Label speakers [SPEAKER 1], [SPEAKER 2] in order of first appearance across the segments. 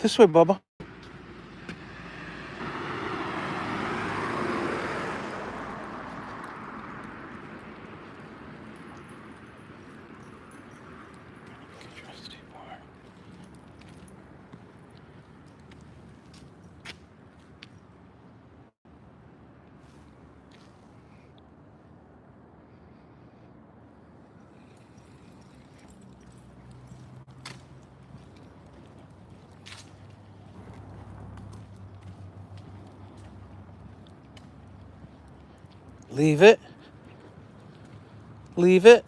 [SPEAKER 1] This way, Bubba. Leave it. Leave it.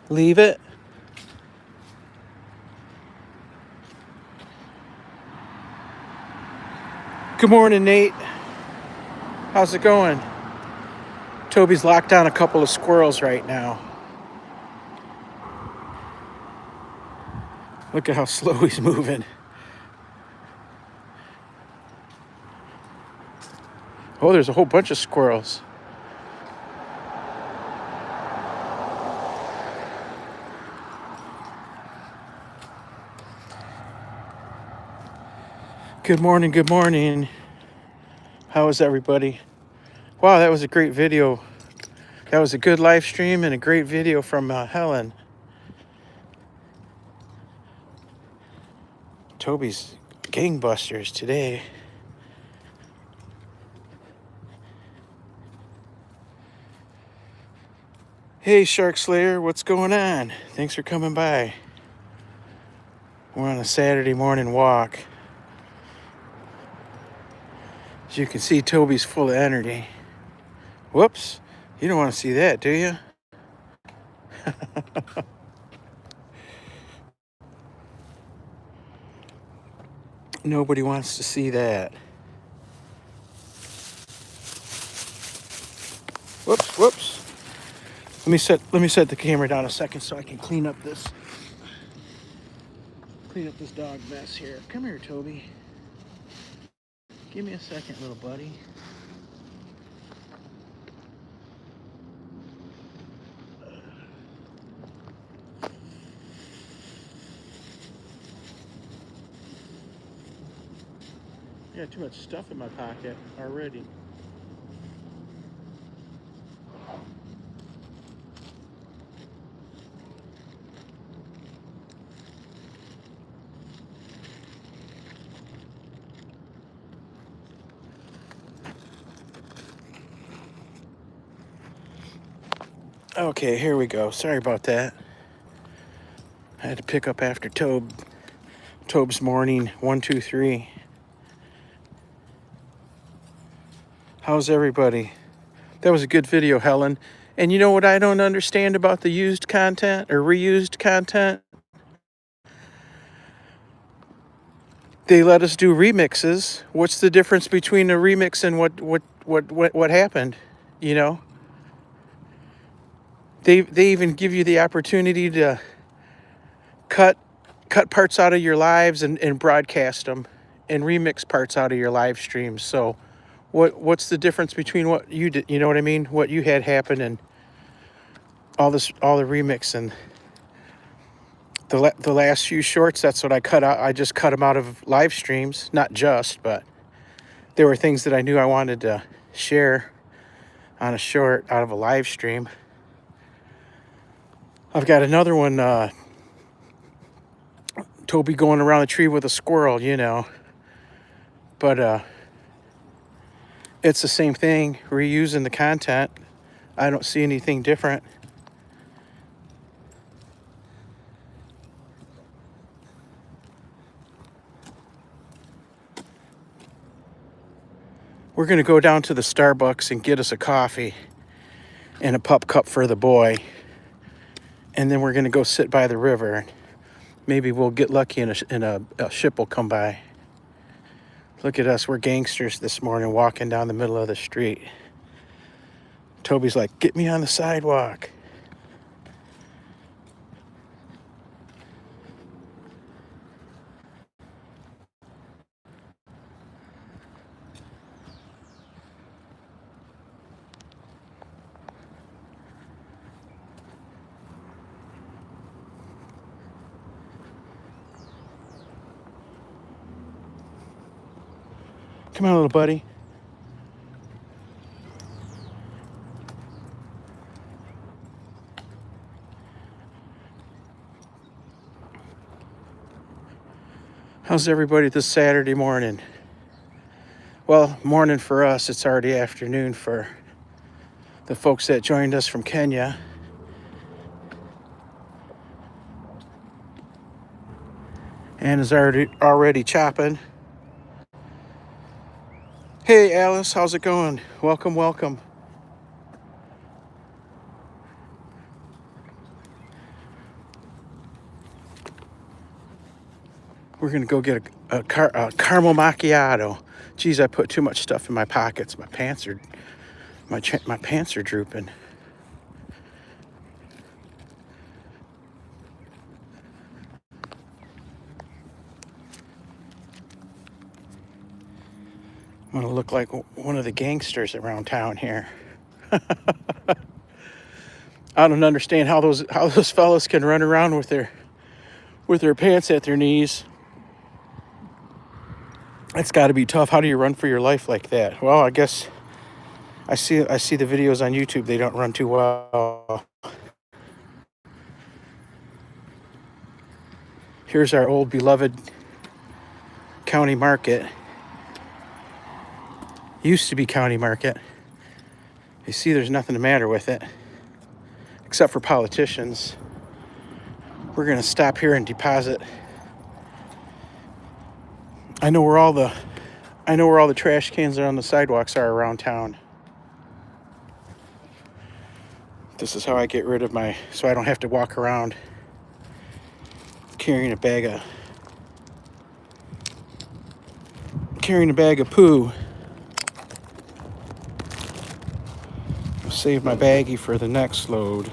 [SPEAKER 1] Leave it. Good morning, Nate. How's it going? Toby's locked down a couple of squirrels right now. Look at how slow he's moving. Oh, there's a whole bunch of squirrels. Good morning, good morning. How is everybody? Wow, that was a great video. That was a good live stream and a great video from Helen. Toby's gangbusters today. Hey, Shark Slayer, what's going on? Thanks for coming by. We're on a Saturday morning walk. As you can see, Toby's full of energy. Whoops, you don't want to see that, do you? Nobody wants to see that. Whoops, whoops. Let me set the camera down a second so I can clean up this dog mess here. Come here, Toby. Give me a second, little buddy. I got too much stuff in my pocket already. Okay, here we go. Sorry about that. I had to pick up after Tobe's morning 1, 2, 3. How's everybody? That was a good video, Helen. And you know what I don't understand about the used content or reused content? They let us do remixes. What's the difference between a remix and what happened? You know? They even give you the opportunity to cut parts out of your lives and broadcast them and remix parts out of your live streams. So what's the difference between what you did, you know what I mean? What you had happen and all the remix and the last few shorts, that's what I cut out. I just cut them out of live streams, not just, but there were things that I knew I wanted to share on a short out of a live stream. I've got another one, Toby going around the tree with a squirrel, you know. But it's the same thing, reusing the content. I don't see anything different. We're going to go down to the Starbucks and get us a coffee and a pup cup for the boy. And then we're going to go sit by the river. Maybe we'll get lucky and a ship will come by. Look at us, we're gangsters this morning walking down the middle of the street. Toby's like, get me on the sidewalk. Come on, little buddy. How's everybody this Saturday morning? Well, morning for us. It's already afternoon for the folks that joined us from Kenya. Anna's already chopping. Hey, Alice, how's it going? Welcome, welcome. We're gonna go get a caramel macchiato. Geez, I put too much stuff in my pockets. My pants are drooping. I'm gonna look like one of the gangsters around town here. I don't understand how those fellas can run around with their pants at their knees. It's got to be tough. How do you run for your life like that? Well, I guess I see the videos on YouTube. They don't run too well. Here's our old beloved county market. Used to be county market. You see, there's nothing the matter with it, except for politicians. We're gonna stop here and deposit. I know where all the trash cans are on the sidewalks are around town. This is how I get rid of so I don't have to walk around carrying a bag of poo. I'll save my baggie for the next load.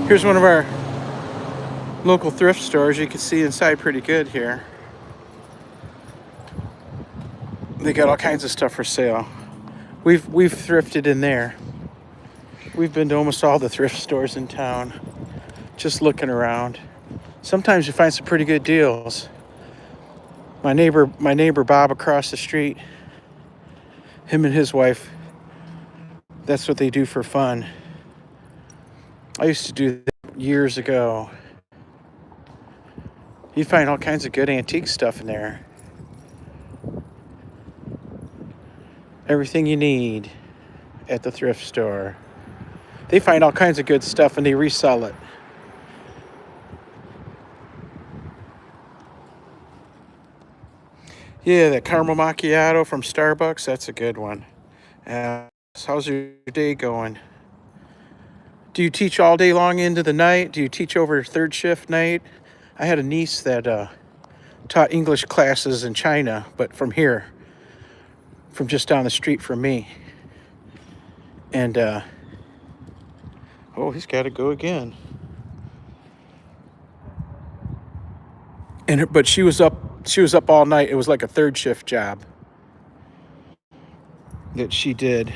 [SPEAKER 1] Here's one of our local thrift stores. You can see inside pretty good here. They got all kinds of stuff for sale. We've thrifted in there. We've been to almost all the thrift stores in town, just looking around. Sometimes you find some pretty good deals. My neighbor Bob across the street, him and his wife, that's what they do for fun. I used to do that years ago. You find all kinds of good antique stuff in there. Everything you need at the thrift store. They find all kinds of good stuff and they resell it. Yeah, that caramel macchiato from Starbucks, that's a good one. How's your day going? Do you teach all day long into the night? Do you teach over third shift night? I had a niece that taught English classes in China, but from here, from just down the street from me. And, oh, he's got to go again. But she was up all night. It was like a third shift job that she did,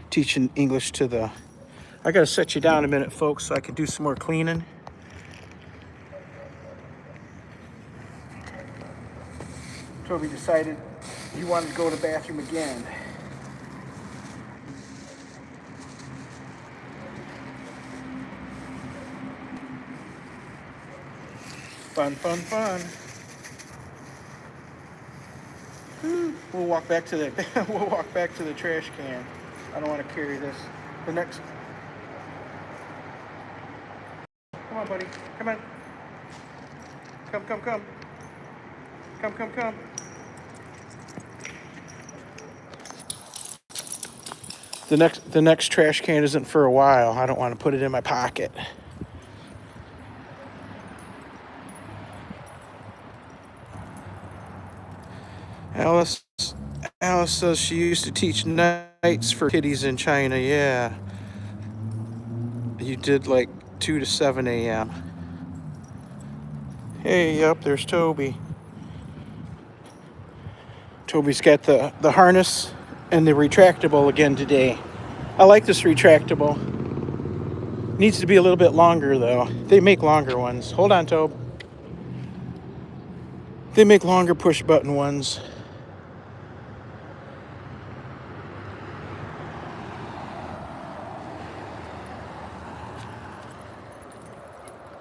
[SPEAKER 1] teaching English to the... I got to set you down a minute, folks, so I can do some more cleaning. Toby decided he wanted to go to the bathroom again. Fun, fun, fun. We'll walk back to the trash can. I don't want to carry this. The next. Come on, buddy. Come on. Come. Come. The next trash can isn't for a while. I don't want to put it in my pocket. Alice says she used to teach nights for kiddies in China. Yeah. You did like 2 to 7 a.m. Hey, yep, there's Toby. Toby's got the harness and the retractable again today. I like this retractable. Needs to be a little bit longer though. They make longer ones. Hold on, Tobe. They make longer push button ones.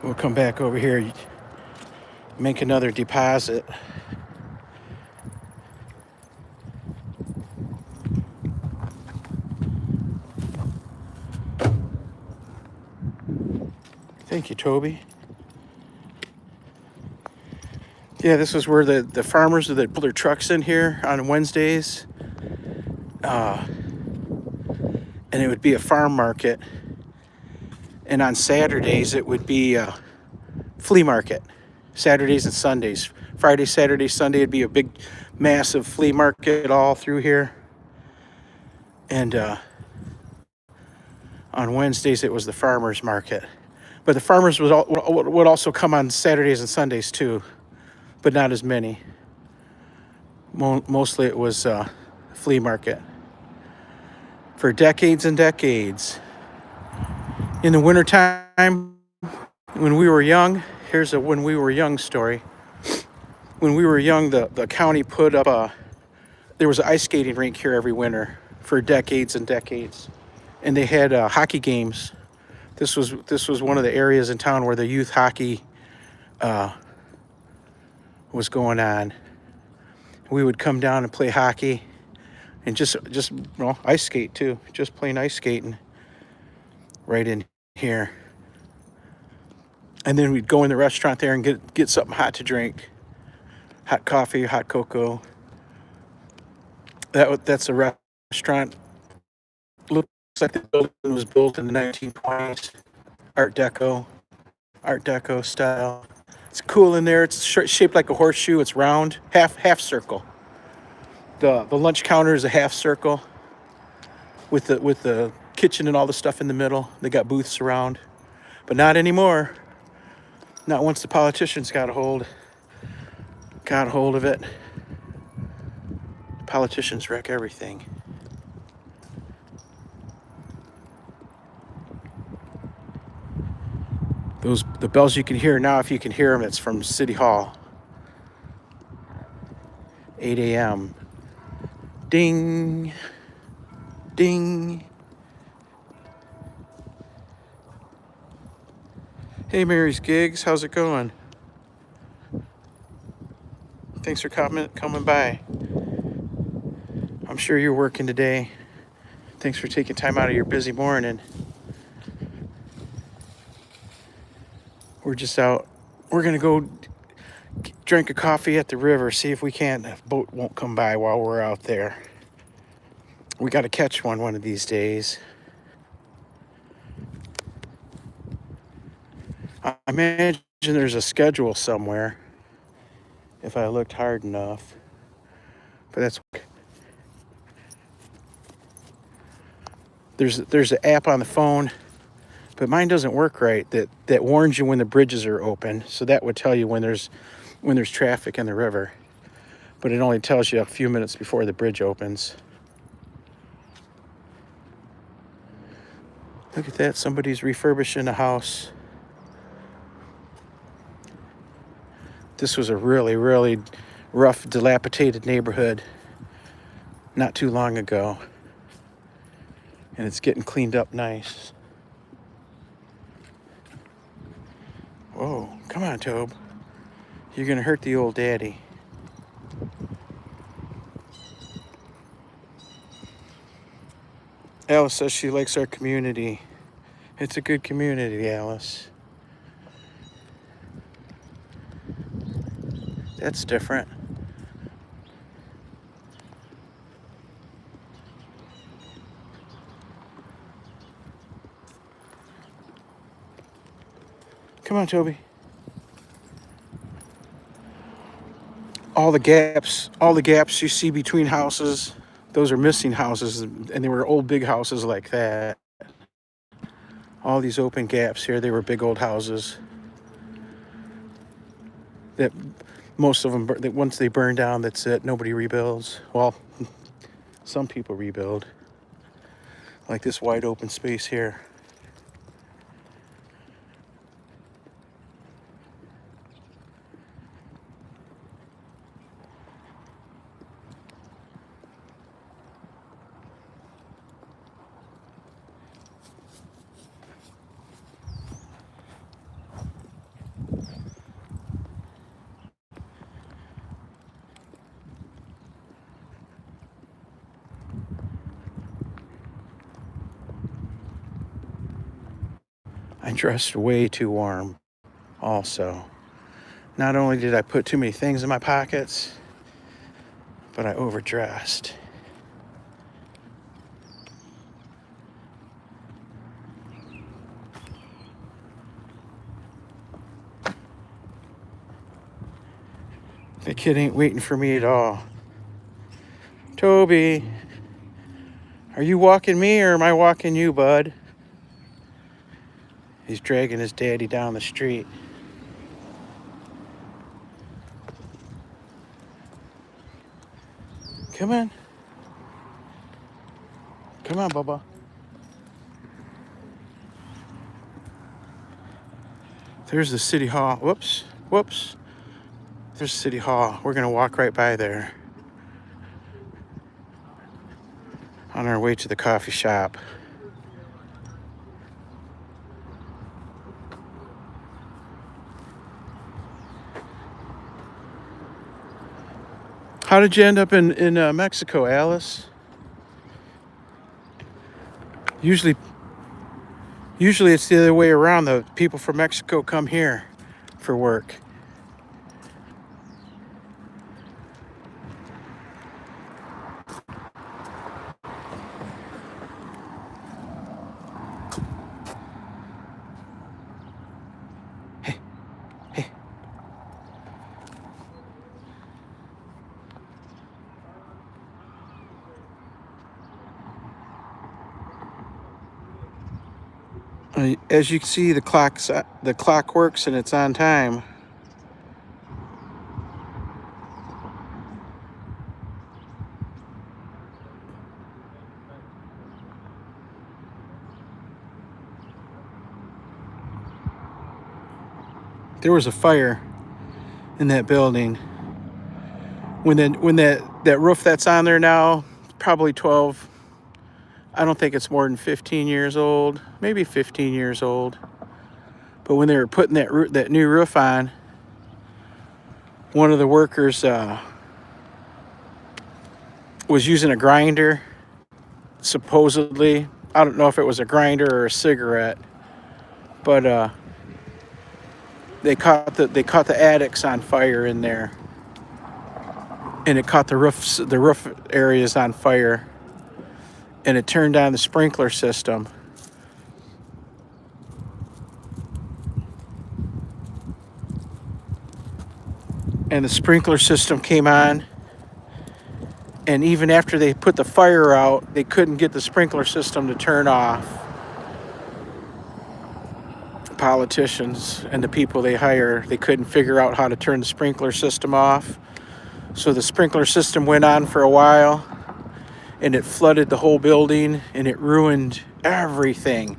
[SPEAKER 1] We'll come back over here, make another deposit. Thank you, Toby. Yeah, this is where the farmers that pull their trucks in here on Wednesdays. And it would be a farm market. And on Saturdays, it would be a flea market. Saturdays and Sundays. Friday, Saturday, Sunday, it'd be a big, massive flea market all through here. And on Wednesdays, it was the farmers market. But the farmers would also come on Saturdays and Sundays too, but not as many. Mostly it was flea market. For decades and decades. In the wintertime, when we were young, here's a when we were young story. When we were young, the county put up there was an ice skating rink here every winter for decades and decades. And they had hockey games. This was one of the areas in town where the youth hockey was going on. We would come down and play hockey and just ice skate too. Just plain ice skating right in here. And then we'd go in the restaurant there and get something hot to drink. Hot coffee, hot cocoa. That's a restaurant. Looks like the building was built in the 1920s. Art Deco style. It's cool in there. It's shaped like a horseshoe. It's round, half circle. The lunch counter is a half circle with the kitchen and all the stuff in the middle. They got booths around, but not anymore. Not once the politicians got a hold of it. Politicians wreck everything. The bells you can hear now, if you can hear them, it's from City Hall. 8 a.m. Ding, ding. Hey, Mary's Gigs, how's it going? Thanks for coming by. I'm sure you're working today. Thanks for taking time out of your busy morning. We're just out. We're gonna go drink a coffee at the river, see if we can't. The boat won't come by while we're out there. We got to catch one of these days. I imagine there's a schedule somewhere if I looked hard enough. But that's there's an app on the phone, but mine doesn't work right. That warns you when the bridges are open, so that would tell you when there's traffic in the river. But it only tells you a few minutes before the bridge opens. Look at that, somebody's refurbishing a house. This was a really, really rough, dilapidated neighborhood not too long ago. And it's getting cleaned up nice. Whoa, come on, Tobe. You're gonna hurt the old daddy. Alice says she likes our community. It's a good community, Alice. That's different. Come on, Toby. All the gaps you see between houses, those are missing houses, and they were old big houses like that. All these open gaps here, they were big old houses that Most of them, once they burn down, that's it. Nobody rebuilds. Well, some people rebuild. Like this wide open space here. I dressed way too warm also. Not only did I put too many things in my pockets, but I overdressed. The kid ain't waiting for me at all. Toby, are you walking me or am I walking you, bud? He's dragging his daddy down the street. Come on. Come on, Bubba. There's the city hall. Whoops. Whoops. There's City Hall. We're going to walk right by there on our way to the coffee shop. How did you end up in Mexico, Alice? Usually it's the other way around. The people from Mexico come here for work. Hey, hey. As you can see, the clock works and it's on time. There was a fire in that building. When that roof that's on there now, probably 12. I don't think it's more than 15 years old, maybe 15 years old. But when they were putting that new roof on, one of the workers was using a grinder, supposedly. I don't know if it was a grinder or a cigarette, but they caught the attics on fire in there, and it caught the roof areas on fire, and it turned on the sprinkler system. And the sprinkler system came on, and even after they put the fire out, they couldn't get the sprinkler system to turn off. Politicians and the people they hire, they couldn't figure out how to turn the sprinkler system off. So the sprinkler system went on for a while, and it flooded the whole building, and it ruined everything.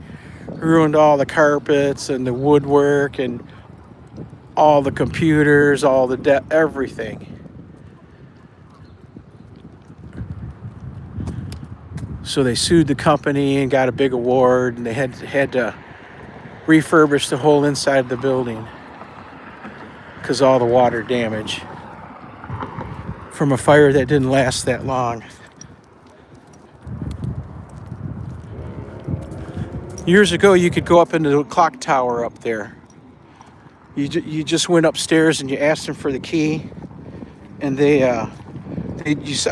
[SPEAKER 1] Ruined all the carpets and the woodwork and all the computers, all the everything. So they sued the company and got a big award, and they had to refurbish the whole inside of the building because all the water damage from a fire that didn't last that long. Years ago, you could go up into the clock tower up there. You just went upstairs and you asked them for the key, and I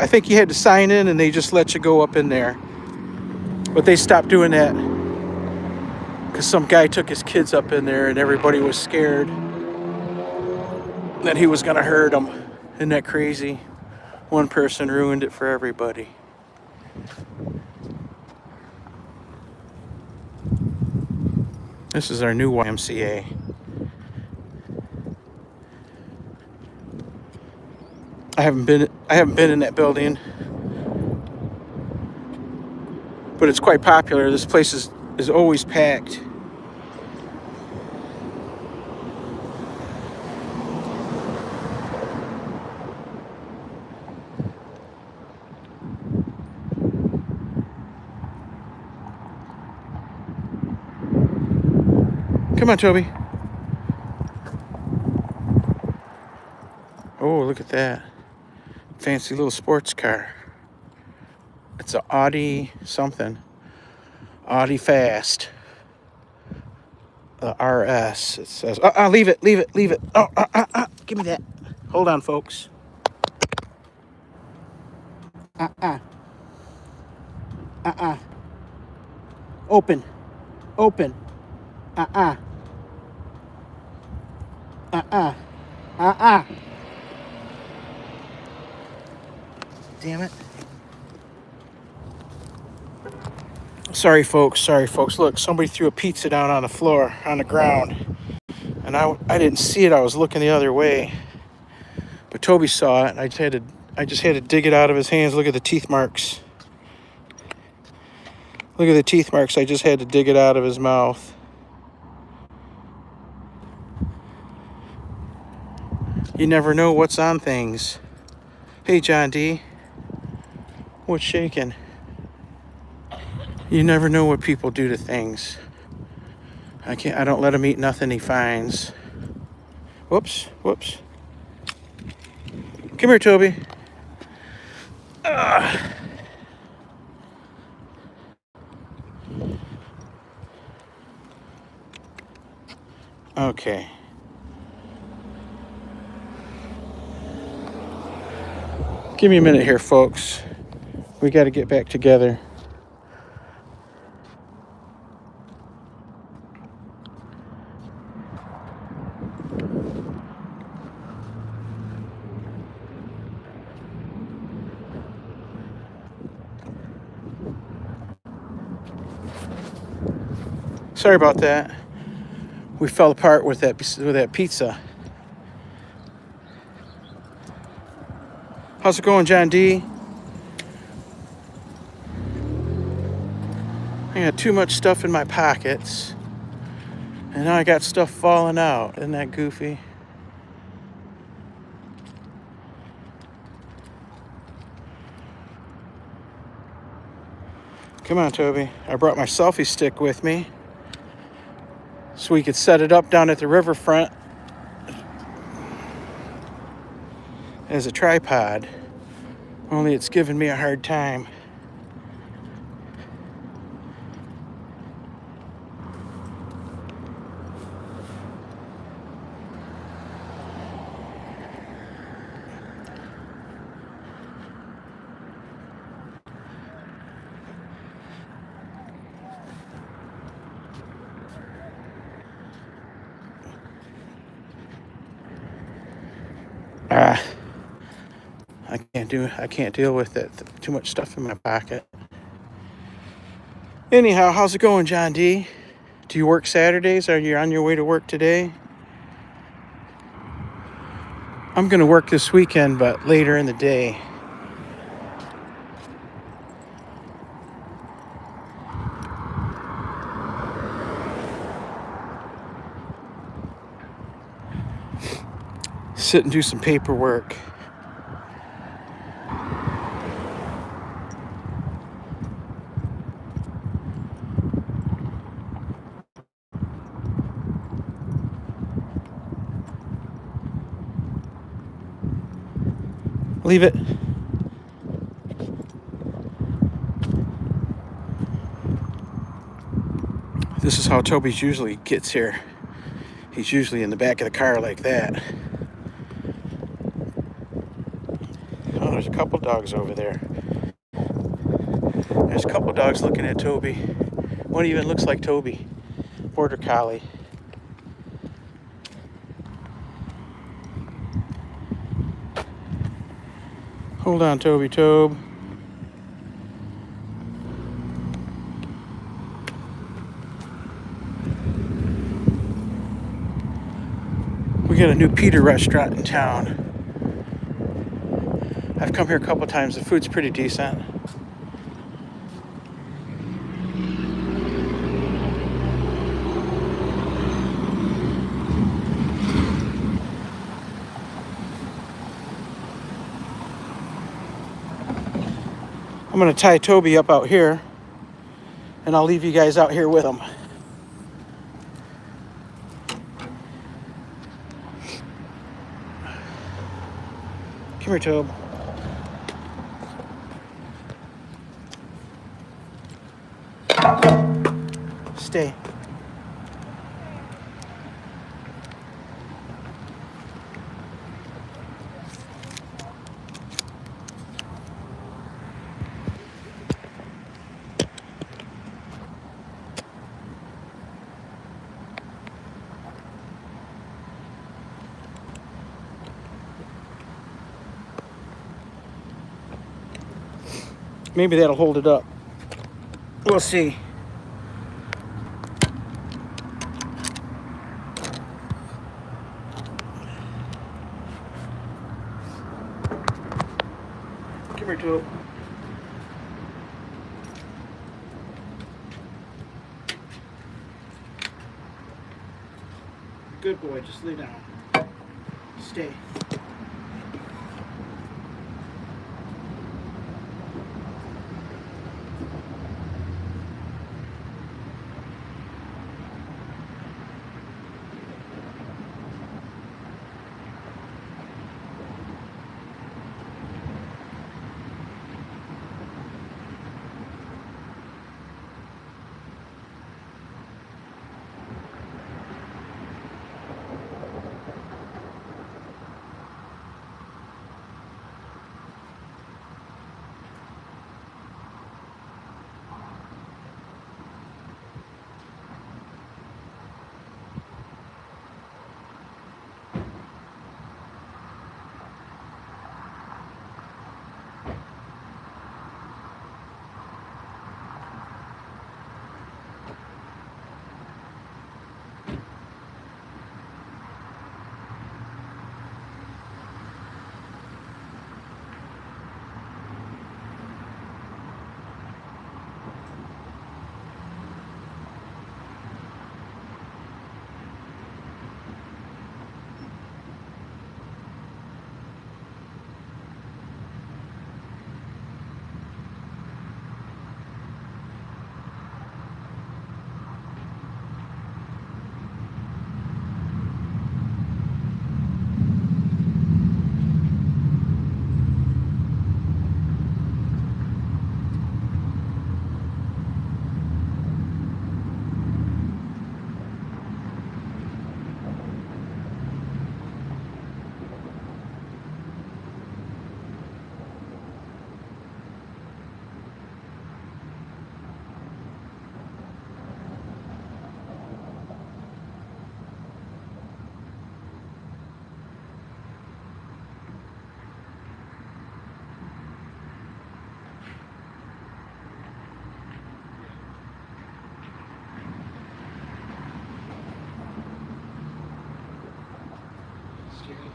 [SPEAKER 1] think you had to sign in, and they just let you go up in there. But they stopped doing that because some guy took his kids up in there, and everybody was scared that he was going to hurt them. Isn't that crazy? One person ruined it for everybody. This is our new YMCA. I haven't been in that building, but it's quite popular. This place is always packed. Come on, Toby. Oh, look at that. Fancy little sports car. It's an Audi something. Audi Fast. The RS. It says, leave it. Oh, give me that. Hold on, folks. Open. Open. Uh-uh. Uh-uh. Uh-uh. Damn it. Sorry, folks. Look, somebody threw a pizza down on the floor, on the ground. And I didn't see it. I was looking the other way. But Toby saw it, and I just had to dig it out of his hands. Look at the teeth marks. Look at the teeth marks. I just had to dig it out of his mouth. You never know what's on things. Hey, John D. What's shaking? You never know what people do to things. I don't let him eat nothing he finds. Whoops. Come here, Toby. Okay. Give me a minute here, folks. We got to get back together. Sorry about that. We fell apart with that pizza. How's it going, John D? I got too much stuff in my pockets. And now I got stuff falling out. Isn't that goofy? Come on, Toby. I brought my selfie stick with me so we could set it up down at the riverfront as a tripod. Only it's giving me a hard time. I can't deal with it. Too much stuff in my pocket. Anyhow, how's it going, John D? Do you work Saturdays? Are you on your way to work today? I'm going to work this weekend, but later in the day. Sit and do some paperwork. Leave it. This is how Toby's usually gets here. He's usually in the back of the car like that. Oh, there's a couple dogs over there. There's a couple dogs looking at Toby. One even looks like Toby. Border Collie. Hold on, Toby Tobe. We got a new Peter restaurant in town. I've come here a couple times. The food's pretty decent. I'm gonna tie Toby up out here, and I'll leave you guys out here with him. Come here, Tobe. Stay. Maybe that'll hold it up. We'll see. Come here, Tobe. Good boy, just lay down. Stay.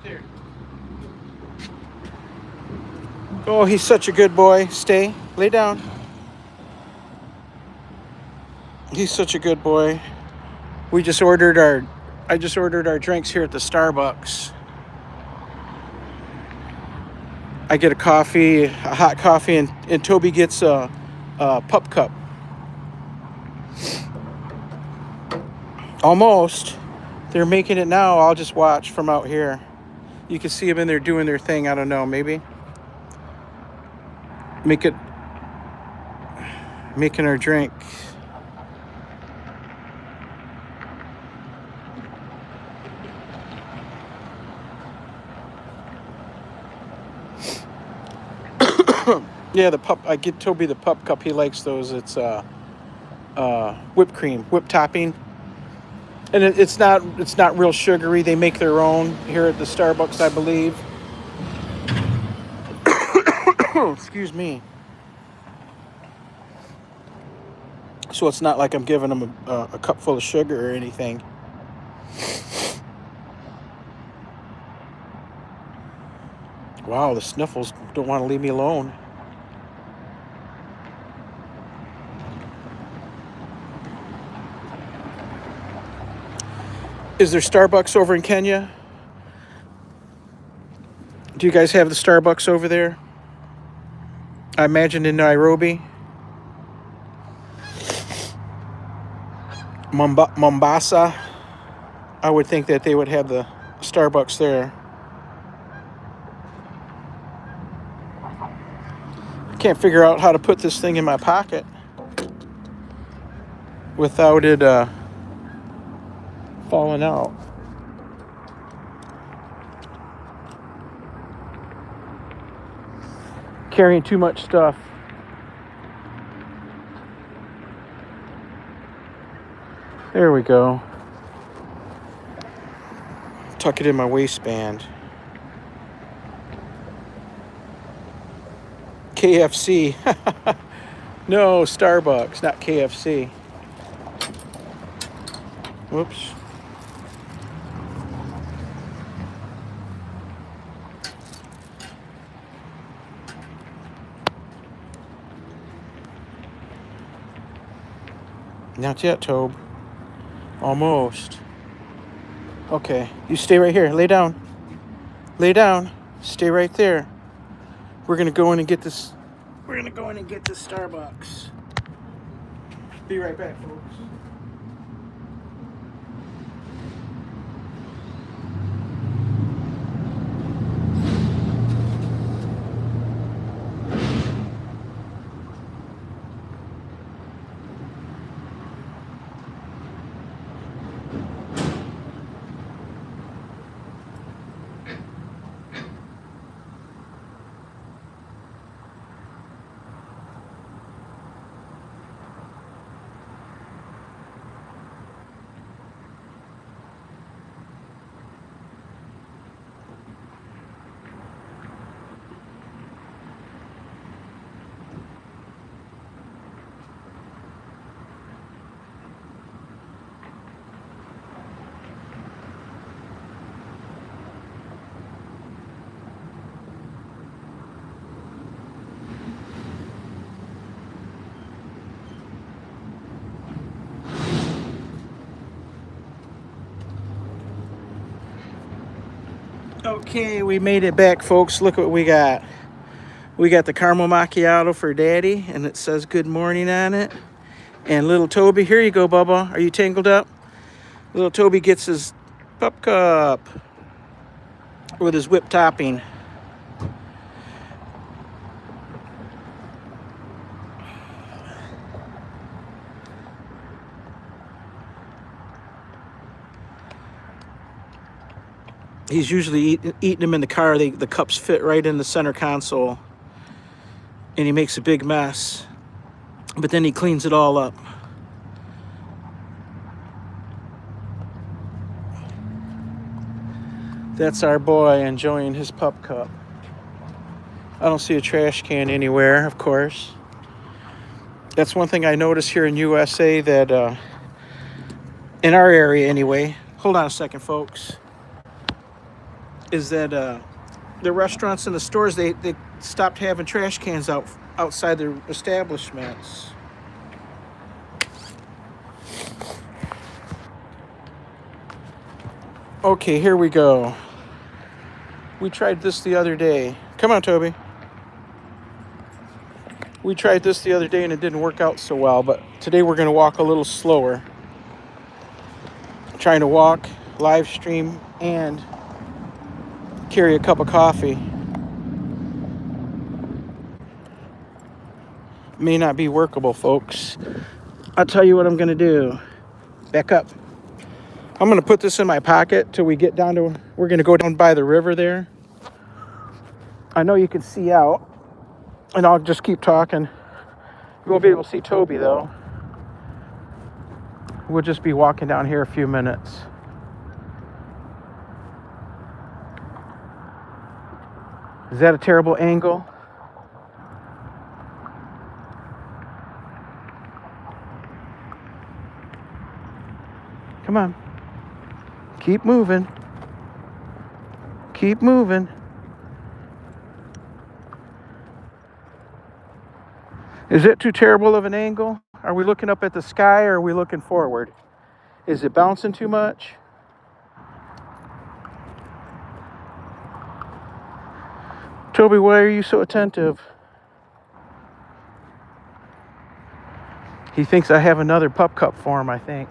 [SPEAKER 1] There. Oh, he's such a good boy. Stay. Lay down. He's such a good boy. I just ordered our drinks here at the Starbucks. I get a coffee, a hot coffee, and Toby gets a pup cup. Almost. They're making it now. I'll just watch from out here. You can see them in there doing their thing. I don't know, maybe. Making our drink. Yeah, the pup. I get Toby the pup cup. He likes those. It's whipped cream, whipped topping, and it's not real sugary. They make their own here at the Starbucks, I believe. Excuse me. So it's not like I'm giving them a cup full of sugar or anything. Wow, the sniffles don't want to leave me alone. Is there Starbucks over in Kenya? Do you guys have the Starbucks over there? I imagine in Nairobi. Mombasa. I would think that they would have the Starbucks there. Can't figure out how to put this thing in my pocket without it falling out. Carrying too much stuff. There we go. Tuck it in my waistband. KFC. No, Starbucks, not KFC. Whoops. Not yet, Tobe. Almost. Okay, you stay right here. Lay down. Lay down. Stay right there. We're gonna go in and get this. We're gonna go in and get this Starbucks. Be right back, folks. Okay, we made it back, folks. Look what we got. We got the caramel macchiato for Daddy, and it says good morning on it. And little Toby, here you go, Bubba. Are you tangled up? Little Toby gets his pup cup with his whipped topping. He's usually eating them in the car. The cups fit right in the center console. And he makes a big mess. But then he cleans it all up. That's our boy enjoying his pup cup. I don't see a trash can anywhere, of course. That's one thing I notice here in USA that, in our area anyway. Hold on a second, folks. Is that the restaurants and the stores, they stopped having trash cans outside their establishments. Okay, here we go. We tried this the other day. Come on, Toby. We tried this the other day and it didn't work out so well, but today we're going to walk a little slower. Trying to walk, live stream, and carry a cup of coffee. May not be workable, folks. I'll tell you what I'm gonna do. Back up. I'm gonna put this in my pocket till we get down to, we're gonna go down by the river there. I know you can see out, and I'll just keep talking. You won't be able to see Toby though. We'll just be walking down here a few minutes. Is that a terrible angle? Come on. Keep moving. Keep moving. Is it too terrible of an angle? Are we looking up at the sky or are we looking forward? Is it bouncing too much? Toby, why are you so attentive? He thinks I have another pup cup for him, I think.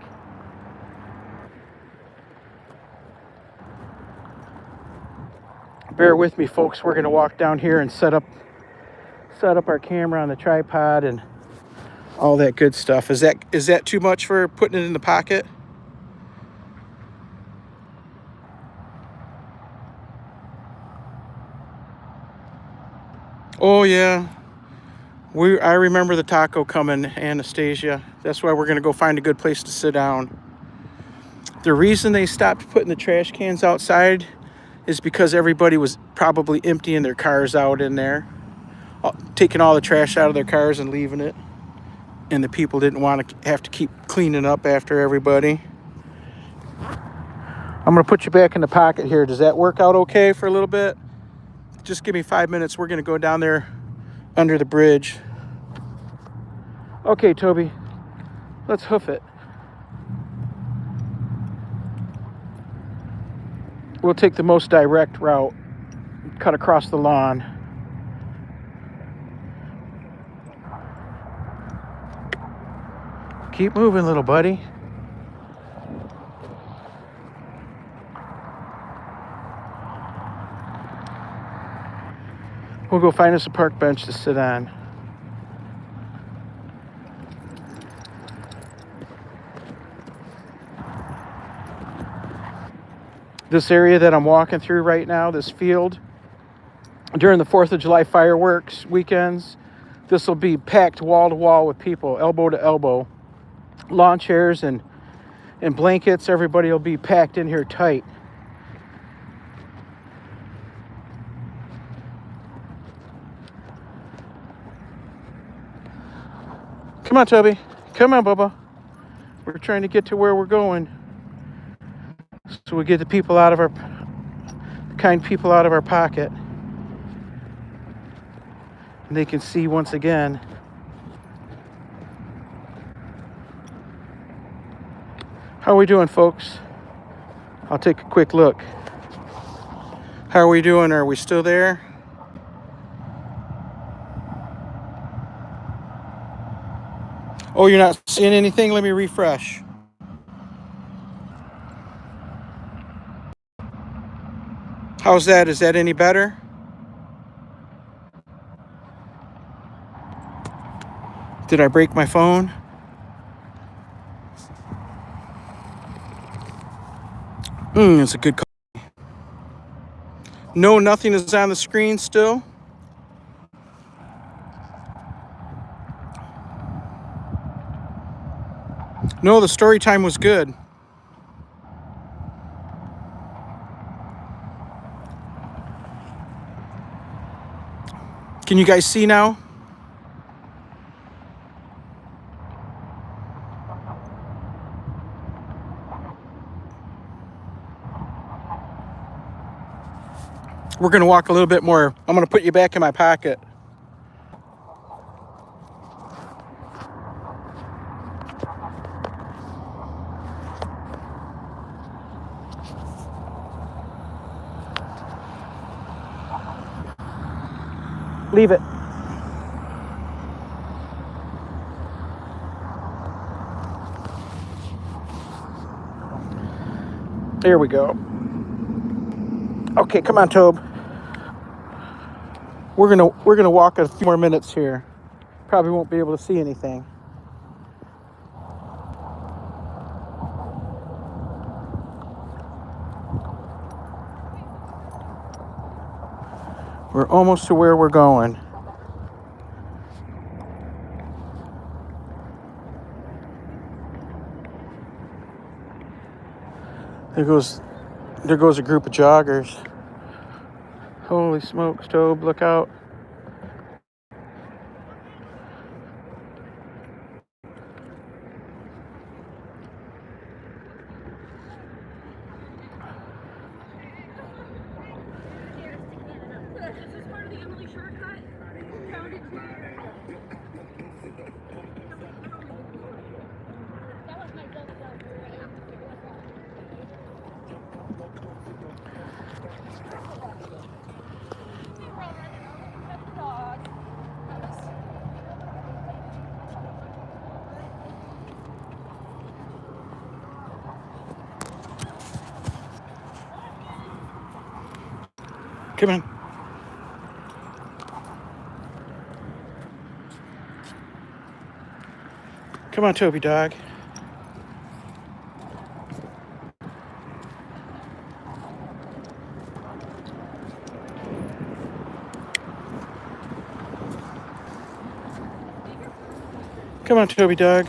[SPEAKER 1] Bear with me, folks. We're gonna walk down here and set up our camera on the tripod and all that good stuff. Is that too much for putting it in the pocket? Oh yeah. I remember the taco coming, Anastasia. That's why we're gonna go find a good place to sit down. The reason they stopped putting the trash cans outside is because everybody was probably emptying their cars out in there, taking all the trash out of their cars and leaving it. And the people didn't want to have to keep cleaning up after everybody. I'm gonna put you back in the pocket here. Does that work out okay for a little bit? Just give me 5 minutes. We're gonna go down there under the bridge. Okay, Toby, let's hoof it. We'll take the most direct route, cut across the lawn. Keep moving, little buddy. We'll go find us a park bench to sit on. This area that I'm walking through right now, this field, during the 4th of July fireworks weekends, this will be packed wall to wall with people, elbow to elbow. Lawn chairs and blankets, everybody will be packed in here tight. Come on, Toby. Come on, Bubba. We're trying to get to where we're going. So we get the people out of our, kind people out of our pocket. And they can see once again. How are we doing, folks? I'll take a quick look. How are we doing? Are we still there? Oh, you're not seeing anything? Let me refresh. How's that? Is that any better? Did I break my phone? It's a good call. No, nothing is on the screen still. No, the story time was good. Can you guys see now? We're gonna walk a little bit more. I'm gonna put you back in my pocket. Leave it. There we go. Okay, come on, Tobe. We're gonna walk a few more minutes here. Probably won't be able to see anything. We're almost to where we're going. There goes a group of joggers. Holy smokes, Tobe, look out. Come on. Come on, Toby Dog. Come on, Toby Dog.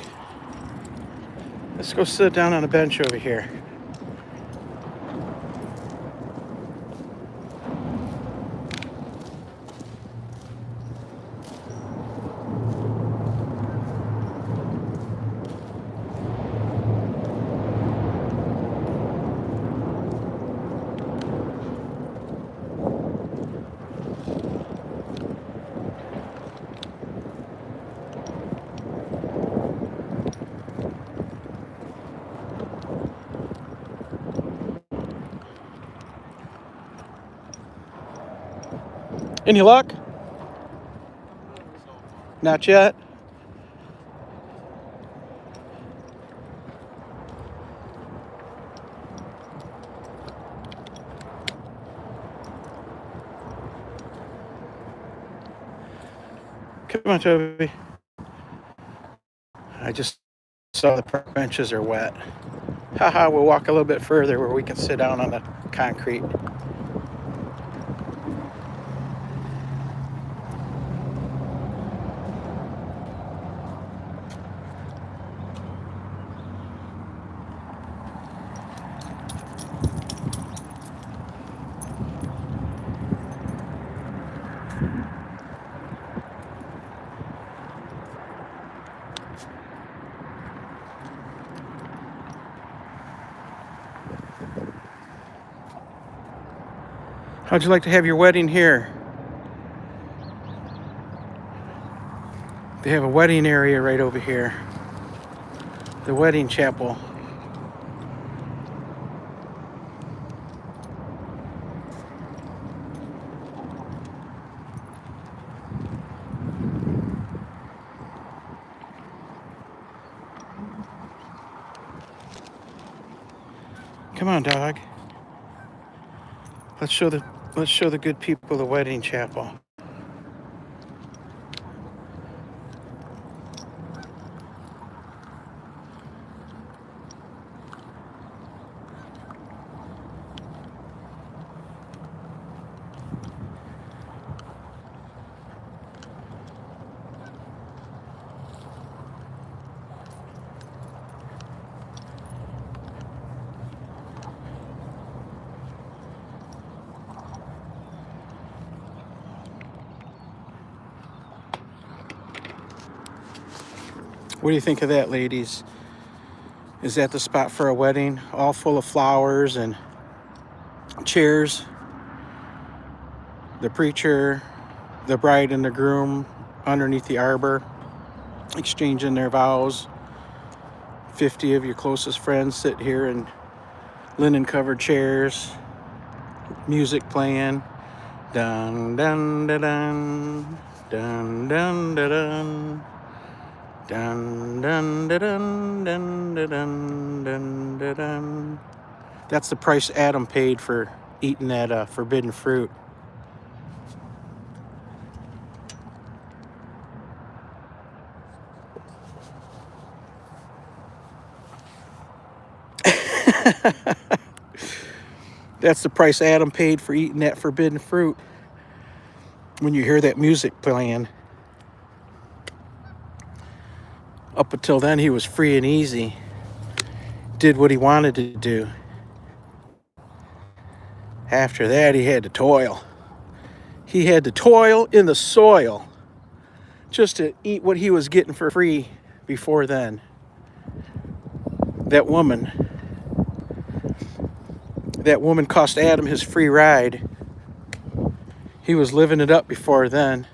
[SPEAKER 1] Let's go sit down on a bench over here. Any luck? Not yet. Come on, Toby. I just saw the park benches are wet. Haha, we'll walk a little bit further where we can sit down on the concrete. How'd you like to have your wedding here? They have a wedding area right over here. The wedding chapel. Come on, dog. Let's show the good people the wedding chapel. What do you think of that, ladies? Is that the spot for a wedding? All full of flowers and chairs. The preacher, the bride and the groom underneath the arbor, exchanging their vows. 50 of your closest friends sit here in linen-covered chairs. Music playing. Dun dun dun dun dun dun dun dun. Dun, dun, dun, dun, dun, dun, dun, dun, dun. That's the price Adam paid for eating that forbidden fruit. That's the price Adam paid for eating that forbidden fruit. When you hear that music playing. Up until then, he was free and easy. Did what he wanted to do. After that, he had to toil. He had to toil in the soil just to eat what he was getting for free before then. That woman cost Adam his free ride. He was living it up before then.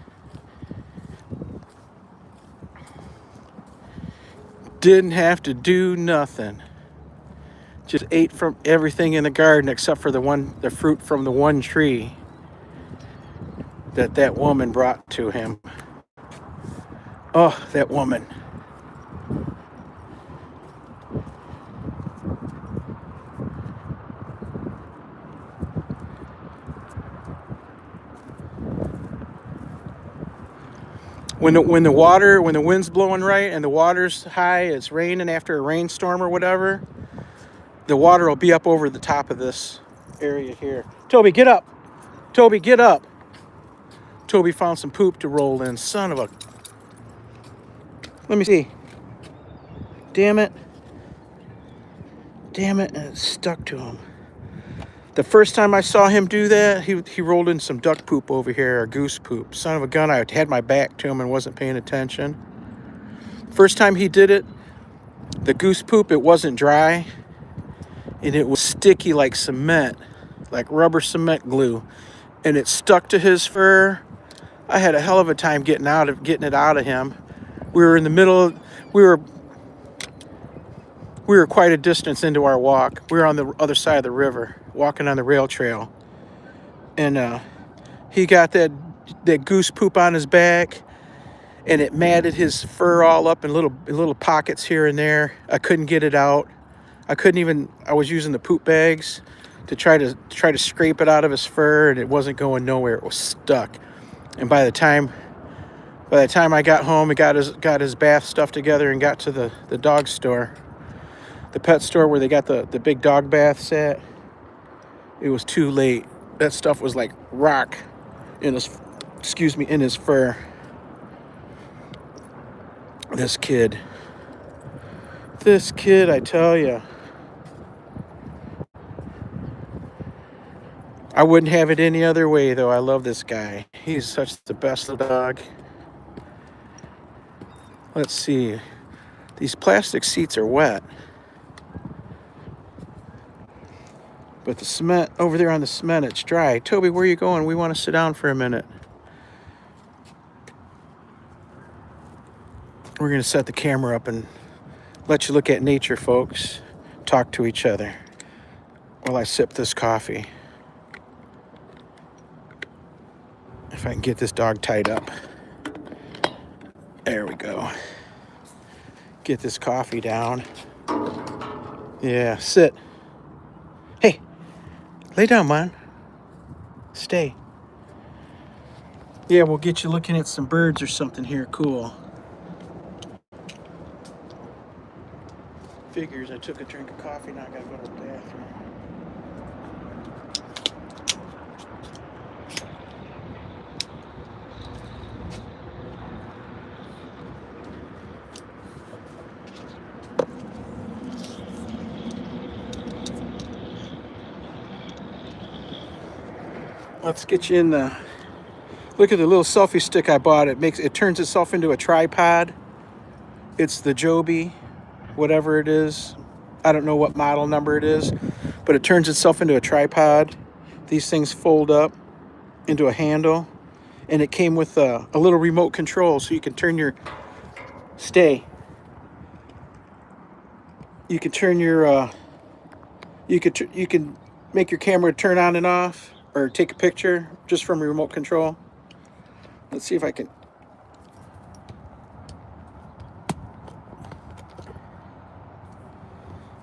[SPEAKER 1] Didn't have to do nothing. Just ate from everything in the garden except for the fruit from the one tree that woman brought to him. Oh, that woman. when the wind's blowing right and the water's high, it's raining after a rainstorm or whatever, the water will be up over the top of this area here. Toby, get up. Toby, get up. Toby found some poop to roll in. Son of a... Let me see. Damn it. Damn it, and it stuck to him. The first time I saw him do that, he rolled in some duck poop over here, or goose poop. Son of a gun, I had my back to him and wasn't paying attention. First time he did it, the goose poop, it wasn't dry, and it was sticky like cement, like rubber cement glue, and it stuck to his fur. I had a hell of a time getting it out of him. We were in the middle, we were quite a distance into our walk. We were on the other side of the river, walking on the rail trail. And he got that goose poop on his back, and it matted his fur all up in little pockets here and there. I couldn't get it out. I was using the poop bags to try to scrape it out of his fur, and it wasn't going nowhere. It was stuck. And by the time I got home and got his bath stuff together and got to the dog store, the pet store where they got the big dog baths at, it was too late. That stuff was like rock in his fur. This kid, I tell you. I wouldn't have it any other way, though. I love this guy. He's such the best little dog. Let's see. These plastic seats are wet. But the cement, over there on the cement, it's dry. Toby, where are you going? We want to sit down for a minute. We're going to set the camera up and let you look at nature, folks. Talk to each other while I sip this coffee. If I can get this dog tied up. There we go. Get this coffee down. Yeah, sit. Hey, lay down, man. Stay. Yeah, we'll get you looking at some birds or something here. Cool. Figures. I took a drink of coffee. Now I gotta go to the bathroom. Let's get you in the... Look at the little selfie stick I bought. It turns itself into a tripod. It's the Joby, whatever it is. I don't know what model number it is, but it turns itself into a tripod. These things fold up into a handle, and it came with a little remote control, so you can turn your... Stay. You can turn your... You can make your camera turn on and off, or take a picture just from a remote control. Let's see if I can...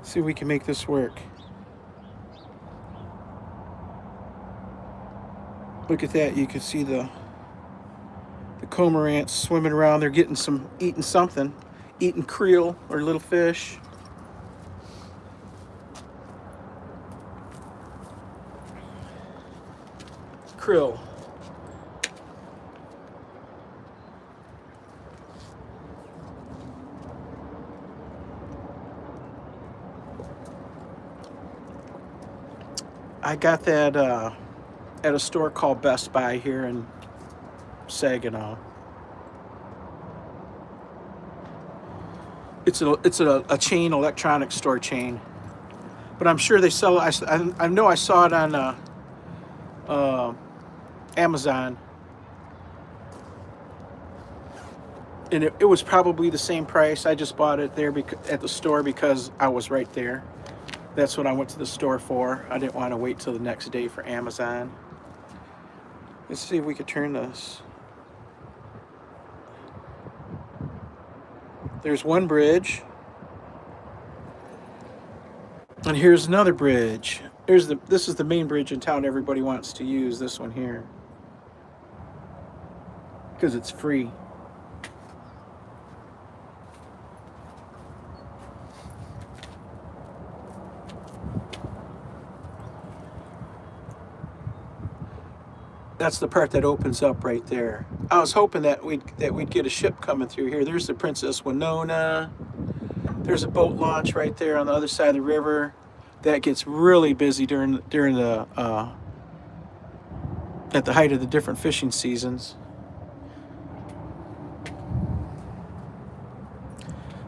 [SPEAKER 1] See if we can make this work. Look at that. You can see the cormorants swimming around. They're eating something. Eating krill or little fish. Krill. I got that at a store called Best Buy here in Saginaw. It's a chain, electronic store chain, but I'm sure they sell it. I know I saw it on Amazon, and it was probably the same price. I just bought it there at the store because I was right there. That's what I went to the store for. I didn't want to wait till the next day for Amazon. Let's see if we could turn this. There's one bridge. And here's another bridge. This is the main bridge in town everybody wants to use, this one here. Because it's free. That's the part that opens up right there. I was hoping that we'd get a ship coming through here. There's the Princess Winona. There's a boat launch right there on the other side of the river. That gets really busy during the at the height of the different fishing seasons.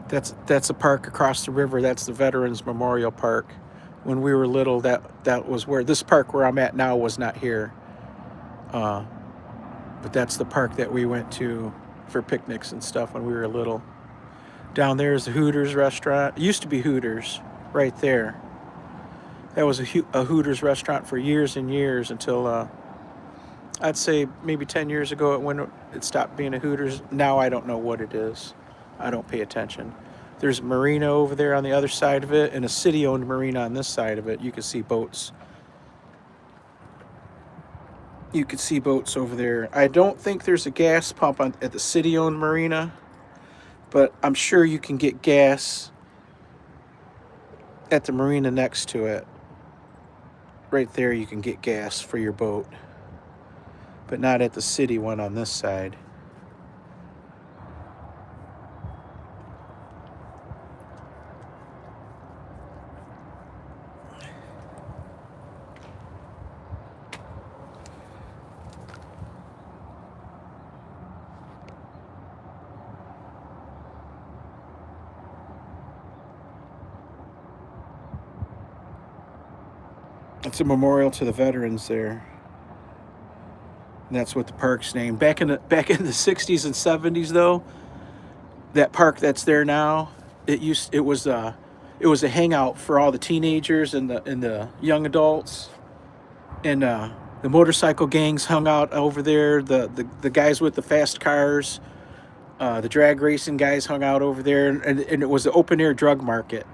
[SPEAKER 1] That's a park across the river. That's the Veterans Memorial Park. When we were little, that was where this park where I'm at now was not here. But that's the park that we went to for picnics and stuff when we were little. Down there is the Hooters restaurant. It used to be Hooters right there. That was a Hooters restaurant for years and years until I'd say maybe 10 years ago it stopped being a Hooters. Now I don't know what it is. I don't pay attention. There's a marina over there on the other side of it and a city-owned marina on this side of it. You can see boats. You could see boats over there. I don't think there's a gas pump at the city-owned marina, but I'm sure you can get gas at the marina next to it. Right there you can get gas for your boat, but not at the city one on this side. It's a memorial to the veterans there. And that's what the park's named. Back in the 60s and 70s though, that park that's there now, it was a hangout for all the teenagers and the young adults. And the motorcycle gangs hung out over there. The guys with the fast cars, the drag racing guys hung out over there, and it was an open air drug market.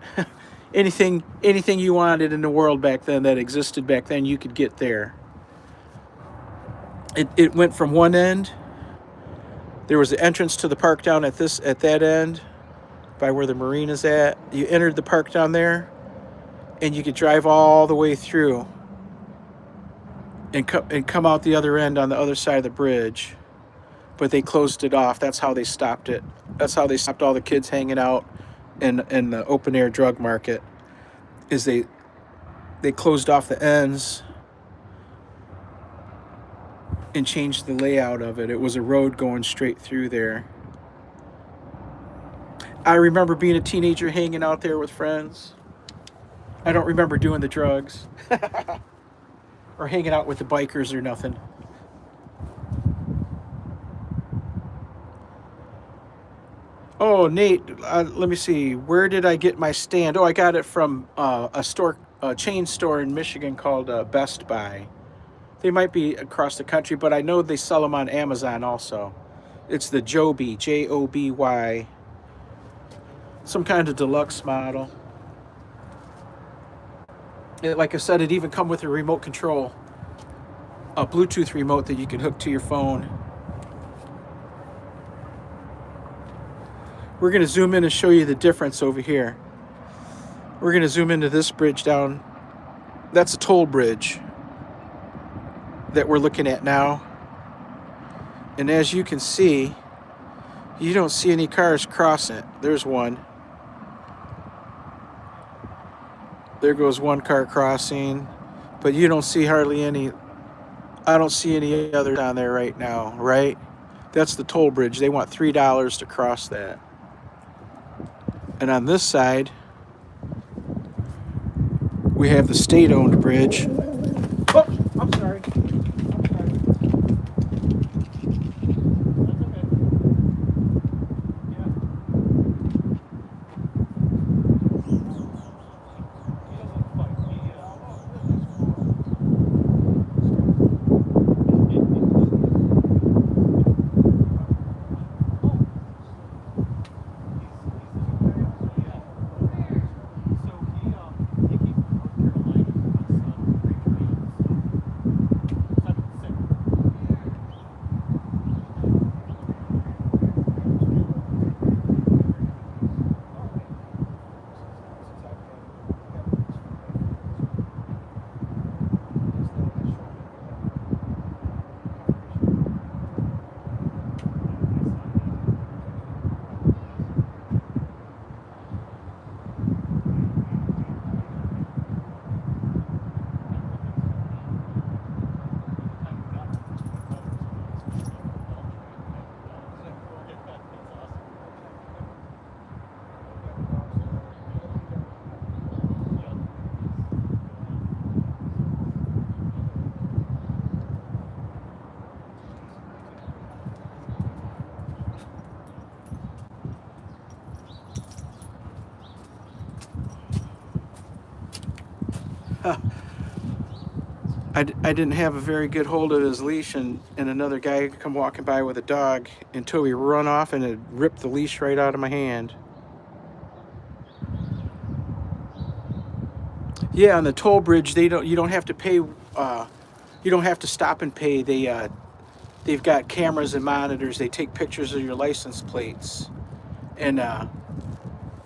[SPEAKER 1] Anything you wanted in the world back then that existed back then, you could get there. It went from one end. There was the entrance to the park down at that end, by where the marina's at. You entered the park down there, and you could drive all the way through, and come out the other end on the other side of the bridge. But they closed it off. That's how they stopped it. That's how they stopped all the kids hanging out in the open air drug market, is they closed off the ends and changed the layout of it. It was a road going straight through there. I remember being a teenager hanging out there with friends. I don't remember doing the drugs or hanging out with the bikers or nothing. Oh, Nate, let me see. Where did I get my stand? Oh, I got it from a chain store in Michigan called Best Buy. They might be across the country, but I know they sell them on Amazon also. It's the Joby, Joby. Some kind of deluxe model. Like I said, it even come with a remote control, a Bluetooth remote that you can hook to your phone. We're going to zoom in and show you the difference over here. We're going to zoom into this bridge down. That's a toll bridge that we're looking at now. And as you can see, you don't see any cars crossing it. There's one. There goes one car crossing, but you don't see hardly any. I don't see any others on there right now, right? That's the toll bridge. They want $3 to cross that. And on this side, we have the state-owned bridge. Oh, I'm sorry. I didn't have a very good hold of his leash, and another guy come walking by with a dog, and Toby run off and it ripped the leash right out of my hand. Yeah, on the toll bridge, you don't have to pay. You don't have to stop and pay. They've got cameras and monitors. They take pictures of your license plates, and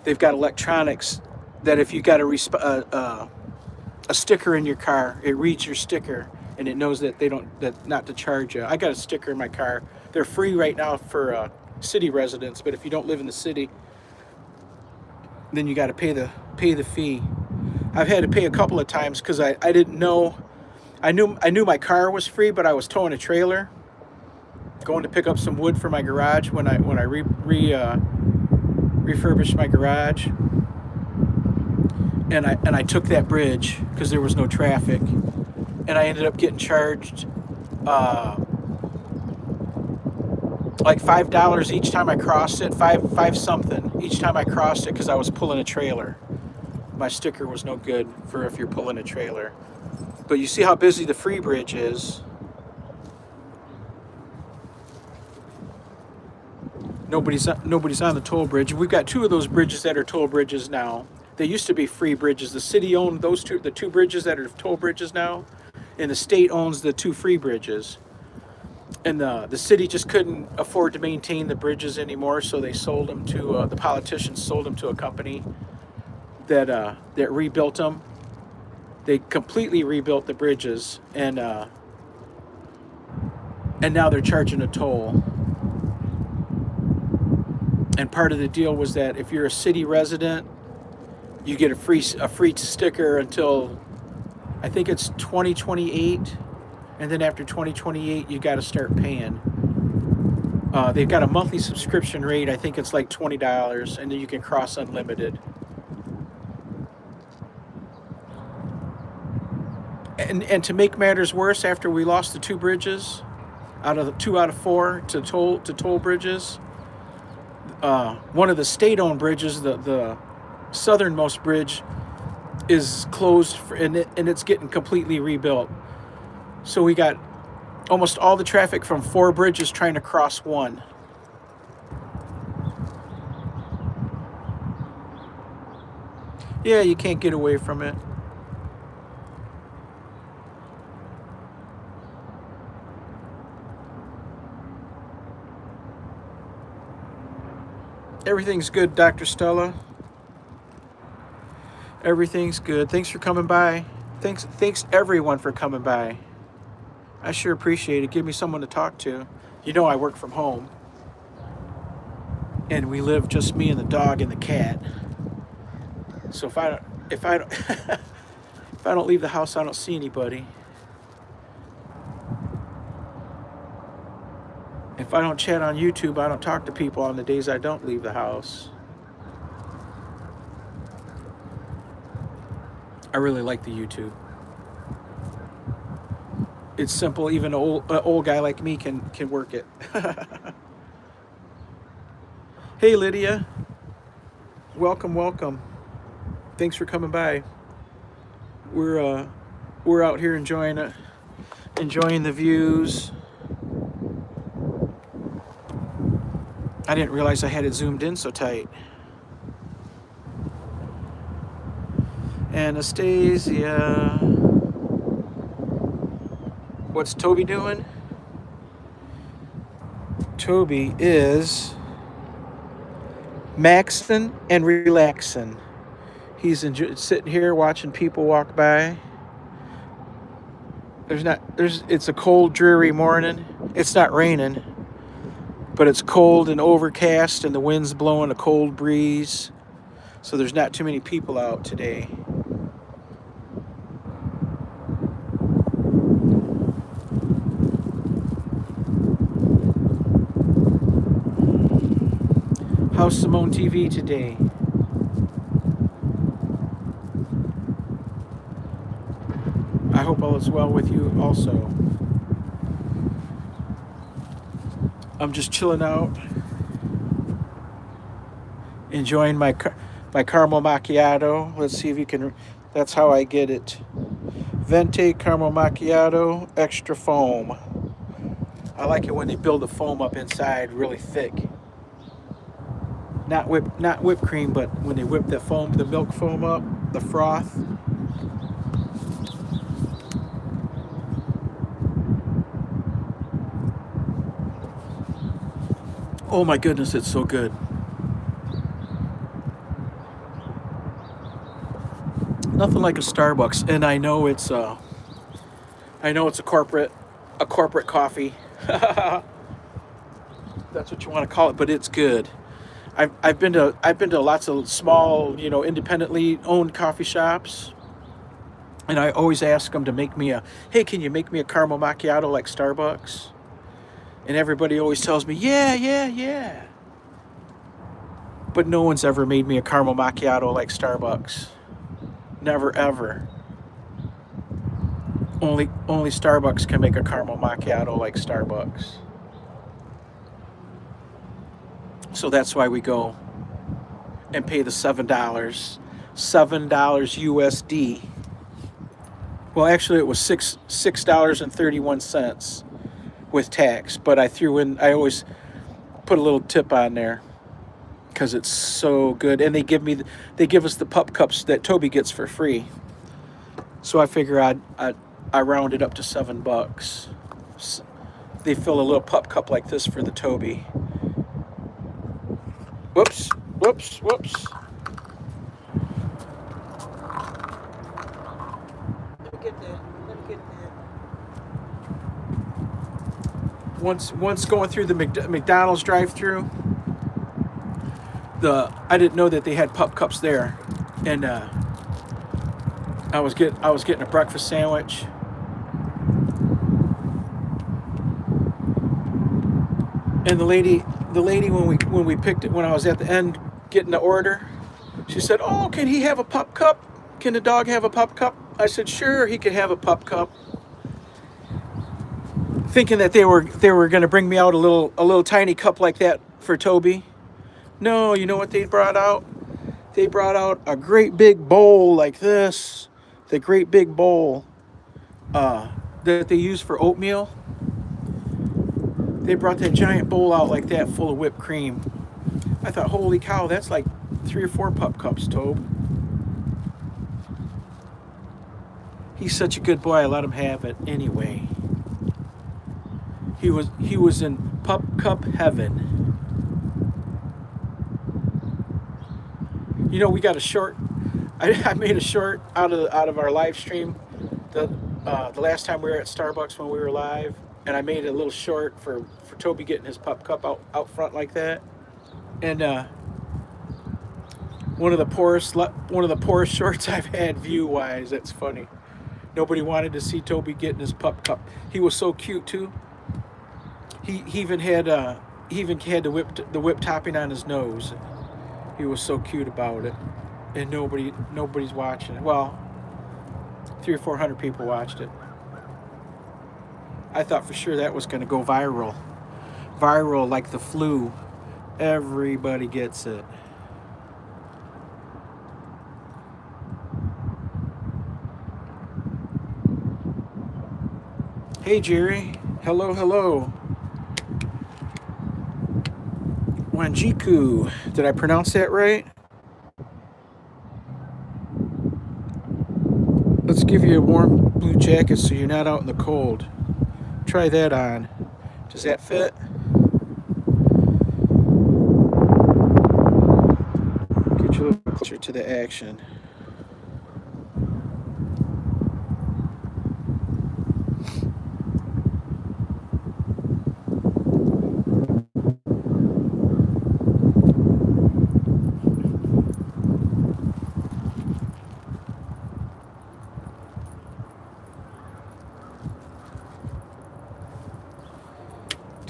[SPEAKER 1] they've got electronics that if you got a sticker in your car, it reads your sticker and it knows that that not to charge you. I got a sticker in my car. They're free right now for city residents, but if you don't live in the city, then you got to pay the fee. I've had to pay a couple of times because I didn't know. I knew my car was free, but I was towing a trailer, going to pick up some wood for my garage when I refurbished my garage, and I took that bridge because there was no traffic, and I ended up getting charged like $5 each time I crossed it, five something each time I crossed it because I was pulling a trailer. My sticker was no good for if you're pulling a trailer. But you see how busy the free bridge is. Nobody's on the toll bridge. We've got two of those bridges that are toll bridges now. They used to be free bridges. The city owned the two bridges that are toll bridges now, and the state owns the two free bridges. And the city just couldn't afford to maintain the bridges anymore, so they sold them to the politicians sold them to a company that rebuilt them. They completely rebuilt the bridges, and now they're charging a toll. And part of the deal was that if you're a city resident, you get a free sticker until I think it's 2028, and then after 2028, you got to start paying. They've got a monthly subscription rate. I think it's like $20, and then you can cross unlimited. And to make matters worse, after we lost the two bridges, two out of four to toll bridges, one of the state-owned bridges, the southernmost bridge, is closed and it's getting completely rebuilt. So we got almost all the traffic from four bridges trying to cross one. Yeah, you can't get away from it. Everything's good, Dr. Stella. Everything's good. Thanks for coming by. Thanks everyone for coming by. I sure appreciate it. Give me someone to talk to. You know I work from home. And we live just me and the dog and the cat. So if I don't if I don't leave the house, I don't see anybody. If I don't chat on YouTube, I don't talk to people on the days I don't leave the house. I really like the YouTube. It's simple. Even an old guy like me can work it. Hey, Lydia. Welcome. Thanks for coming by. We're out here enjoying the views. I didn't realize I had it zoomed in so tight. Anastasia. What's Toby doing? Toby is maxing and relaxing. He's sitting here watching people walk by. It's a cold, dreary morning. It's not raining, but it's cold and overcast, and the wind's blowing a cold breeze. So there's not too many people out today. How's Simone TV today? I hope all is well with you also. I'm just chilling out, enjoying my caramel macchiato. Let's see if you can, that's how I get it. Venti caramel macchiato, extra foam. I like it when they build the foam up inside really thick. Not whipped cream, but when they whip the foam, the milk foam up, the froth. Oh my goodness, it's so good. Nothing like a Starbucks, and I know it's a corporate coffee. That's what you want to call it, but it's good. I've been to lots of small, independently owned coffee shops, and I always ask them to make me hey, can you make me a caramel macchiato like Starbucks? And everybody always tells me, yeah, yeah, yeah. But no one's ever made me a caramel macchiato like Starbucks. Never ever. Only Starbucks can make a caramel macchiato like Starbucks. So that's why we go and pay the $7 USD. Well, actually, it was $6.31 with tax, but I always put a little tip on there because it's so good, and they give us the pup cups that Toby gets for free. So I figure I round it up to $7. They fill a little pup cup like this for the Toby. Whoops. Let me get that. Once going through the McDonald's drive-through, I didn't know that they had pup cups there, and I was getting a breakfast sandwich. And the lady when we picked it, when I was at the end getting the order, she said, "Oh, can he have a pup cup? Can the dog have a pup cup?" I said, "Sure, he could have a pup cup." Thinking that they were going to bring me out a little tiny cup like that for Toby. No, you know what they brought out? They brought out a great big bowl like this, the great big bowl that they use for oatmeal. They brought that giant bowl out like that, full of whipped cream. I thought, holy cow, that's like 3 or 4 pup cups, Tobe. He's such a good boy, I let him have it anyway. He was in pup cup heaven. We got a short. I made a short out of our live stream the last time we were at Starbucks when we were live, and I made a little short for Toby getting his pup cup out front like that. And one of the poorest shorts I've had view wise. That's funny. Nobody wanted to see Toby getting his pup cup. He was so cute too. He even had the whip topping on his nose. He was so cute about it, and nobody's watching it. Well, 300 or 400 people watched it. I thought for sure that was going to go viral like the flu. Everybody gets it. Hey Jerry, hello. Wanjiku, did I pronounce that right? Let's give you a warm blue jacket so you're not out in the cold. Try that on. Does that fit? Get you a little closer to the action.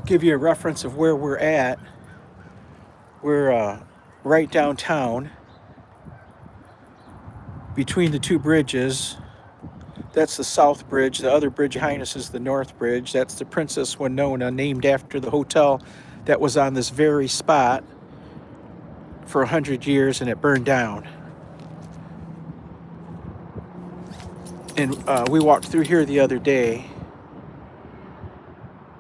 [SPEAKER 1] Give you a reference of where we're at. We're right downtown between the two bridges. That's the South Bridge. The other bridge behind us is the North Bridge. That's the Princess Winona, named after the hotel that was on this very spot for 100 years, and it burned down. And we walked through here the other day.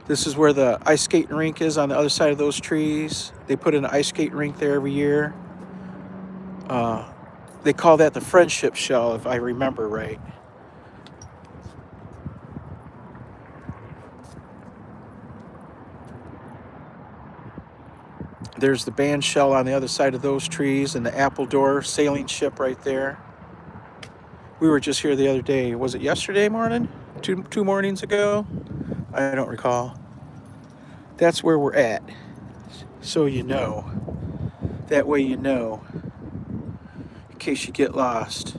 [SPEAKER 1] This is where the ice skating rink is on the other side of those trees. They put an ice skating rink there every year. They call that the Friendship Shell, if I remember right. There's the band shell on the other side of those trees, and the Appledore sailing ship right there. We were just here the other day. Was it yesterday morning? Two mornings ago? I don't recall. That's where we're at. So you know. That way you know. In case you get lost.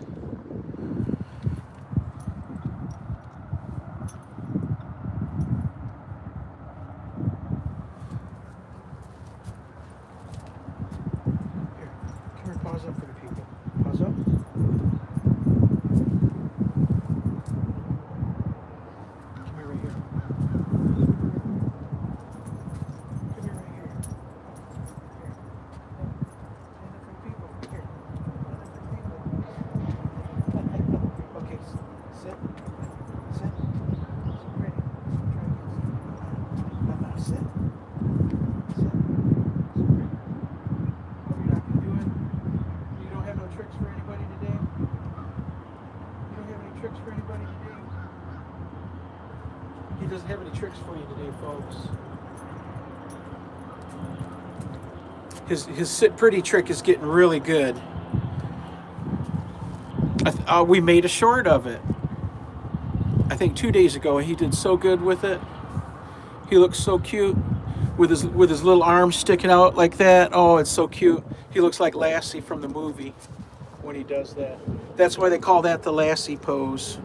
[SPEAKER 1] Here, come here, pause up for the people. Pause up. Come here right here. Come here right here. Here. Stand up for the people. Here. Stand up for the people. Okay, sit. Sit. Sit ready. Try again. Sit. Sit. Sit. Sit ready. Oh, you're not gonna do it? You don't have no tricks for anybody today? You don't have any tricks for anybody today? He doesn't have any tricks for you today, folks. His sit pretty trick is getting really good. We made a short of it. I think 2 days ago. He did so good with it. He looks so cute with his little arms sticking out like that. Oh, it's so cute. He looks like Lassie from the movie when he does that. That's why they call that the Lassie pose.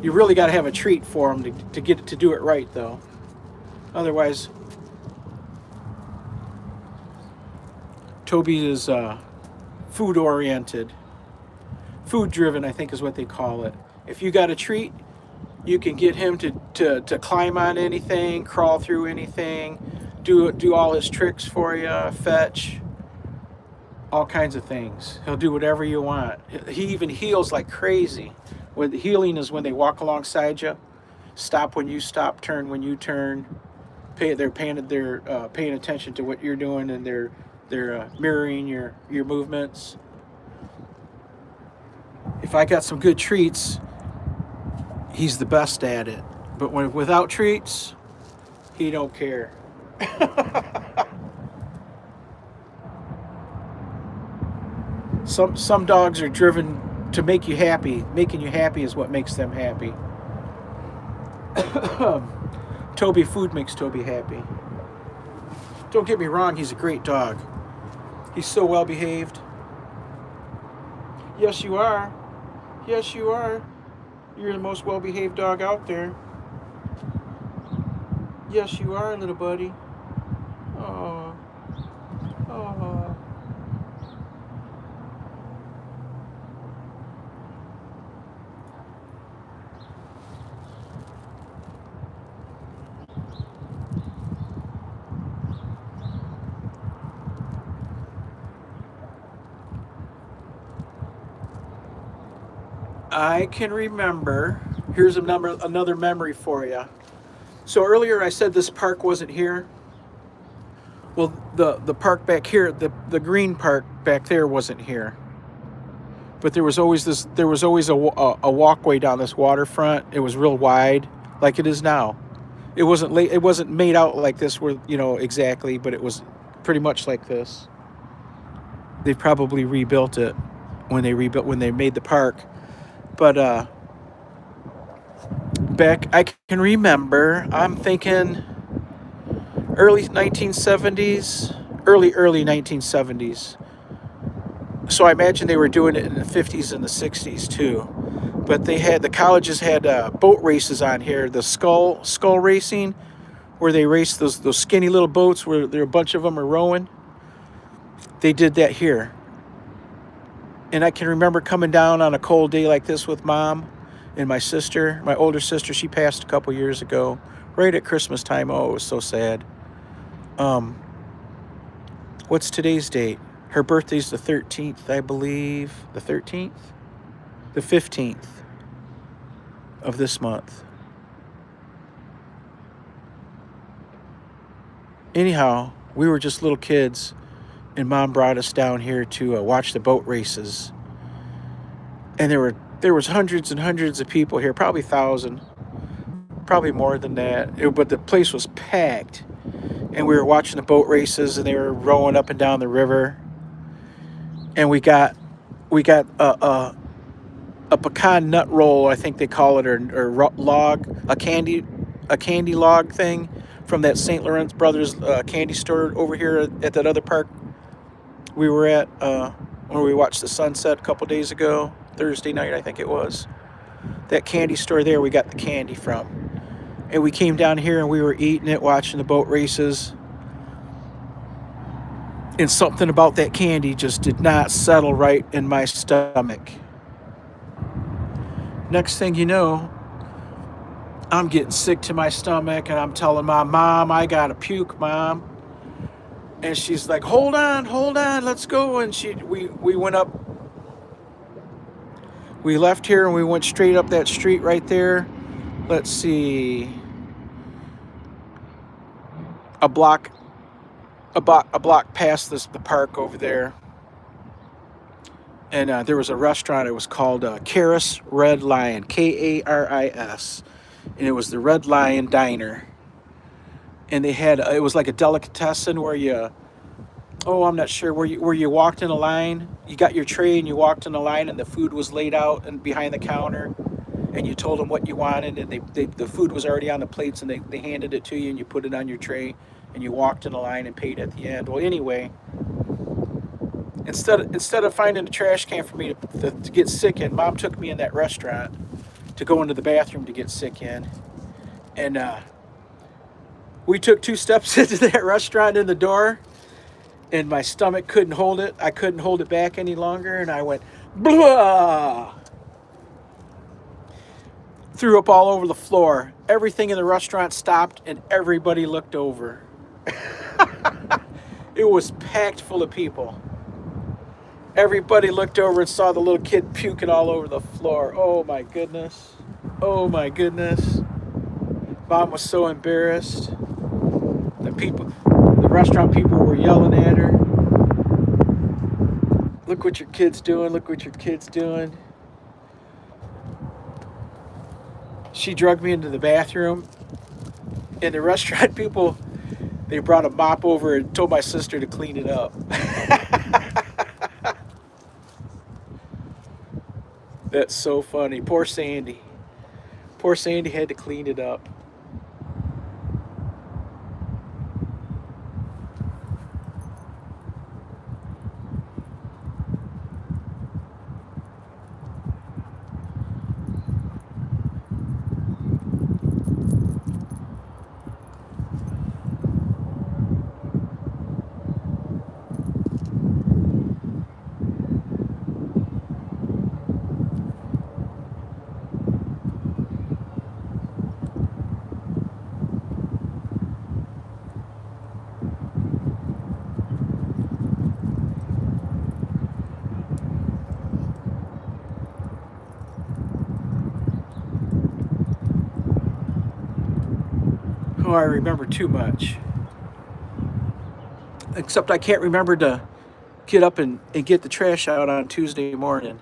[SPEAKER 1] You really got to have a treat for him to get it to do it right, though. Otherwise, Toby is food oriented, food driven, I think is what they call it. If you got a treat, you can get him to climb on anything, crawl through anything, do all his tricks for you, fetch, all kinds of things. He'll do whatever you want. He even heels like crazy. With healing is when they walk alongside you, stop when you stop, turn when you turn. They're paying attention to what you're doing, and they're mirroring your movements. If I got some good treats, he's the best at it. But without treats, he don't care. Some dogs are driven to make you happy. Making you happy is what makes them happy. Toby, food makes Toby happy. Don't get me wrong, he's a great dog. He's so well behaved. Yes, you are. Yes, you are. You're the most well behaved dog out there. Yes, you are, little buddy. Oh. Oh. I can remember. Here's another memory for you. So earlier I said this park wasn't here. Well, the park back here, the green park back there wasn't here. But there was always a walkway down this waterfront. It was real wide, like it is now. It wasn't made out like this, exactly, but it was pretty much like this. They probably rebuilt it when they made the park. But back, I can remember, I'm thinking early 1970s. So I imagine they were doing it in the 50s and the 60s too. But the colleges had boat races on here, the skull racing, where they raced those skinny little boats where a bunch of them are rowing. They did that here. And I can remember coming down on a cold day like this with Mom and my sister. My older sister, she passed a couple years ago, right at Christmas time. Oh, it was so sad. What's today's date? Her birthday's the 13th, I believe. The 13th? the 15th of this month. Anyhow, we were just little kids, and Mom brought us down here to watch the boat races. And there was hundreds and hundreds of people here, probably 1,000, probably more than that. But the place was packed, and we were watching the boat races, and they were rowing up and down the river. And we got a pecan nut roll, I think they call it, or log, a candy log thing from that St. Lawrence Brothers candy store over here at that other park we were at when we watched the sunset a couple days ago, Thursday night I think it was. That candy store there we got the candy from. And we came down here and we were eating it, watching the boat races. And something about that candy just did not settle right in my stomach. Next thing you know, I'm getting sick to my stomach, and I'm telling my mom, I gotta puke, Mom. And she's like, hold on, let's go. And we went up. We left here and we went straight up that street right there. Let's see, a block past the park over there. And there was a restaurant. It was called Karis Red Lion, Karis, and it was the Red Lion Diner. And they had it was like a delicatessen where I'm not sure, where you walked in a line. You got your tray and you walked in a line, and the food was laid out and behind the counter, and you told them what you wanted, and the food was already on the plates, and they handed it to you, and you put it on your tray, and you walked in a line and paid at the end. Well, anyway, instead of finding a trash can for me to get sick in, Mom took me in that restaurant to go into the bathroom to get sick in. And we took 2 steps into that restaurant in the door, and my stomach couldn't hold it. I couldn't hold it back any longer, and I went, blah! Threw up all over the floor. Everything in the restaurant stopped, and everybody looked over. It was packed full of people. Everybody looked over and saw the little kid puking all over the floor. Oh my goodness. Oh my goodness. Mom was so embarrassed. The restaurant people were yelling at her. Look what your kid's doing. Look what your kid's doing. She dragged me into the bathroom. And the restaurant people, they brought a mop over and told my sister to clean it up. That's so funny. Poor Sandy. Poor Sandy had to clean it up. Oh, I remember too much. Except I can't remember to get up and get the trash out on Tuesday morning.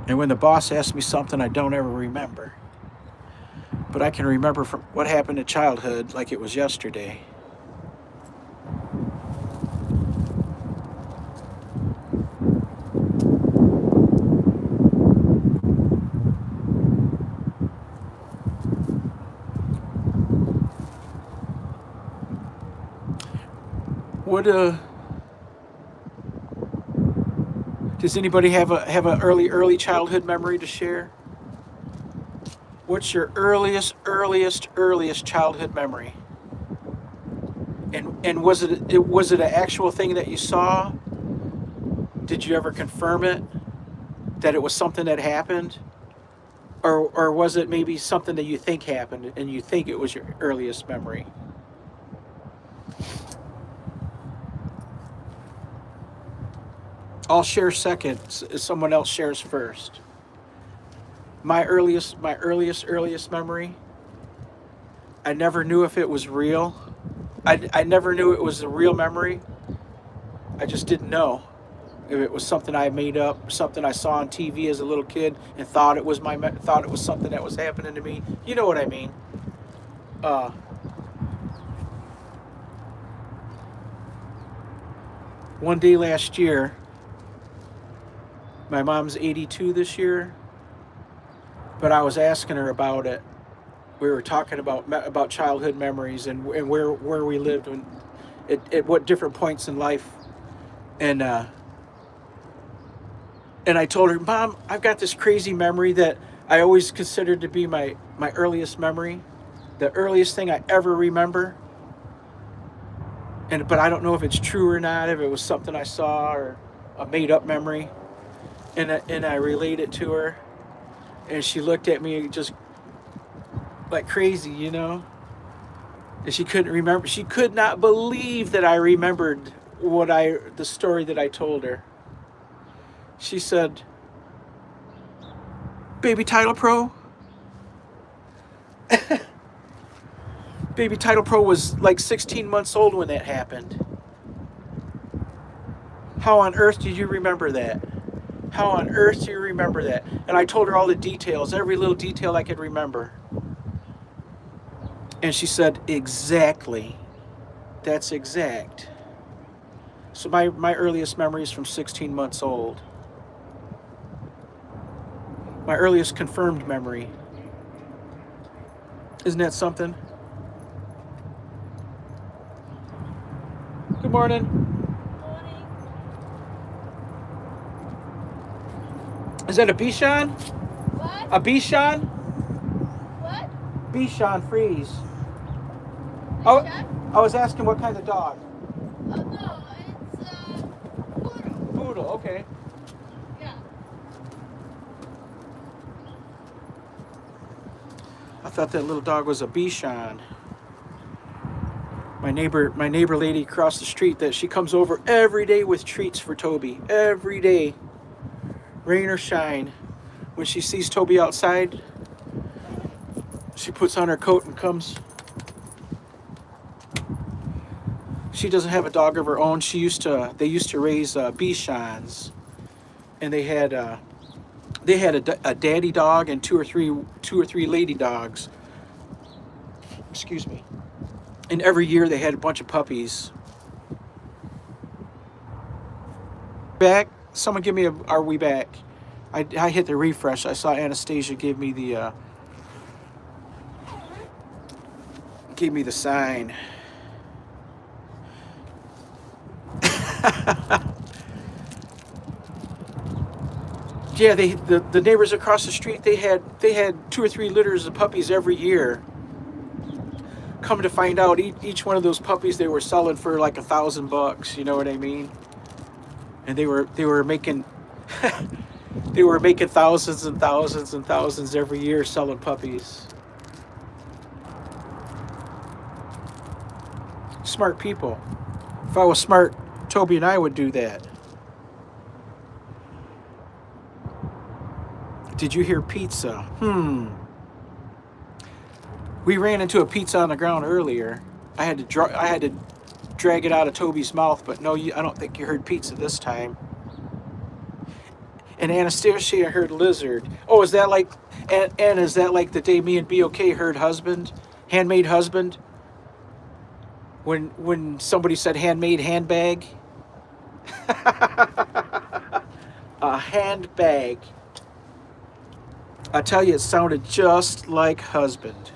[SPEAKER 1] And when the boss asks me something, I don't ever remember. But I can remember from what happened in childhood like it was yesterday. What does anybody have a early childhood memory to share? What's your earliest childhood memory? And was it an actual thing that you saw? Did you ever confirm it, that it was something that happened? Or was it maybe something that you think happened and you think it was your earliest memory? I'll share second. Someone else shares first. My earliest memory. I never knew if it was real. I never knew it was a real memory. I just didn't know if it was something I made up, something I saw on TV as a little kid, and thought it was something that was happening to me. You know what I mean? Uh, One day last year, my mom's 82 this year, but I was asking her about it. We were talking about childhood memories and where we lived when at what different points in life, and I told her, Mom, I've got this crazy memory that I always considered to be my earliest memory, the earliest thing I ever remember. But I don't know if it's true or not, if it was something I saw or a made up memory. And I relayed it to her, and she looked at me just like crazy, you know. And she couldn't remember. She could not believe that I remembered the story that I told her. She said, "Baby Titlepro." Baby Titlepro was like 16 months old when that happened. How on earth did you remember that? How on earth do you remember that? And I told her all the details, every little detail I could remember. And she said, exactly. That's exact. So my earliest memory is from 16 months old. My earliest confirmed memory. Isn't that something? Good morning.
[SPEAKER 2] Morning.
[SPEAKER 1] Is that a Bichon?
[SPEAKER 2] What?
[SPEAKER 1] A Bichon?
[SPEAKER 2] What?
[SPEAKER 1] Bichon Frise.
[SPEAKER 2] Oh.
[SPEAKER 1] I was asking what kind of dog.
[SPEAKER 2] Oh no, it's poodle.
[SPEAKER 1] Poodle, okay.
[SPEAKER 2] Yeah.
[SPEAKER 1] I thought that little dog was a Bichon. My neighbor lady across the street, that she comes over every day with treats for Toby. Every day. Rain or shine. When she sees Toby outside, she puts on her coat and comes. She doesn't have a dog of her own. They used to raise Bichons, and they had a daddy dog and two or three lady dogs. Excuse me. And every year they had a bunch of puppies. Back? Someone give me are we back? I hit the refresh. I saw Anastasia give me the sign. Yeah, the neighbors across the street, they had 2 or 3 litters of puppies every year. Come to find out, each one of those puppies they were selling for like $1,000. You know what I mean? And they were making they were making thousands and thousands and thousands every year selling puppies. Smart people. If I was smart, Toby and I would do that. Did you hear pizza? We ran into a pizza on the ground earlier. I had to drag it out of Toby's mouth, but no, I don't think you heard pizza this time. And Anastasia heard lizard. Oh, is that like, and is that like the day me and BOK heard husband, handmade husband? When somebody said handmade handbag? A handbag. I tell you, it sounded just like husband.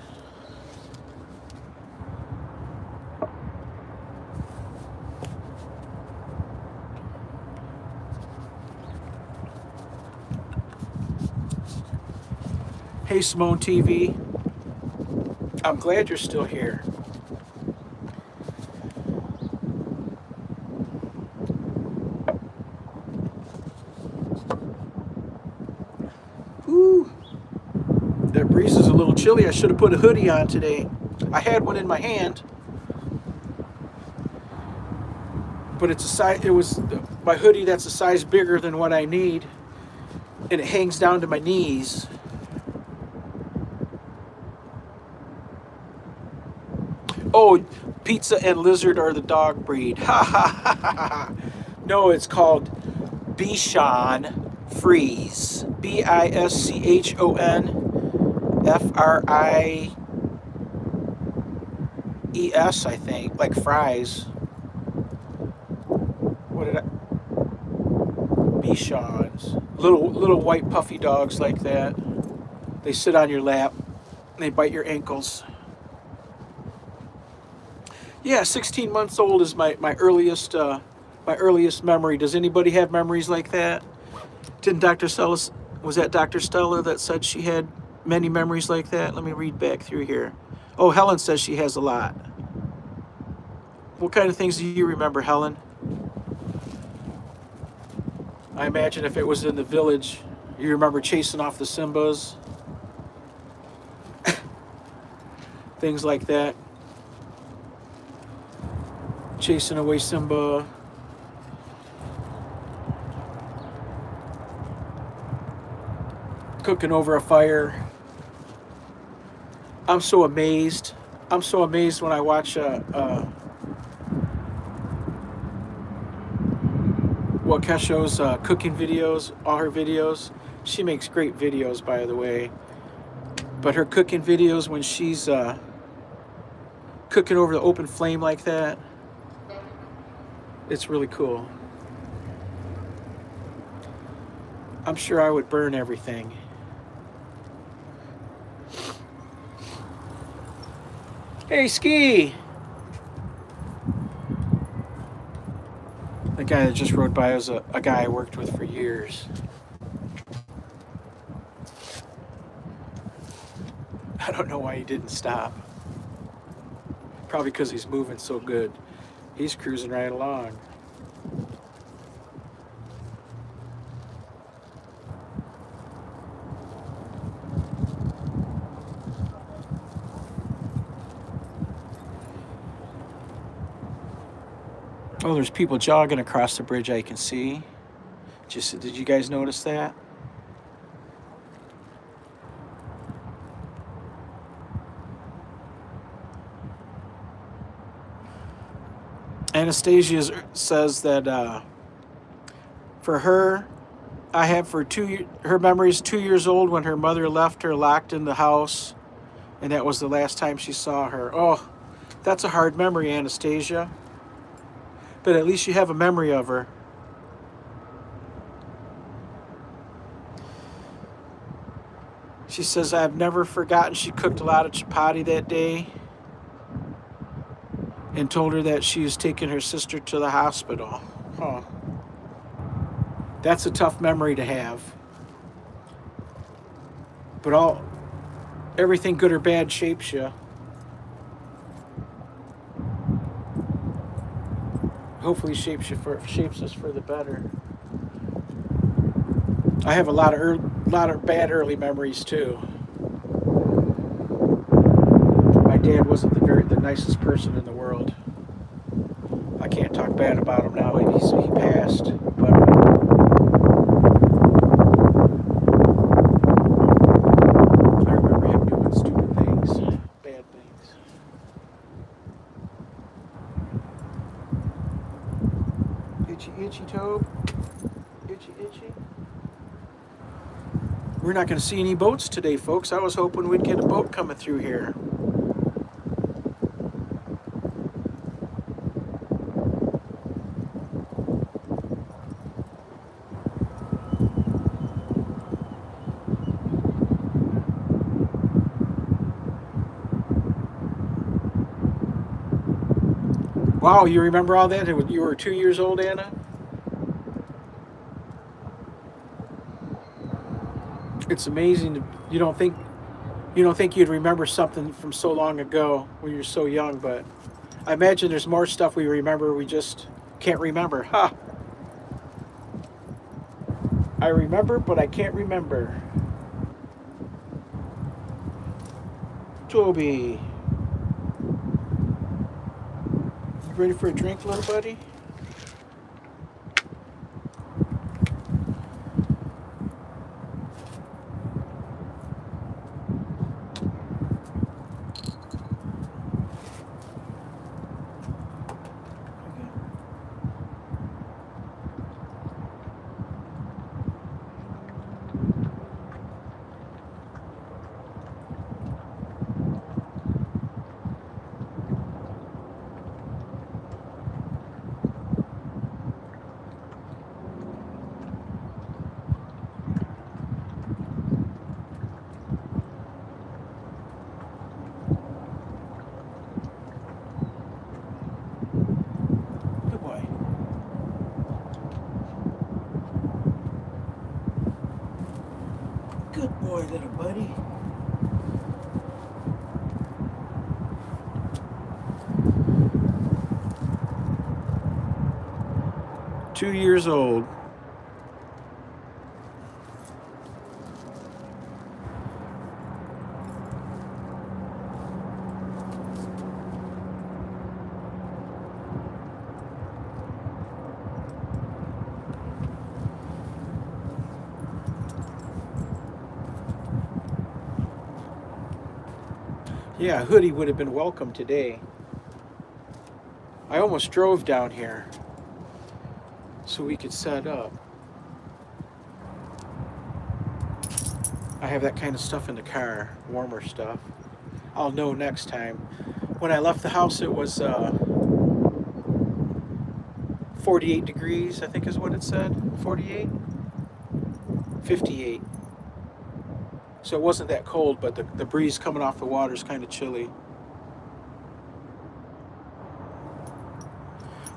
[SPEAKER 1] Hey, Simone TV. I'm glad you're still here. Ooh, that breeze is a little chilly. I should have put a hoodie on today. I had one in my hand, but it was my hoodie that's a size bigger than what I need, and it hangs down to my knees. Oh, Pizza and Lizard are the dog breed. Ha ha ha ha ha. No, it's called Bichon Frise. Bischonfries, I think, like fries. What did I? Bichons. Little white puffy dogs like that. They sit on your lap. And they bite your ankles. Yeah, 16 months old is my earliest memory. Does anybody have memories like that? Didn't Dr. Stella, was that Dr. Stella that said she had many memories like that? Let me read back through here. Oh, Helen says she has a lot. What kind of things do you remember, Helen? I imagine if it was in the village, you remember chasing off the Simbas. Things like that. Chasing away Simba. Cooking over a fire. I'm so amazed. I'm so amazed when I watch Kesho's cooking videos, all her videos. She makes great videos, by the way. But her cooking videos when she's cooking over the open flame like that, it's really cool. I'm sure I would burn everything. Hey, Ski! The guy that just rode by was a guy I worked with for years. I don't know why he didn't stop. Probably because he's moving so good. He's cruising right along. Oh, there's people jogging across the bridge I can see. Did you guys notice that? Anastasia says that for her, I have her memory is 2 years old when her mother left her locked in the house, and that was the last time she saw her. Oh, that's a hard memory, Anastasia. But at least you have a memory of her. She says, I've never forgotten she cooked a lot of chapati that day and told her that she was taking her sister to the hospital. Oh. That's a tough memory to have. But everything good or bad shapes you. Hopefully shapes us for the better. I have a lot of bad early memories too. My dad wasn't the nicest person in the world. I can't talk bad about him now. He passed, but I remember him doing stupid things, bad things. Itchy, Tobe. Itchy. We're not going to see any boats today, folks. I was hoping we'd get a boat coming through here. Wow, you remember all that? You were 2 years old, Anna? It's amazing. You don't think you'd remember something from so long ago when you're so young, but I imagine there's more stuff we remember we just can't remember. Ha! I remember, but I can't remember. Toby. You ready for a drink, little buddy? Good boy, little buddy. Two years old. Yeah, Hoodie would have been welcome today. I almost drove down here so we could set up. I have that kind of stuff in the car, warmer stuff. I'll know next time. When I left the house, it was 48 degrees, I think is what it said. 48? 58. So it wasn't that cold, but the breeze coming off the water is kind of chilly.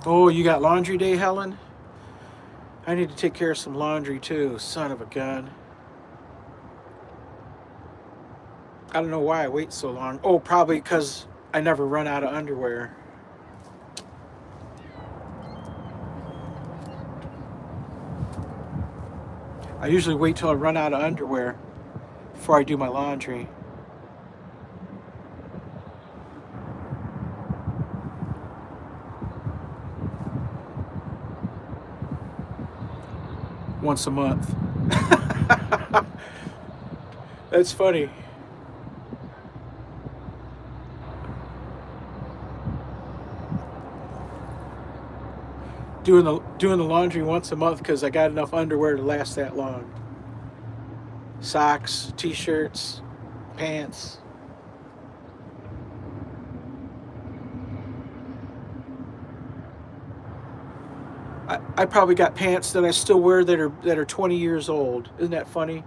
[SPEAKER 1] Oh, you got laundry day, Helen? I need to take care of some laundry too, son of a gun. I don't know why I wait so long. Oh, probably because I never run out of underwear. I usually wait till I run out of underwear before I do my laundry. Once a month. That's funny. Doing the laundry once a month because I got enough underwear to last that long. Socks, t-shirts, pants. I probably got pants that I still wear that are 20 years old. Isn't that funny?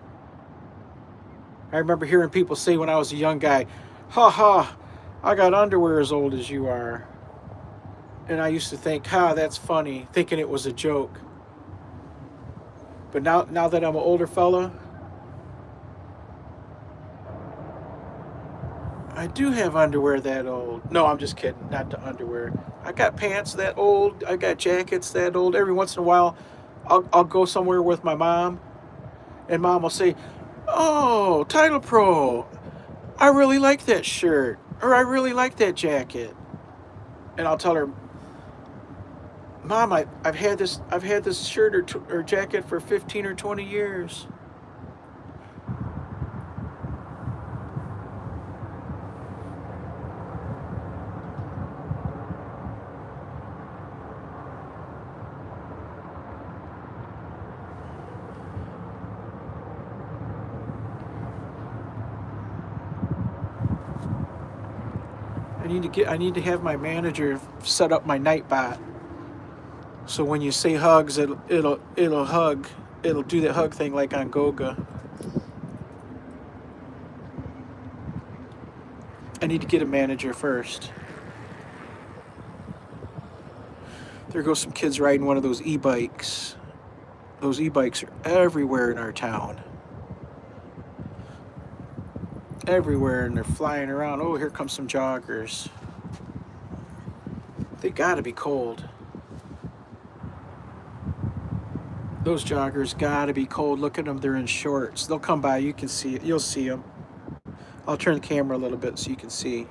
[SPEAKER 1] I remember hearing people say when I was a young guy, "Ha ha, I got underwear as old as you are." And I used to think, "Ha, that's funny," thinking it was a joke. But now that I'm an older fella, I do have underwear that old. No, I'm just kidding. Not the underwear. I got pants that old. I got jackets that old. Every once in a while, I'll go somewhere with my mom, and mom will say, "Oh, Titlepro, I really like that shirt," or "I really like that jacket," and I'll tell her, "Mom, I've had this shirt or jacket for 15 or 20 years." I need to have my manager set up my Nightbot. So when you say hugs, it'll hug. It'll do that hug thing like on Goga. I need to get a manager first. There goes some kids riding one of those e-bikes. Those e-bikes are everywhere in our town. Everywhere, and they're flying around. Oh, here comes some joggers. They gotta be cold. Those joggers gotta be cold. Look at them, they're in shorts. They'll come by, you can see it. You'll see them. I'll turn the camera a little bit so you can see.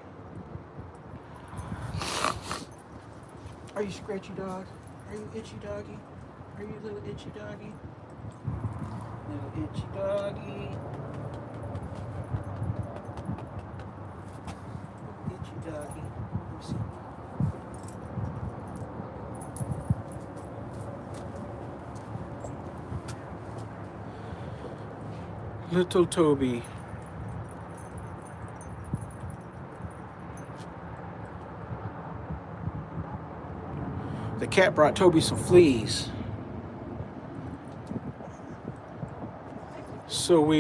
[SPEAKER 1] Are you scratchy dog? Are you itchy doggy? Are you little itchy doggy? Little itchy doggy. Itchy doggy. Let me see. Little Toby. The cat brought Toby some fleas. So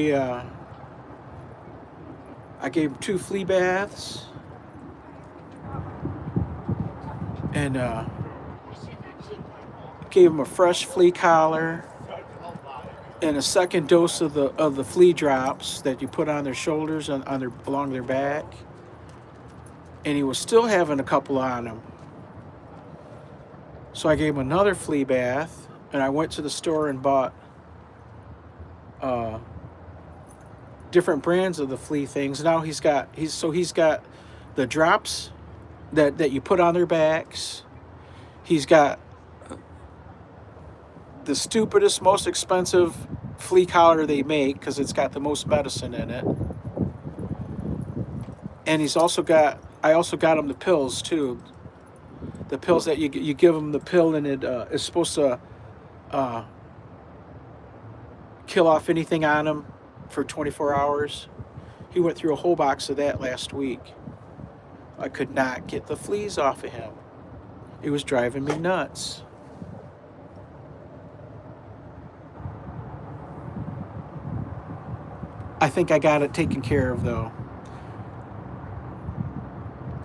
[SPEAKER 1] I gave him 2 flea baths. And gave him a fresh flea collar. and a second dose of the flea drops that you put on their shoulders on their along their back, and he was still having a couple on him. So I gave him another flea bath, and I went to the store and bought uh, different brands of the flea things. Now he's got the drops that you put on their backs. He's got the stupidest, most expensive flea collar they make because it's got the most medicine in it. And I also got him the pills too. The pills that you give him the pill, and it is supposed to uh, kill off anything on him for 24 hours. He went through a whole box of that last week. I could not get the fleas off of him. It was driving me nuts. I think I got it taken care of though.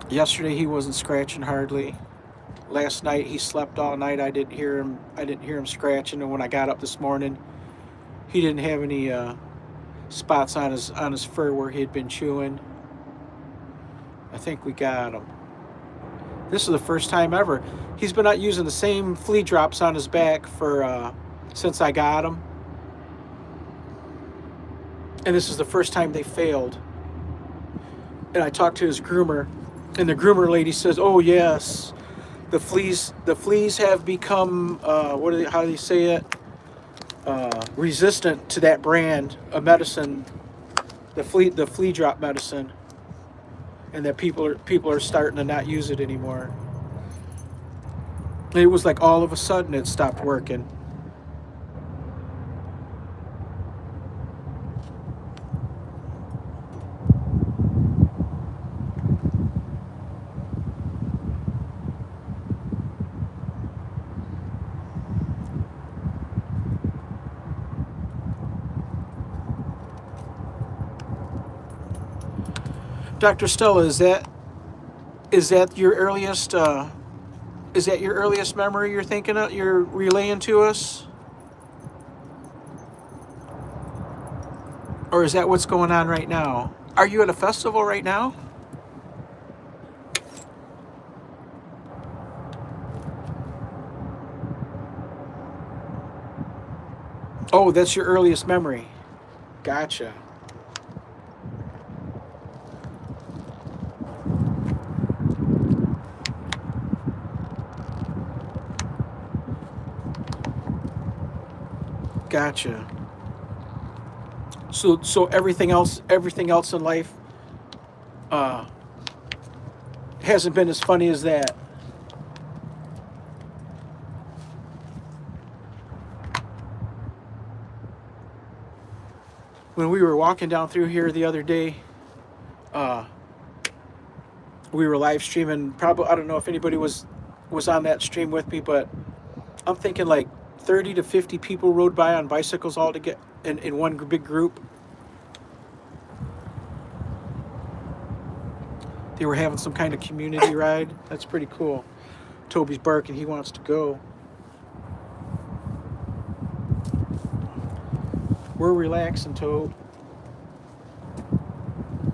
[SPEAKER 1] Yesterday he wasn't scratching hardly. Last night he slept all night. I didn't hear him scratching, and when I got up this morning, he didn't have any spots on his fur where he had been chewing. I think we got him. This is the first time ever. He's been out using the same flea drops on his back for since I got him. And this is the first time they failed. And I talked to his groomer, and the groomer lady says, "Oh yes, the fleas have become how do they say it? Resistant to that brand of medicine, the flea drop medicine, and that people are starting to not use it anymore." And it was like all of a sudden it stopped working. Dr. Stella, is that your earliest memory you're thinking of, you're relaying to us? Or is that what's going on right now? Are you at a festival right now? Oh, that's your earliest memory. Gotcha. Gotcha. So everything else in life uh, hasn't been as funny as that. When we were walking down through here the other day, we were live streaming. Probably, I don't know if anybody was on that stream with me, but I'm thinking like 30 to 50 people rode by on bicycles all together in one big group. They were having some kind of community ride. That's pretty cool. Toby's barking. He wants to go. We're relaxing, Tobe.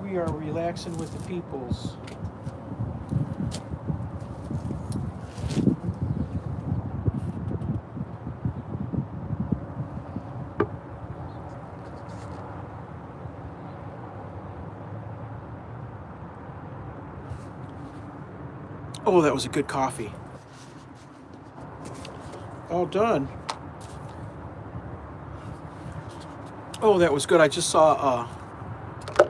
[SPEAKER 1] We are relaxing with the peoples. Oh, that was a good coffee. All done. Oh, that was good. I just saw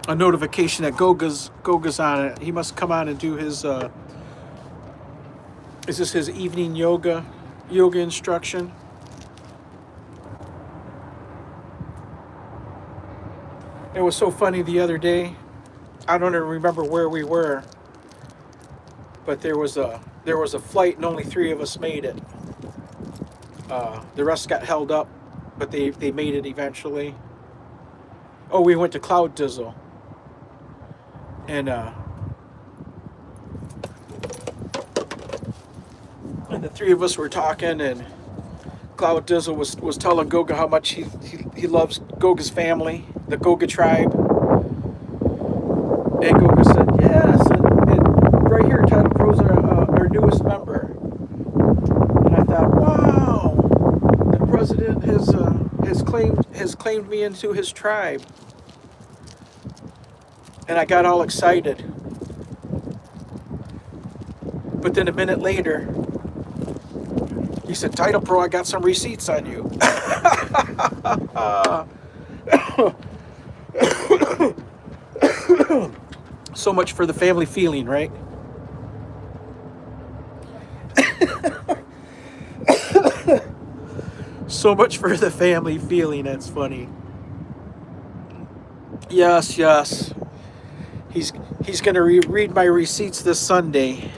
[SPEAKER 1] a notification that Goga's on it. He must come on and do his. Is this his evening yoga instruction? It was so funny the other day. I don't even remember where we were, but there was a flight and only 3 of us made it. The rest got held up, but they made it eventually. Oh, we went to Cloud Dizzle, and the 3 of us were talking, and Cloud Dizzle was telling Goga how much he loves Goga's family, the Goga tribe. And Goga said, yes, and right here, Titlepro's our newest member. And I thought, wow, the president has claimed me into his tribe. And I got all excited. But then a minute later, he said, Titlepro, I got some receipts on you. So much for the family feeling, right? So much for the family feeling. That's funny. Yes, yes. He's going to read my receipts this Sunday.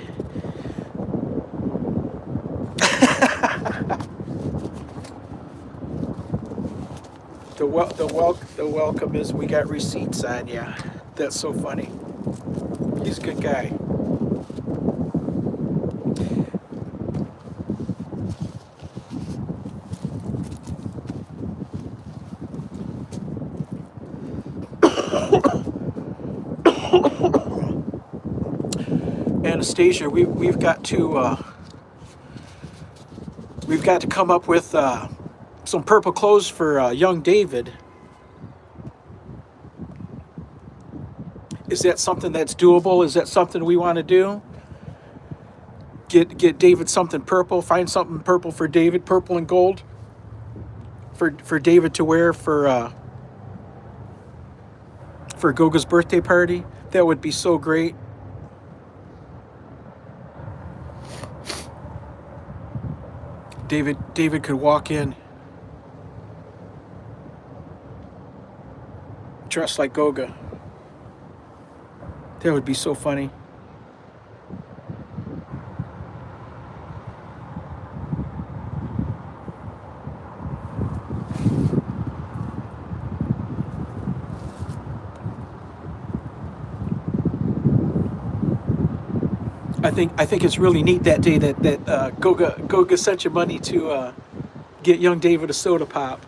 [SPEAKER 1] The welcome is we got receipts on you. That's so funny. He's a good guy. Anastasia, we've got to come up with some purple clothes for young David. Is that something that's doable? Is that something we want to do? Get David something purple. Find something purple for David, purple and gold, for David to wear for Goga's birthday party. That would be so great. David could walk in dressed like Goga. That would be so funny. I think it's really neat that day that Goga sent you money to get young David a soda pop.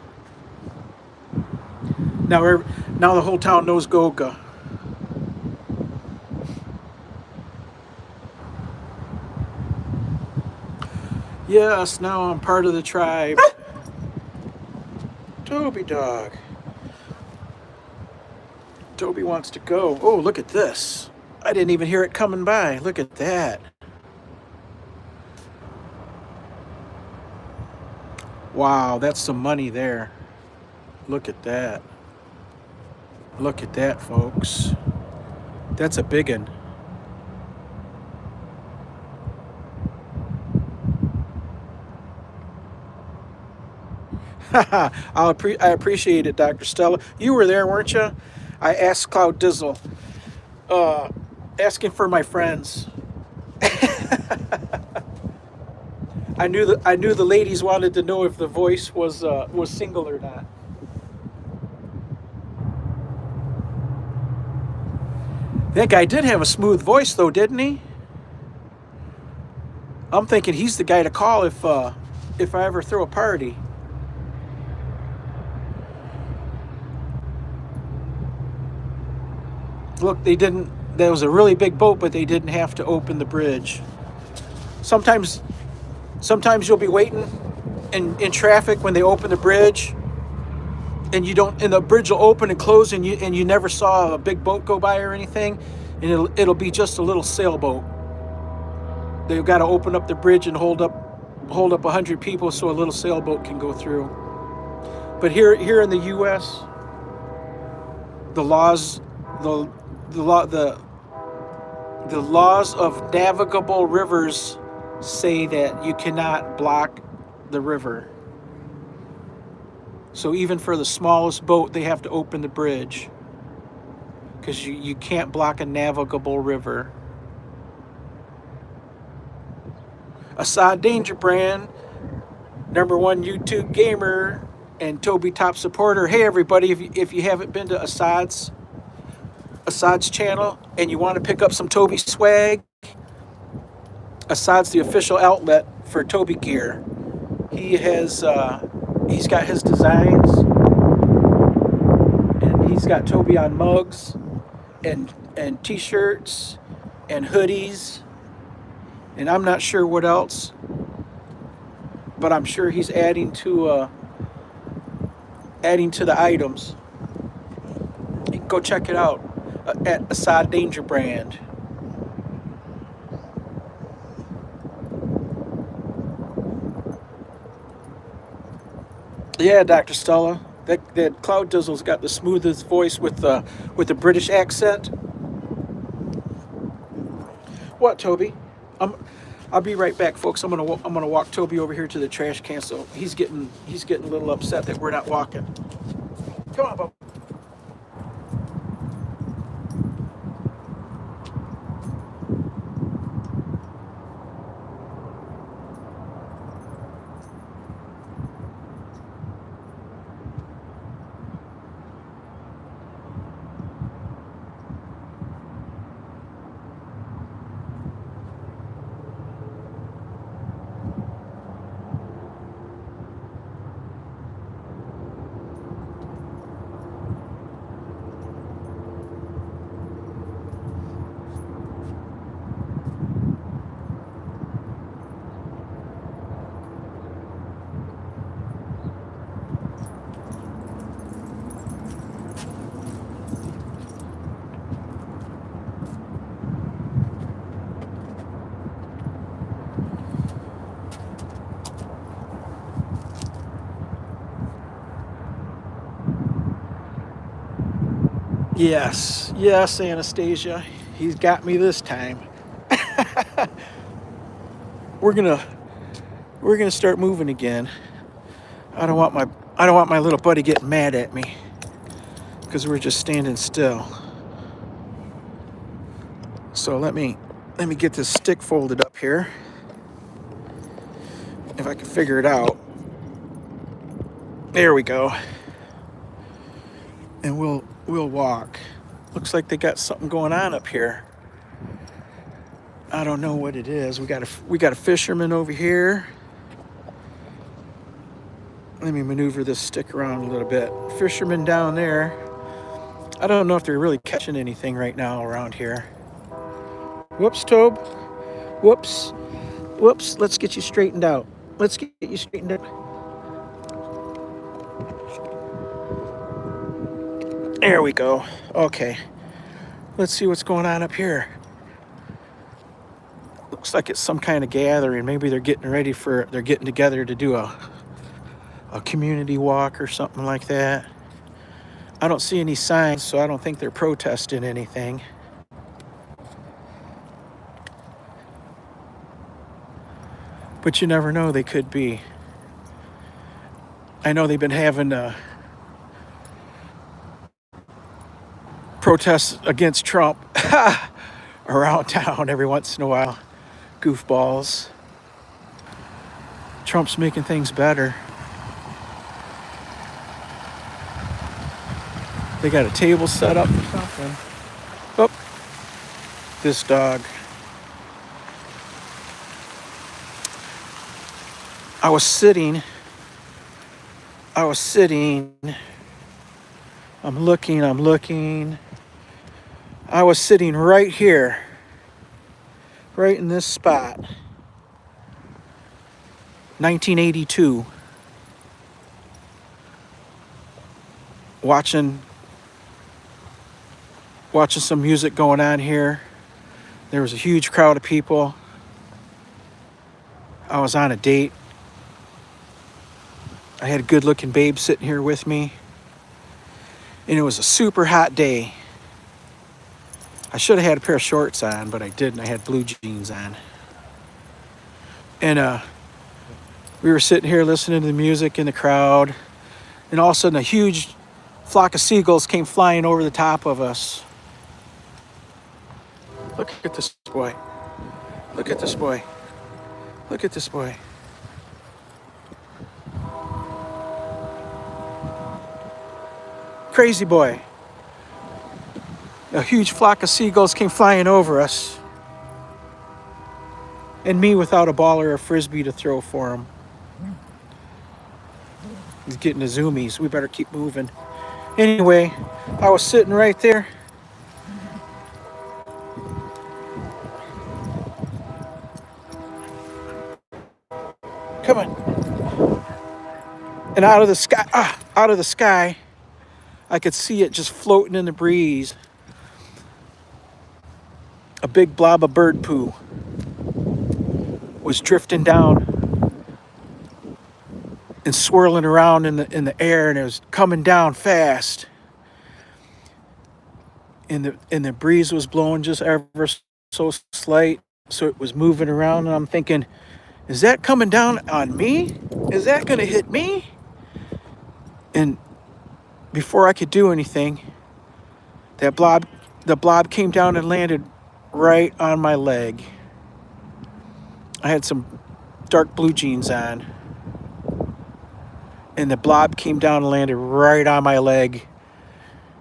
[SPEAKER 1] Now the whole town knows Goga. Yes, now I'm part of the tribe. Toby Dog. Toby wants to go. Oh, look at this. I didn't even hear it coming by. Look at that. Wow, that's some money there. Look at that. Look at that, folks. That's a big one. I appreciate it, Dr. Stella. You were there, weren't you? I asked Cloud Dizzle, asking for my friends. I knew the ladies wanted to know if the voice was single or not. That guy did have a smooth voice, though, didn't he? I'm thinking he's the guy to call if I ever throw a party. Look, that was a really big boat, but they didn't have to open the bridge. Sometimes you'll be waiting in traffic when they open the bridge, and the bridge will open and close, and you never saw a big boat go by or anything, and it'll be just a little sailboat. They've got to open up the bridge and hold up 100 people so a little sailboat can go through. But here in the U.S., the laws of navigable rivers say that you cannot block the river. So even for the smallest boat, they have to open the bridge, because you can't block a navigable river. Assad Danger Brand, #1 YouTube gamer and Toby top supporter. Hey everybody, if you haven't been to Assad's channel and you want to pick up some Toby swag, Assad's the official outlet for Toby gear. He's got his designs He's got Toby on mugs and t-shirts and hoodies, and I'm not sure what else, but I'm sure he's adding to the items. You can go check it out at Assad Danger Brand. Yeah, Dr. Stella. That Cloud Dizzle's got the smoothest voice with the British accent. What, Toby? I'll be right back, folks. I'm gonna walk Toby over here to the trash can. So he's getting a little upset that we're not walking. Come on, Bob. Yes, Anastasia. He's got me this time. We're gonna start moving again. I don't want my little buddy getting mad at me because we're just standing still. So let me get this stick folded up here. If I can figure it out. There we go. And we'll walk. Looks like they got something going on up here. I don't know what it is. We got a fisherman over here. Let me maneuver this stick around a little bit. Fisherman down there. I don't know if they're really catching anything right now around here. Whoops, Tobe. Whoops. Let's get you straightened out. There we go. Okay. Let's see what's going on up here. Looks like it's some kind of gathering. Maybe they're getting together to do a community walk or something like that. I don't see any signs, so I don't think they're protesting anything. But you never know, they could be. I know they've been having protests against Trump around town every once in a while. Goofballs. Trump's making things better. They got a table set up or something. Oh, this dog. I was sitting. I'm looking. I was sitting right here. Right in this spot. 1982. Watching some music going on here. There was a huge crowd of people. I was on a date. I had a good-looking babe sitting here with me. And it was a super hot day. I should have had a pair of shorts on, but I didn't. I had blue jeans on. And we were sitting here listening to the music in the crowd. And all of a sudden, a huge flock of seagulls came flying over the top of us. Look at this boy. Look at this boy. Crazy boy. A huge flock of seagulls came flying over us. And me without a ball or a frisbee to throw for him. He's getting the zoomies. We better keep moving. Anyway, I was sitting right there. Come on. And out of the sky, I could see it just floating in the breeze. A big blob of bird poo was drifting down and swirling around in the air, and it was coming down fast. And the breeze was blowing just ever so slight, so it was moving around. And I'm thinking, is that coming down on me? Is that gonna hit me? And before I could do anything, that blob, the blob came down and landed right on my leg. I had some dark blue jeans on, and the blob came down and landed right on my leg,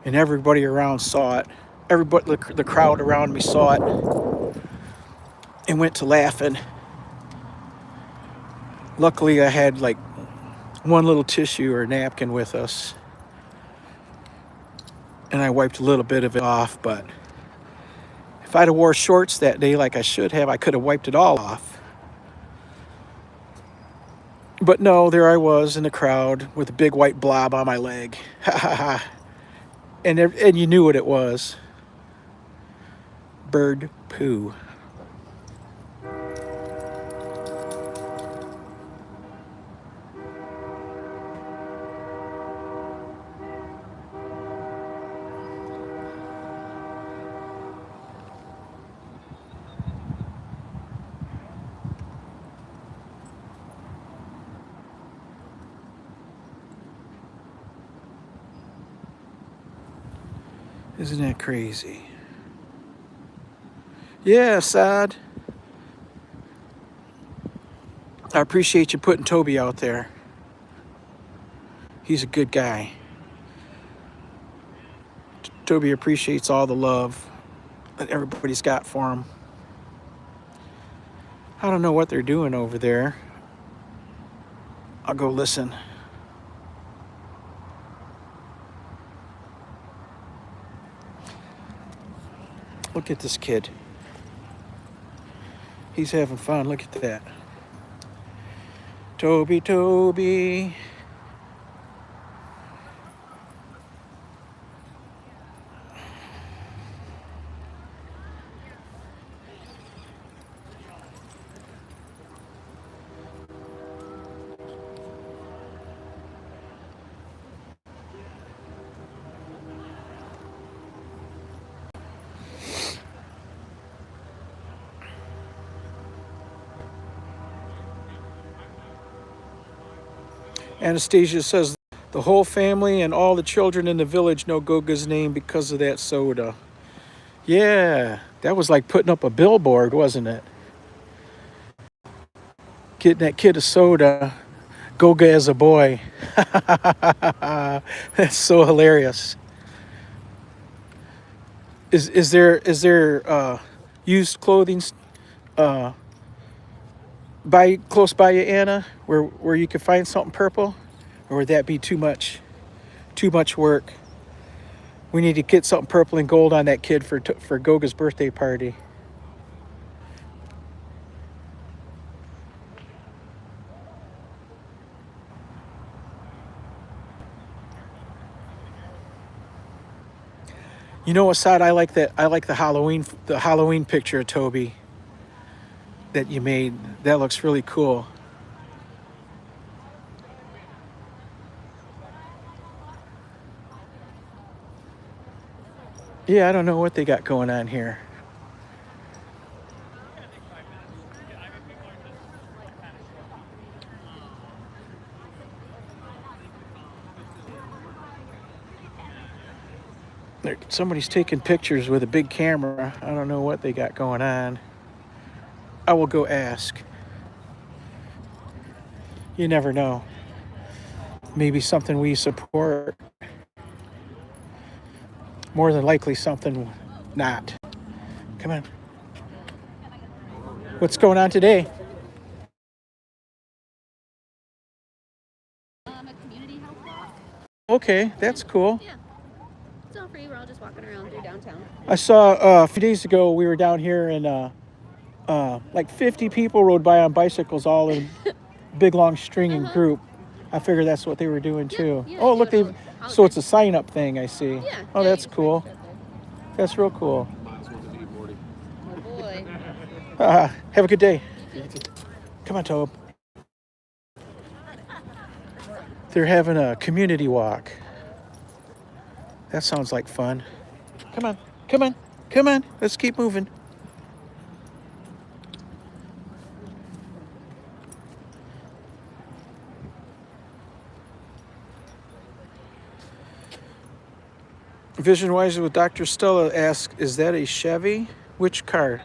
[SPEAKER 1] and everybody around saw it. Everybody, the crowd around me saw it and went to laughing. Luckily, I had like one little tissue or napkin with us, and I wiped a little bit of it off. But if I'd have wore shorts that day like I should have, I could have wiped it all off. But no, there I was in the crowd with a big white blob on my leg. Ha ha ha. And you knew what it was. Bird poo. Isn't that crazy? Yeah, Sad. I appreciate you putting Toby out there. He's a good guy. Toby appreciates all the love that everybody's got for him. I don't know what they're doing over there. I'll go listen. Look at this kid. He's having fun. Look at that. Toby, Toby. Anastasia says the whole family and all the children in the village know Goga's name because of that soda. Yeah, that was like putting up a billboard, wasn't it? Getting that kid a soda. Goga as a boy. That's so hilarious. Is there used clothing uh, close by you, Anna, where you could find something purple, or would that be too much work? We need to get something purple and gold on that kid for Goga's birthday party. You know, Assad, I like that. I like the Halloween picture of Toby that you made. That looks really cool. Yeah, I don't know what they got going on here. Somebody's taking pictures with a big camera. I don't know what they got going on. I will go ask. You never know. Maybe something we support. More than likely something not. Come on. What's going on today?
[SPEAKER 2] A community health walk.
[SPEAKER 1] Okay, that's cool.
[SPEAKER 2] Yeah.
[SPEAKER 3] It's all free. We're all just walking around through downtown.
[SPEAKER 1] I saw a few days ago we were down here and like 50 people rode by on bicycles all in big long string and group. I figured that's what they were doing too.
[SPEAKER 3] Yeah,
[SPEAKER 1] Oh,
[SPEAKER 3] they
[SPEAKER 1] look,
[SPEAKER 3] do it
[SPEAKER 1] they've
[SPEAKER 3] all the
[SPEAKER 1] so it's
[SPEAKER 3] time.
[SPEAKER 1] a sign up thing, I see.
[SPEAKER 3] Yeah.
[SPEAKER 1] Oh,
[SPEAKER 3] yeah,
[SPEAKER 1] that's
[SPEAKER 3] you just
[SPEAKER 1] cool.
[SPEAKER 3] register up
[SPEAKER 1] That's real cool.
[SPEAKER 3] there. Oh boy.
[SPEAKER 1] Have a good day. Come on, Tobe. They're having a community walk. That sounds like fun. Come on, come on, come on. Let's keep moving. Vision Wise with Dr. Stella asks, is that a Chevy? Which car?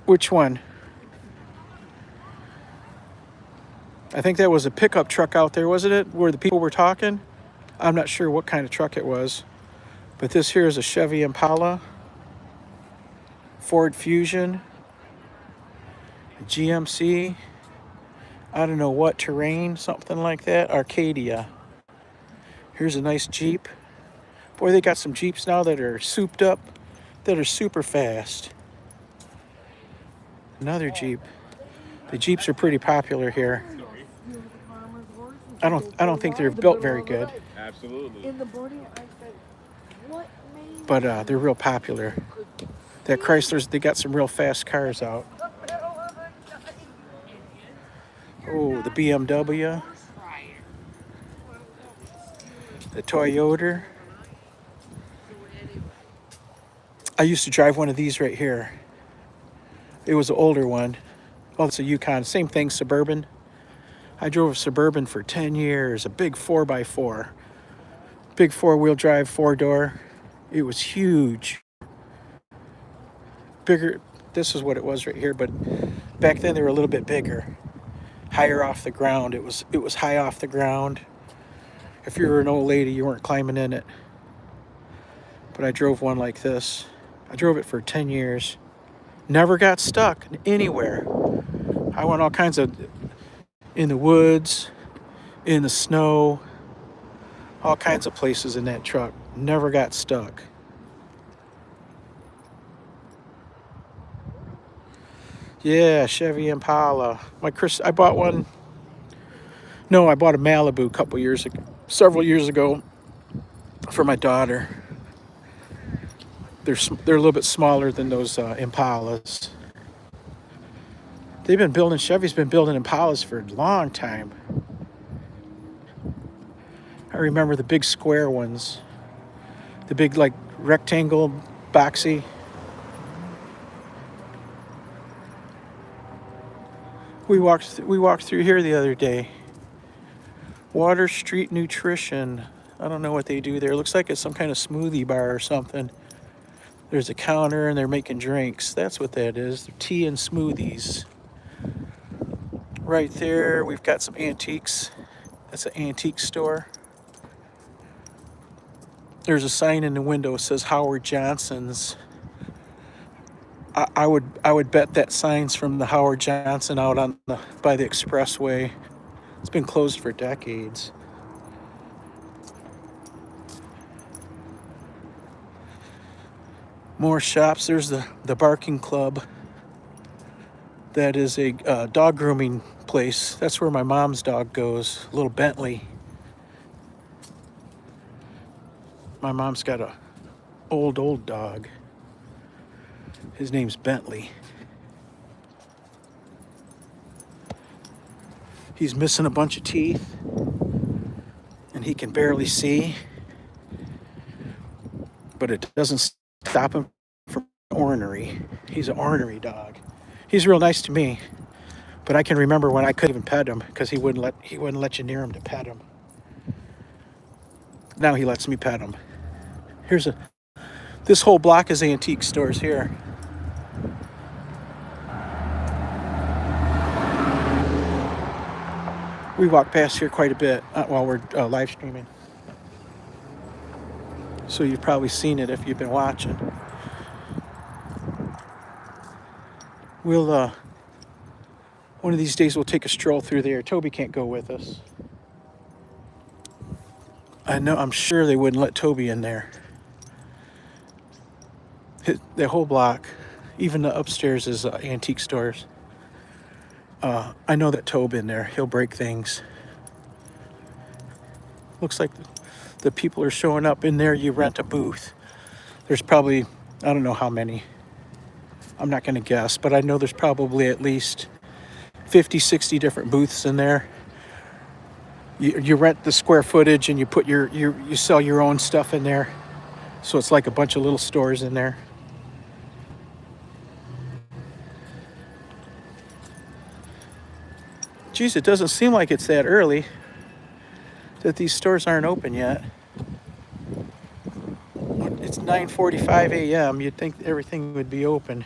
[SPEAKER 1] Which one? I think that was a pickup truck out there, wasn't it? Where the people were talking? I'm not sure what kind of truck it was. But this here is a Chevy Impala, Ford Fusion, GMC, I don't know what terrain, something like that, Arcadia. Here's a nice Jeep. Boy, they got some Jeeps now that are souped up, that are super fast. Another Jeep. The Jeeps are pretty popular here. I don't think they're built very good.
[SPEAKER 4] Absolutely.
[SPEAKER 5] In the morning, I said, what made
[SPEAKER 1] But they're real popular. That Chrysler's, they got some real fast cars out. Oh, the BMW, the Toyota. I used to drive one of these right here. It was an older one. Oh, it's a Yukon. Same thing, Suburban. I drove a Suburban for 10 years, a big 4x4. Big four-wheel drive, four-door. It was huge. Bigger, this is what it was right here, but back then they were a little bit bigger. Higher off the ground. It was high off the ground. If you were an old lady, you weren't climbing in it. But I drove one like this. I drove it for 10 years. Never got stuck anywhere. I went all kinds of, in the woods, in the snow, all kinds of places in that truck. Never got stuck. Yeah, Chevy Impala. I bought one. No, I bought a Malibu a couple years ago, several years ago, for my daughter. They're a little bit smaller than those Impalas. Chevy's been building Impalas for a long time. I remember the big square ones, the big like rectangle, boxy. We walked through here the other day. Water Street Nutrition. I don't know what they do there. It looks like it's some kind of smoothie bar or something. There's a counter and they're making drinks. That's what that is. Tea and smoothies. Right there, we've got some antiques. That's an antique store. There's a sign in the window that says Howard Johnson's. I would bet that sign's from the Howard Johnson out by the expressway. It's been closed for decades. More shops. There's the Barking Club. That is a dog grooming place. That's where my mom's dog goes, little Bentley. My mom's got a old dog. His name's Bentley. He's missing a bunch of teeth and he can barely see, but it doesn't stop him from ornery. He's an ornery dog. He's real nice to me, but I can remember when I couldn't even pet him because he wouldn't let you near him to pet him. Now he lets me pet him. This whole block is antique stores here. We walk past here quite a bit while we're live streaming. So you've probably seen it if you've been watching. We'll, one of these days we'll take a stroll through there. Toby can't go with us. I'm sure they wouldn't let Toby in there. The whole block, even the upstairs is antique stores. I know that Toby in there, he'll break things. Looks like the people are showing up in there. You rent a booth. There's probably, I don't know how many. I'm not going to guess, but I know there's probably at least 50, 60 different booths in there. You rent the square footage and you put you sell your own stuff in there. So it's like a bunch of little stores in there. Geez, it doesn't seem like it's that early, that these stores aren't open yet. It's 9:45 a.m. You'd think everything would be open.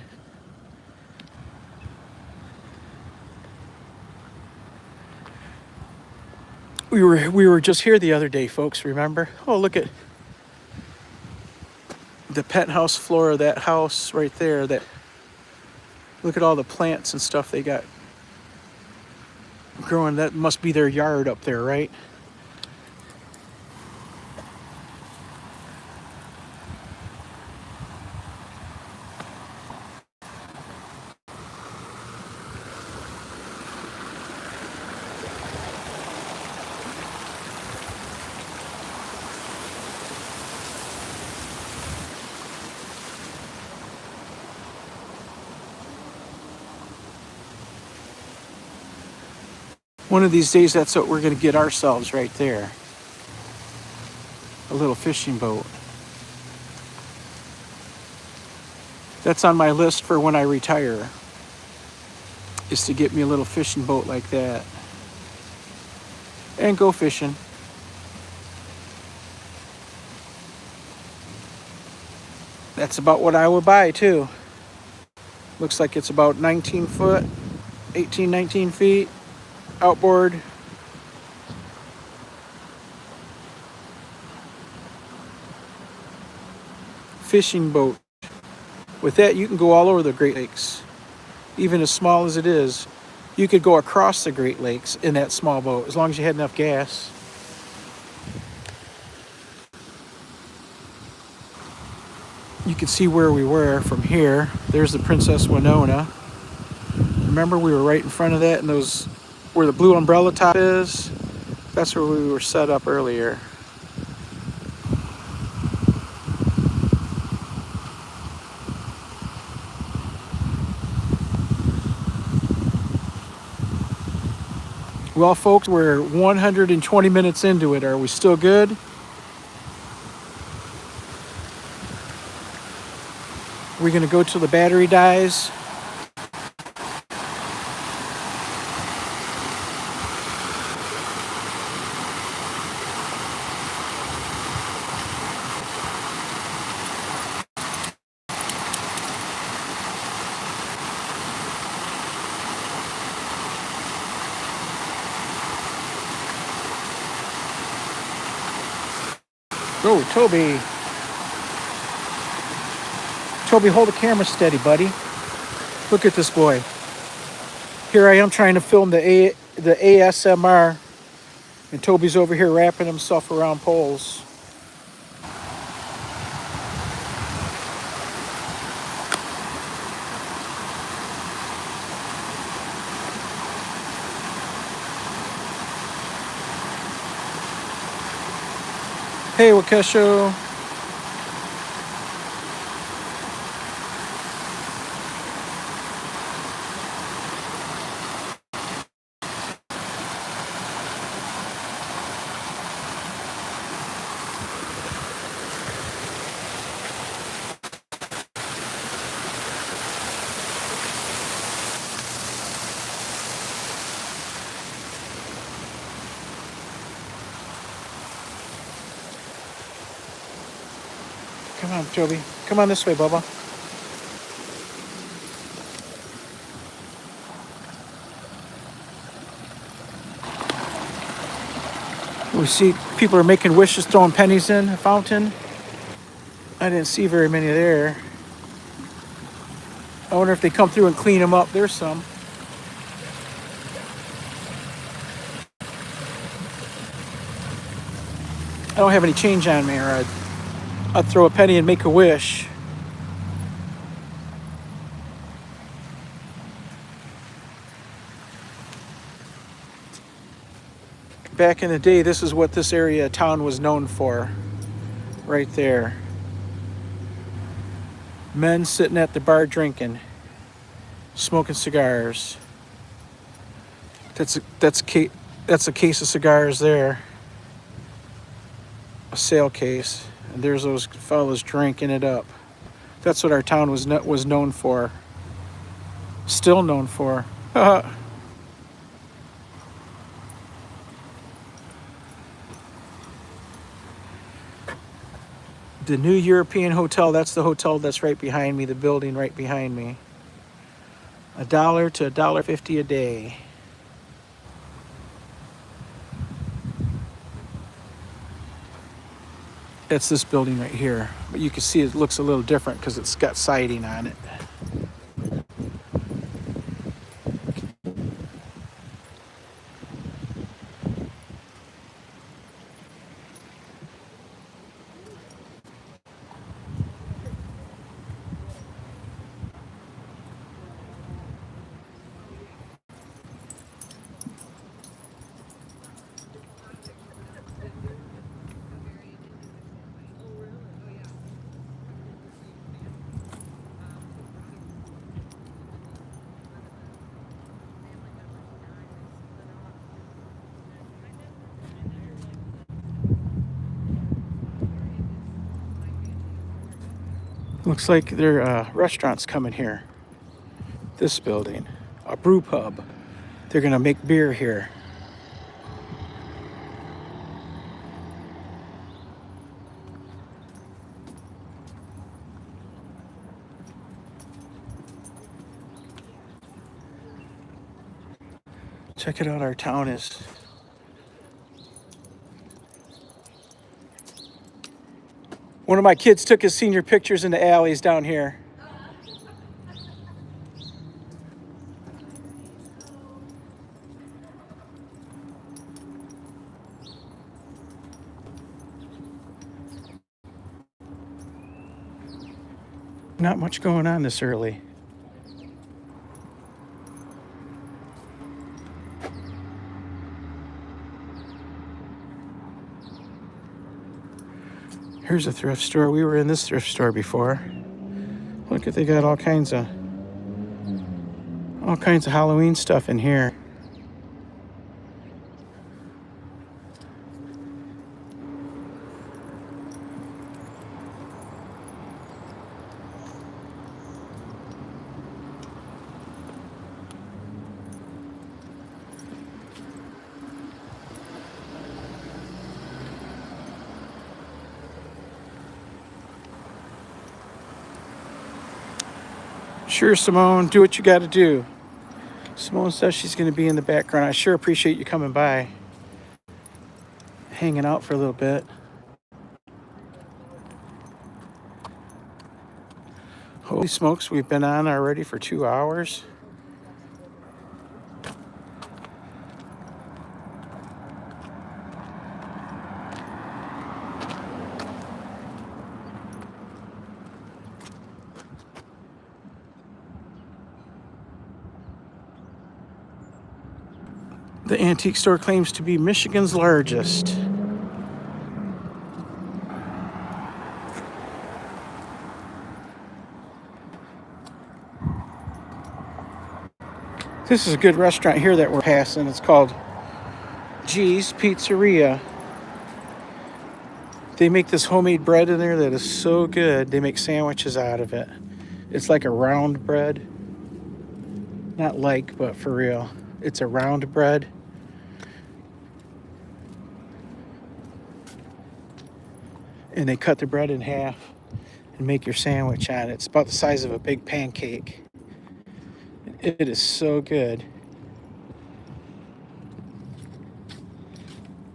[SPEAKER 1] We were just here the other day, folks, remember? Oh, look at the penthouse floor of that house right there. Look at all the plants and stuff they got growing. That must be their yard up there, right? One of these days, that's what we're going to get ourselves right there. A little fishing boat. That's on my list for when I retire, is to get me a little fishing boat like that and go fishing. That's about what I would buy too. Looks like it's about 19 foot, 18, 19 feet, outboard. Fishing boat. With that, you can go all over the Great Lakes. Even as small as it is, you could go across the Great Lakes in that small boat, as long as you had enough gas. You can see where we were from here. There's the Princess Winona. Remember, we were right in front of that, and those, where the blue umbrella top is, that's where we were set up earlier. Well, folks, we're 120 minutes into it. Are we still good? We're going to go till the battery dies. Go, Toby. Toby, hold the camera steady, buddy. Look at this boy. Here I am trying to film the ASMR, and Toby's over here wrapping himself around poles. Hey, Wakesho. Come on, Toby. Come on this way, Bubba. We see people are making wishes, throwing pennies in a fountain. I didn't see very many there. I wonder if they come through and clean them up. There's some. I don't have any change on me, or I'd throw a penny and make a wish. Back in the day, this is what this area of town was known for. Right there. Men sitting at the bar drinking, smoking cigars. That's a case of cigars there. A sale case. And there's those fellas drinking it up. That's what our town was known for. Still known for. The New European Hotel, that's the hotel that's right behind me, the building right behind me. $1 to $1.50 a day. That's this building right here. But you can see it looks a little different because it's got siding on it. Looks like there are restaurants coming here. This building, a brew pub. They're gonna make beer here. Check it out, our town is. One of my kids took his senior pictures in the alleys down here. Not much going on this early. Here's a thrift store. We were in this thrift store before. Look at, they got all kinds of Halloween stuff in here. Sure, Simone, do what you got to do. Simone says she's going to be in the background. I sure appreciate you coming by, hanging out for a little bit. Holy smokes, we've been on already for 2 hours. The antique store claims to be Michigan's largest. This is a good restaurant here that we're passing. It's called G's Pizzeria. They make this homemade bread in there that is so good. They make sandwiches out of it. It's like a round bread. Not like, but for real. It's a round bread. And they cut the bread in half and make your sandwich on it. It's about the size of a big pancake. It is so good.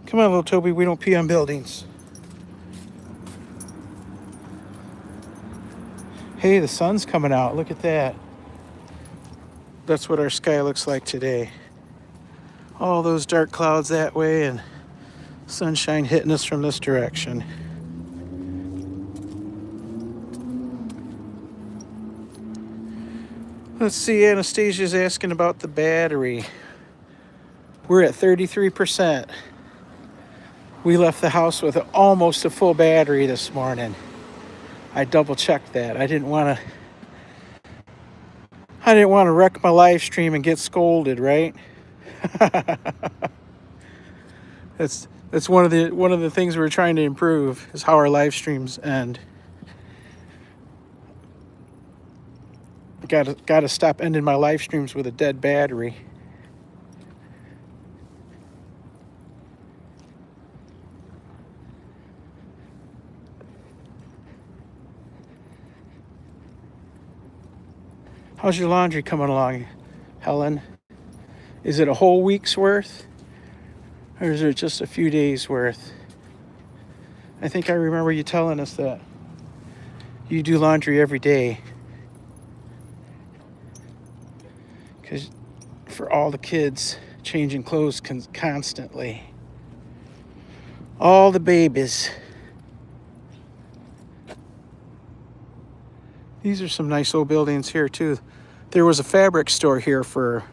[SPEAKER 1] Come on, little Toby, we don't pee on buildings. Hey, the sun's coming out. Look at that. That's what our sky looks like today. All those dark clouds that way and Sunshine hitting us from this direction. Let's see, Anastasia's asking about the battery. We're at 33%. We left the house with almost a full battery this morning. I double checked that. I didn't want to wreck my live stream and get scolded, right? That's one of the things we're trying to improve is how our live streams end. Gotta stop ending my live streams with a dead battery. How's your laundry coming along, Helen? Is it a whole week's worth? Or is it just a few days worth? I think I remember you telling us that you do laundry every day. Because for all the kids changing clothes constantly. All the babies. These are some nice old buildings here too. There was a fabric store here for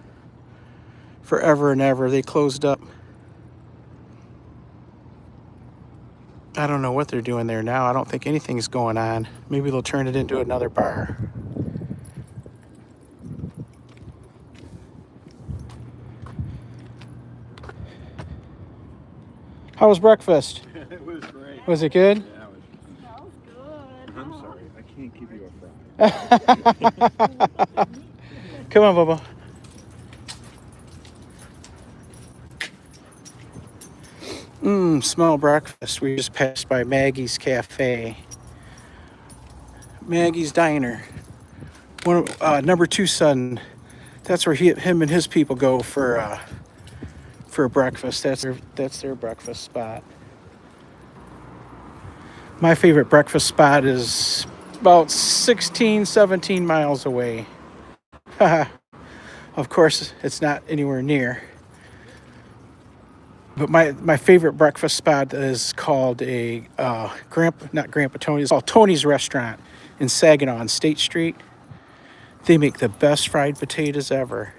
[SPEAKER 1] forever and ever. They closed up. I don't know what they're doing there now. I don't think anything's going on. Maybe they'll turn it into another bar. How was breakfast?
[SPEAKER 4] It was great.
[SPEAKER 1] Was it good?
[SPEAKER 4] Yeah, it was.
[SPEAKER 5] That was good.
[SPEAKER 4] I'm sorry, I can't give you a fry.
[SPEAKER 1] Come on, Bubba. Small breakfast. We just passed by Maggie's Cafe. Maggie's Diner. Number 2 son. That's where him and his people go for breakfast. That's their breakfast spot. My favorite breakfast spot is about 16, 17 miles away. Of course, it's not anywhere near. But my favorite breakfast spot is called not Grandpa Tony's, it's called Tony's Restaurant in Saginaw on State Street. They make the best fried potatoes ever.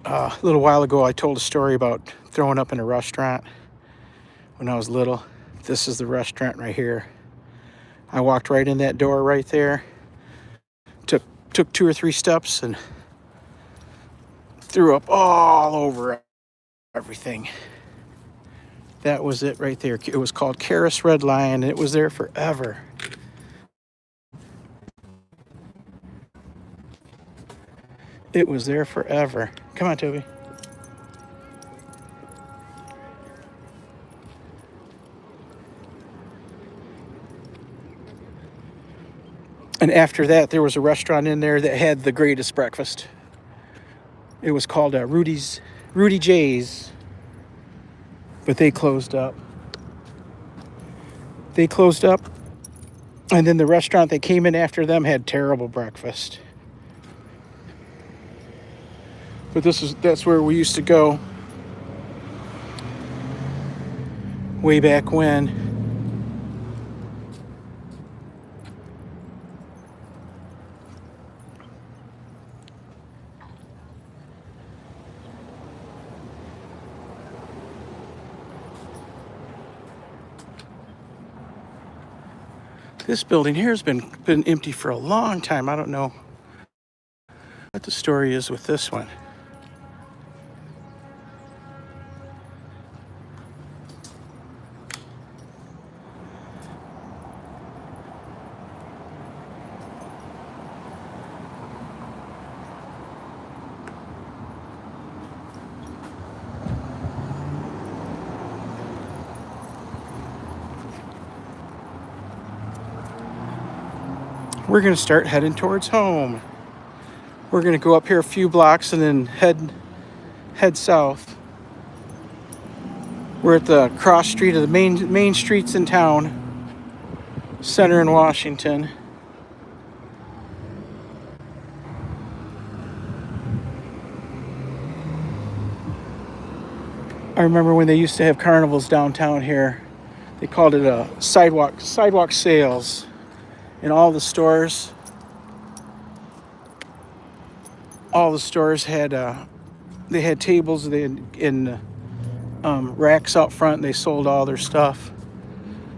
[SPEAKER 1] A little while ago, I told a story about throwing up in a restaurant when I was little. This is the restaurant right here. I walked right in that door right there. Took 2 or 3 steps and threw up all over everything. That was it right there. It was called Karis Red Lion, and it was there forever. It was there forever. Come on, Toby. And after that, there was a restaurant in there that had the greatest breakfast. It was called Rudy J's. But they closed up. And then the restaurant that came in after them had terrible breakfast. But that's where we used to go way back when. This building here has been empty for a long time. I don't know what the story is with this one. We're going to start heading towards home. We're going to go up here a few blocks and then head south. We're at the cross street of the main streets in town, Center in Washington. I remember when they used to have carnivals downtown here. They called it a sidewalk sales. In all the stores had they had tables in racks out front, and they sold all their stuff.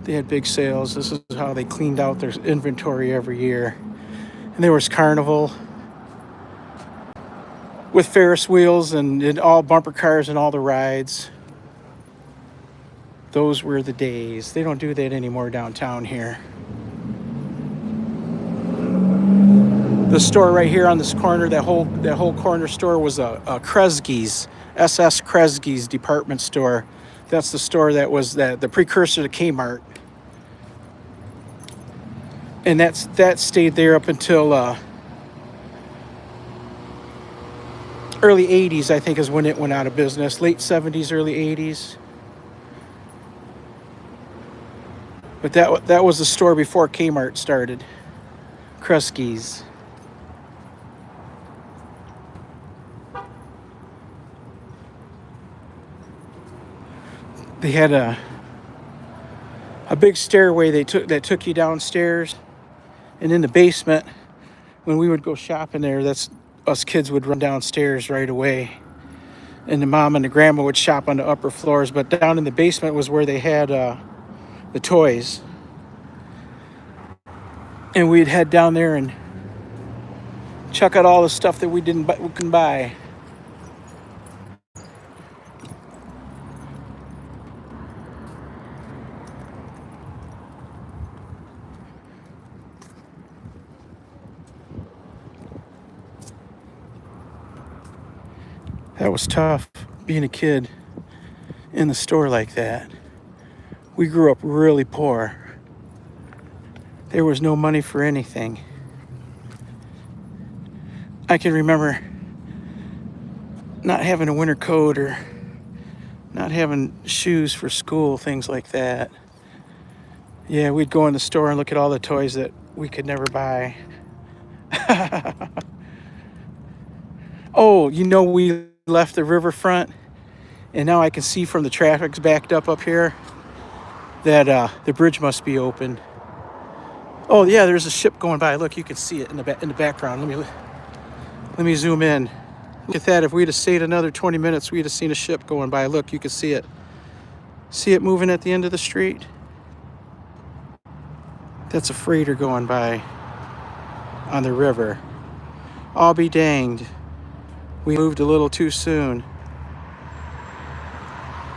[SPEAKER 1] They had big sales. This is how they cleaned out their inventory every year. And there was carnival with Ferris wheels and all bumper cars and all the rides. Those were the days. They don't do that anymore downtown here. The store right here on this corner, that whole corner store was a Kresge's, SS Kresge's department store. That's the store that was the precursor to Kmart. And that stayed there up until early 80s, I think, is when it went out of business. Late 70s, early 80s. But that was the store before Kmart started. Kresge's. They had a big stairway that took you downstairs, and in the basement, when we would go shopping there, that's us kids would run downstairs right away, and the mom and the grandma would shop on the upper floors. But down in the basement was where they had the toys, and we'd head down there and check out all the stuff that we couldn't buy. That was tough, being a kid in the store like that. We grew up really poor. There was no money for anything. I can remember not having a winter coat or not having shoes for school, things like that. Yeah, we'd go in the store and look at all the toys that we could never buy. Oh, we left the riverfront, and now I can see from the traffic's backed up here that the bridge must be open. Oh yeah, there's a ship going by. Look, you can see it in the background. Let me zoom in. Look at that. If we'd have stayed another 20 minutes, we'd have seen a ship going by. Look, you can see it. See it moving at the end of the street? That's a freighter going by on the river. I'll be danged. We moved a little too soon.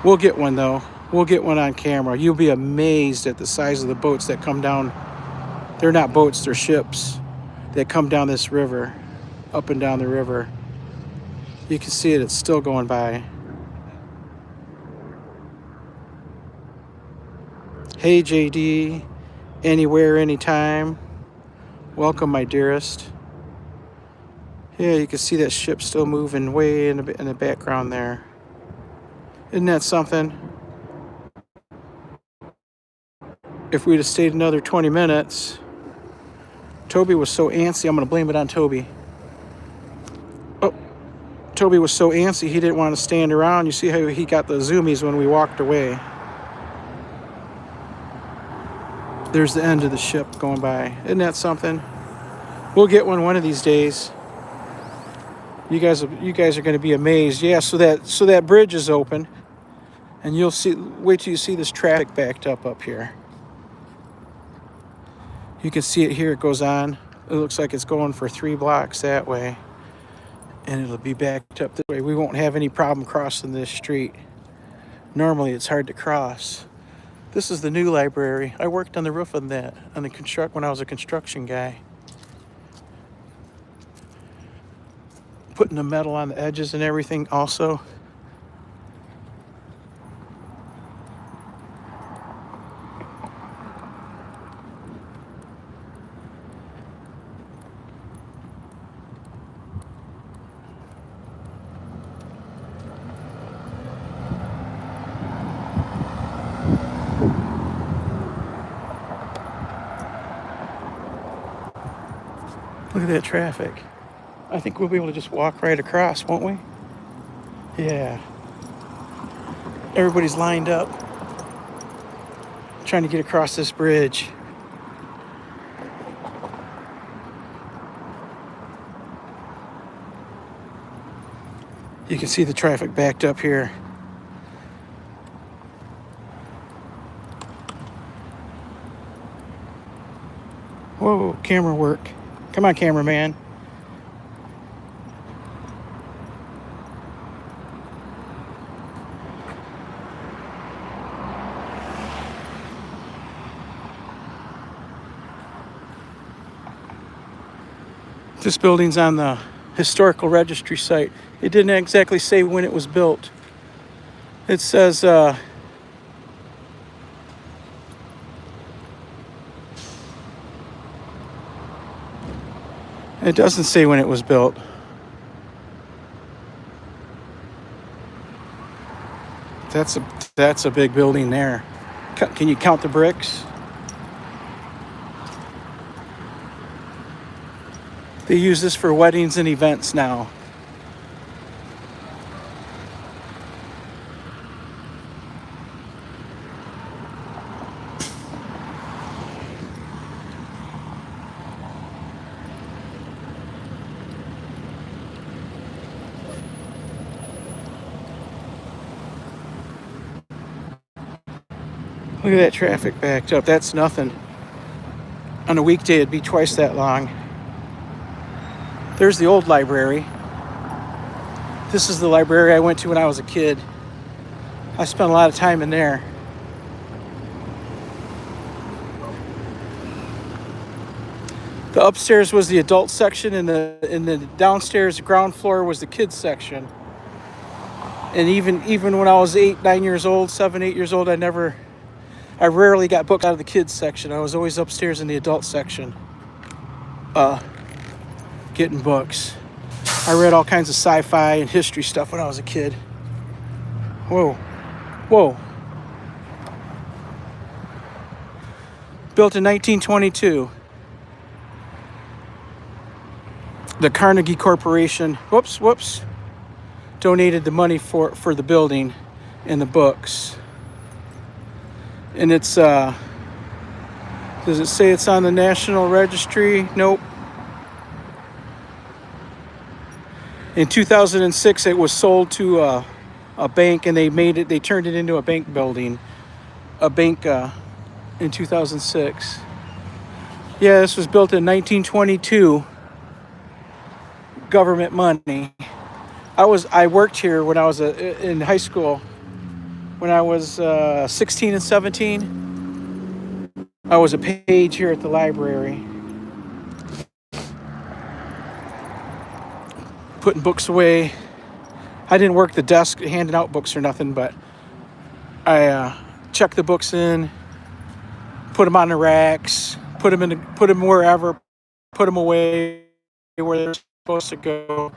[SPEAKER 1] We'll get one, though. We'll get one on camera. You'll be amazed at the size of the boats that come down. They're not boats, they're ships that come down this river, up and down the river. You can see it, it's still going by. Hey, JD. Anywhere, anytime. Welcome, my dearest. Yeah, you can see that ship still moving way in the background there. Isn't that something? If we'd have stayed another 20 minutes, Toby was so antsy. I'm going to blame it on Toby. Oh, Toby was so antsy he didn't want to stand around. You see how he got the zoomies when we walked away. There's the end of the ship going by. Isn't that something? We'll get one of these days. You guys are going to be amazed. Yeah, so that bridge is open, and you'll see. Wait till you see this traffic backed up here. You can see it here. It goes on. It looks like it's going for 3 blocks that way, and it'll be backed up this way. We won't have any problem crossing this street. Normally, it's hard to cross. This is the new library. I worked on the roof of that when I was a construction guy. Putting the metal on the edges and everything also. Look at that traffic. I think we'll be able to just walk right across, won't we? Yeah. Everybody's lined up trying to get across this bridge. You can see the traffic backed up here. Whoa, camera work. Come on, cameraman. This building's on the historical registry site. It didn't exactly say when it was built. It says it doesn't say when it was built. That's a big building there. Can you count the bricks? They use this for weddings and events now. Look at that traffic backed up. That's nothing. On a weekday, it'd be twice that long. There's the old library. This is the library I went to when I was a kid. I spent a lot of time in there. The upstairs was the adult section, and the downstairs ground floor was the kids section. And even when I was 8, 9 years old, 7, 8 years old, I rarely got books out of the kids section. I was always upstairs in the adult section, getting books. I read all kinds of sci-fi and history stuff when I was a kid. Whoa. Built in 1922. The Carnegie Corporation, whoops, donated the money for the building and the books. And it's, does it say it's on the National Registry? Nope. In 2006, it was sold to a bank, and they turned it into a bank building. A bank in 2006. Yeah, this was built in 1922. Government money. I worked here when I was in high school. When I was 16 and 17, I was a page here at the library, putting books away. I didn't work the desk handing out books or nothing, but I checked the books in, put them on the racks, put them wherever, put them away where they're supposed to go.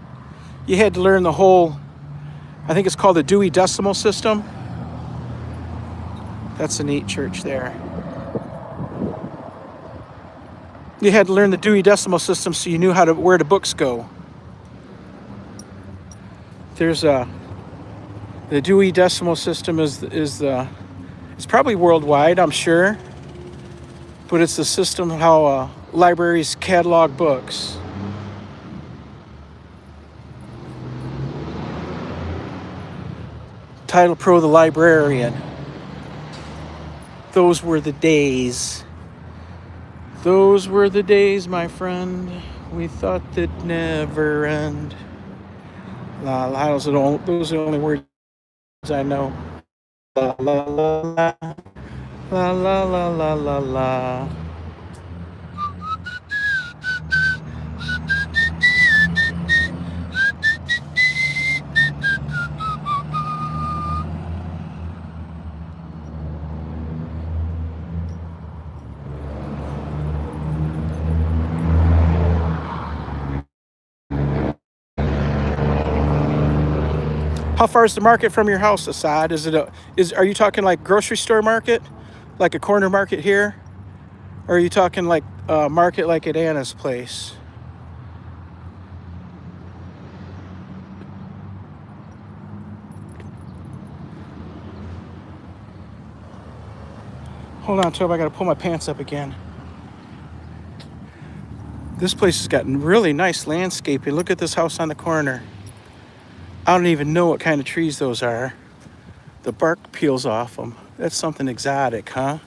[SPEAKER 1] You had to learn the whole, I think it's called the Dewey Decimal System. That's a neat church there. You had to learn the Dewey Decimal System so you knew where the books go. There's the Dewey Decimal System it's probably worldwide, I'm sure, but it's the system how libraries catalog books. Titlepro the librarian. Those were the days. Those were the days, my friend. We thought they'd never end. La la. Those are the only words I know. La la la la. La la la la la la. How far is the market from your house, Assad? Are you talking like grocery store market, like a corner market here, or are you talking like a market like at Anna's place? Hold on, Toby. I gotta pull my pants up again. This place has got really nice landscaping. Look at this house on the corner. I don't even know what kind of trees those are. The bark peels off them. That's something exotic, huh?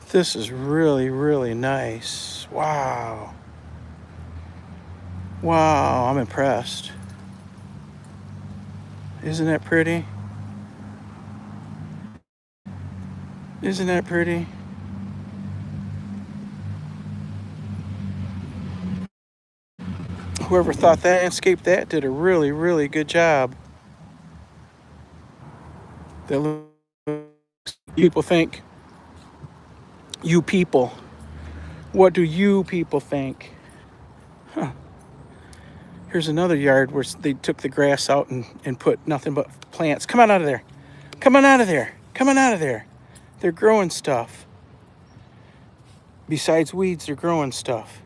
[SPEAKER 1] This is really, really nice. Wow. Wow, I'm impressed. Isn't that pretty? Isn't that pretty? Whoever thought that landscape that did a really, really good job. That people think. You people. What do you people think? Huh. Here's another yard where they took the grass out and put nothing but plants. Come on out of there. Come on out of there. Come on out of there. They're growing stuff. Besides weeds, they're growing stuff.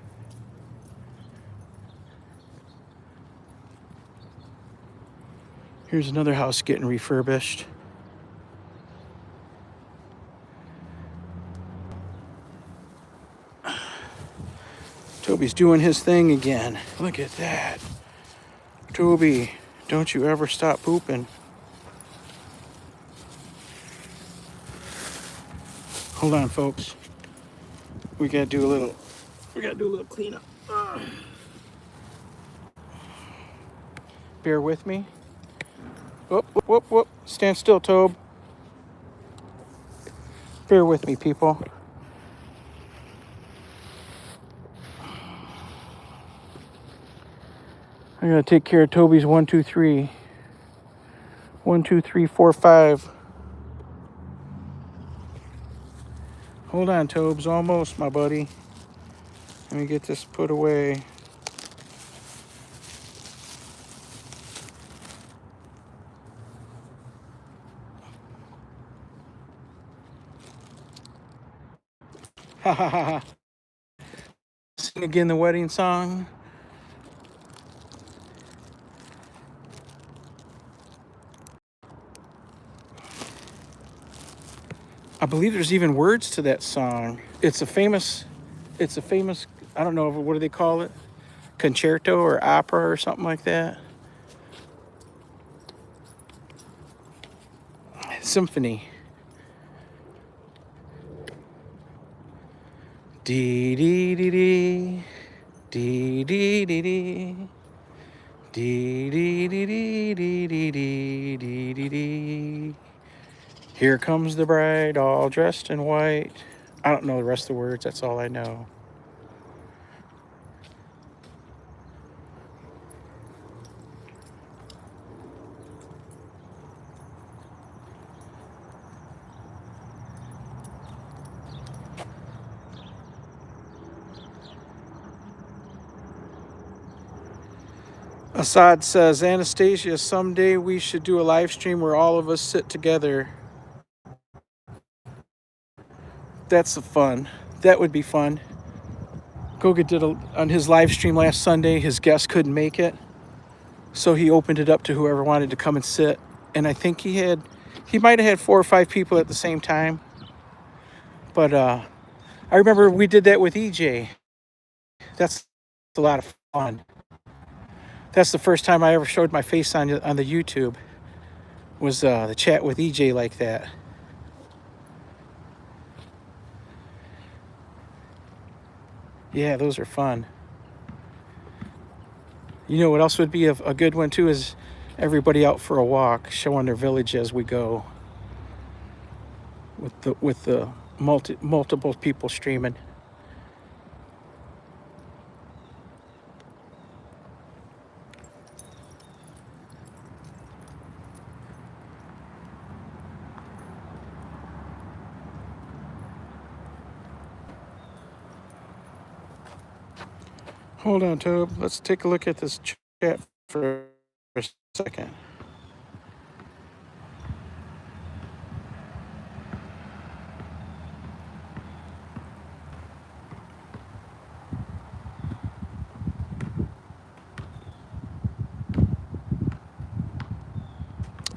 [SPEAKER 1] Here's another house getting refurbished. Toby's doing his thing again. Look at that. Toby, don't you ever stop pooping. Hold on, folks. We gotta do a little cleanup. Bear with me. Whoop, whoop, whoop, whoop. Stand still, Tobe. Bear with me, people. I gotta take care of Toby's 1, 2, 3. 1, 2, 3, 4, 5. Hold on, Tobes. Almost, my buddy. Let me get this put away. Ha ha ha ha. Sing again the wedding song. I believe there's even words to that song. It's a famous, I don't know, what do they call it? Concerto or opera or something like that. Symphony. Dee dee dee dee. Dee dee dee dee. Dee dee dee dee dee dee dee dee dee dee. Here comes the bride, all dressed in white. I don't know the rest of the words, that's all I know. Assad says, Anastasia, someday we should do a live stream where all of us sit together. That's the fun. That would be fun. Goga did on his live stream last Sunday. His guest couldn't make it, so he opened it up to whoever wanted to come and sit. And I think he might have had 4 or 5 people at the same time. But I remember we did that with EJ. That's a lot of fun. That's the first time I ever showed my face on the YouTube. Was the chat with EJ like that. Yeah, those are fun. You know what else would be a good one too is everybody out for a walk, showing their village as we go. With the multiple people streaming. Hold on, Tobe. Let's take a look at this chat for a second.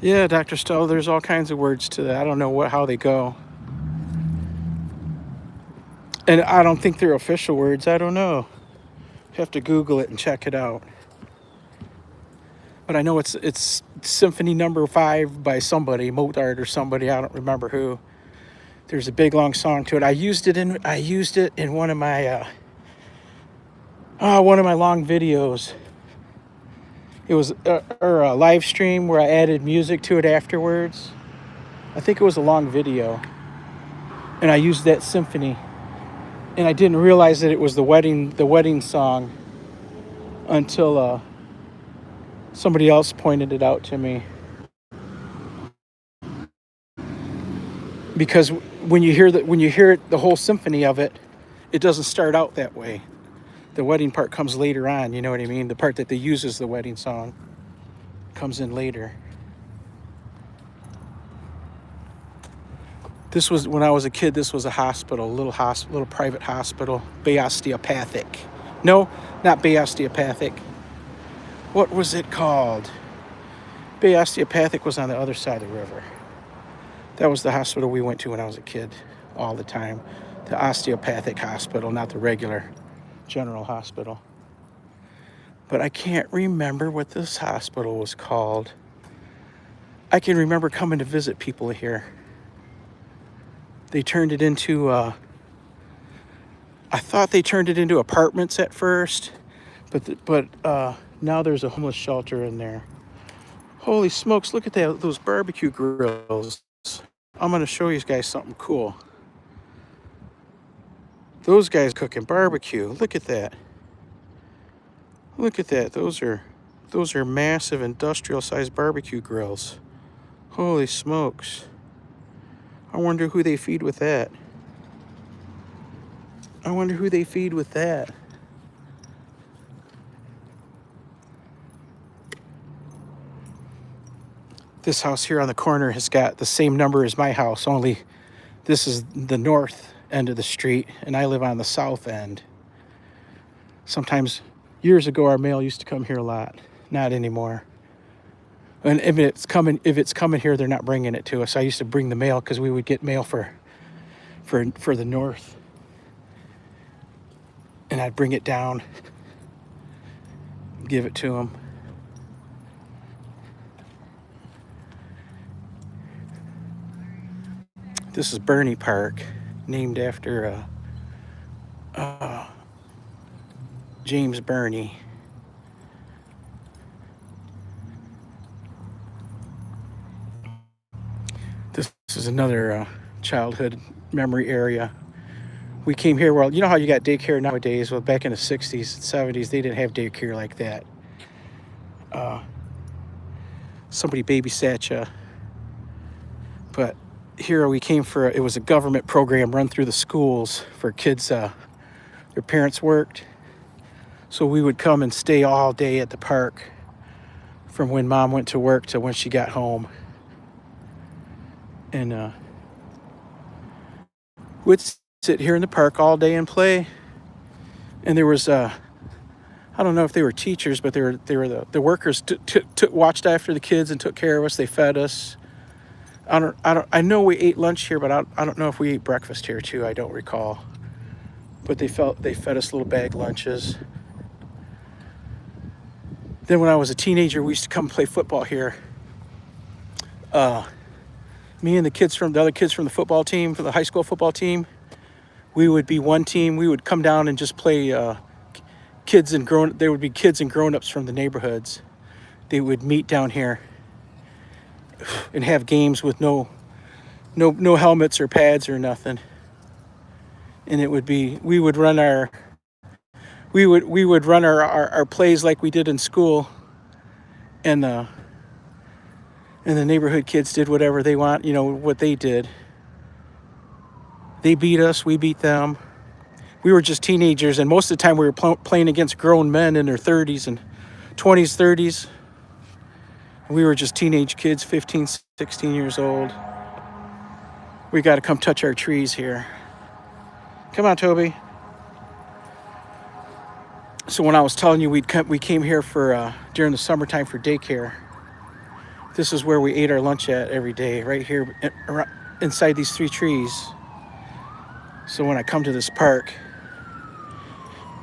[SPEAKER 1] Yeah, Dr. Stowe, there's all kinds of words to that. I don't know how they go. And I don't think they're official words. I don't know. You have to Google it and check it out. But I know it's Symphony Number 5 by somebody, Mozart or somebody. I don't remember who. There's a big long song to it. I used it in one of my long videos. It was a live stream where I added music to it afterwards. I think it was a long video, and I used that symphony. And I didn't realize that it was the wedding song until somebody else pointed it out to me. Because when you hear it, the whole symphony of it, it doesn't start out that way. The wedding part comes later on. You know what I mean? The part that they use as the wedding song comes in later. This was when I was a kid. This was a hospital, little private hospital, Bay Osteopathic. No, not Bay Osteopathic. What was it called? Bay Osteopathic was on the other side of the river. That was the hospital we went to when I was a kid, all the time. The Osteopathic Hospital, not the regular general hospital. But I can't remember what this hospital was called. I can remember coming to visit people here. They turned it into, I thought they turned it into apartments at first, but now there's a homeless shelter in there. Holy smokes, look at those barbecue grills. I'm gonna show you guys something cool. Those guys cooking barbecue. Look at that. Look at that. Those are massive industrial sized barbecue grills. Holy smokes. I wonder who they feed with that. I wonder who they feed with that. This house here on the corner has got the same number as my house, only this is the north end of the street and I live on the south end. Sometimes, years ago, our mail used to come here a lot. Not anymore. And if it's coming here, they're not bringing it to us. I used to bring the mail because we would get mail for the north, and I'd bring it down, give it to them. This is Bernie Park, named after James Burney. This is another childhood memory area. We came here, well, you know how you got daycare nowadays? Well, back in the 60s and 70s, they didn't have daycare like that. Somebody babysat you. But here we came for, it was a government program run through the schools for kids, their parents worked. So we would come and stay all day at the park from when mom went to work to when she got home. And we'd sit here in the park all day and play. And there was, I don't know if they were teachers, but they were the workers watched after the kids and took care of us. They fed us. I know we ate lunch here, but I don't know if we ate breakfast here too. I don't recall. But they fed us little bag lunches. Then when I was a teenager, we used to come play football here. Me and the other kids from the football team, for the high school football team, we would be one team. We would come down and just play there would be kids and grown-ups from the neighborhoods. They would meet down here and have games with no helmets or pads or nothing. And it would be, we would run our plays like we did in school, and the neighborhood kids did whatever they want, what they did. They beat us, we beat them. We were just teenagers, and most of the time we were playing against grown men in their 30s and 20s, 30s. We were just teenage kids, 15, 16 years old. We got to come touch our trees here. Come on, Toby. So when I was telling you we came here for during the summertime for daycare, This is where we ate our lunch at every day, right here inside these 3 trees. So when I come to this park,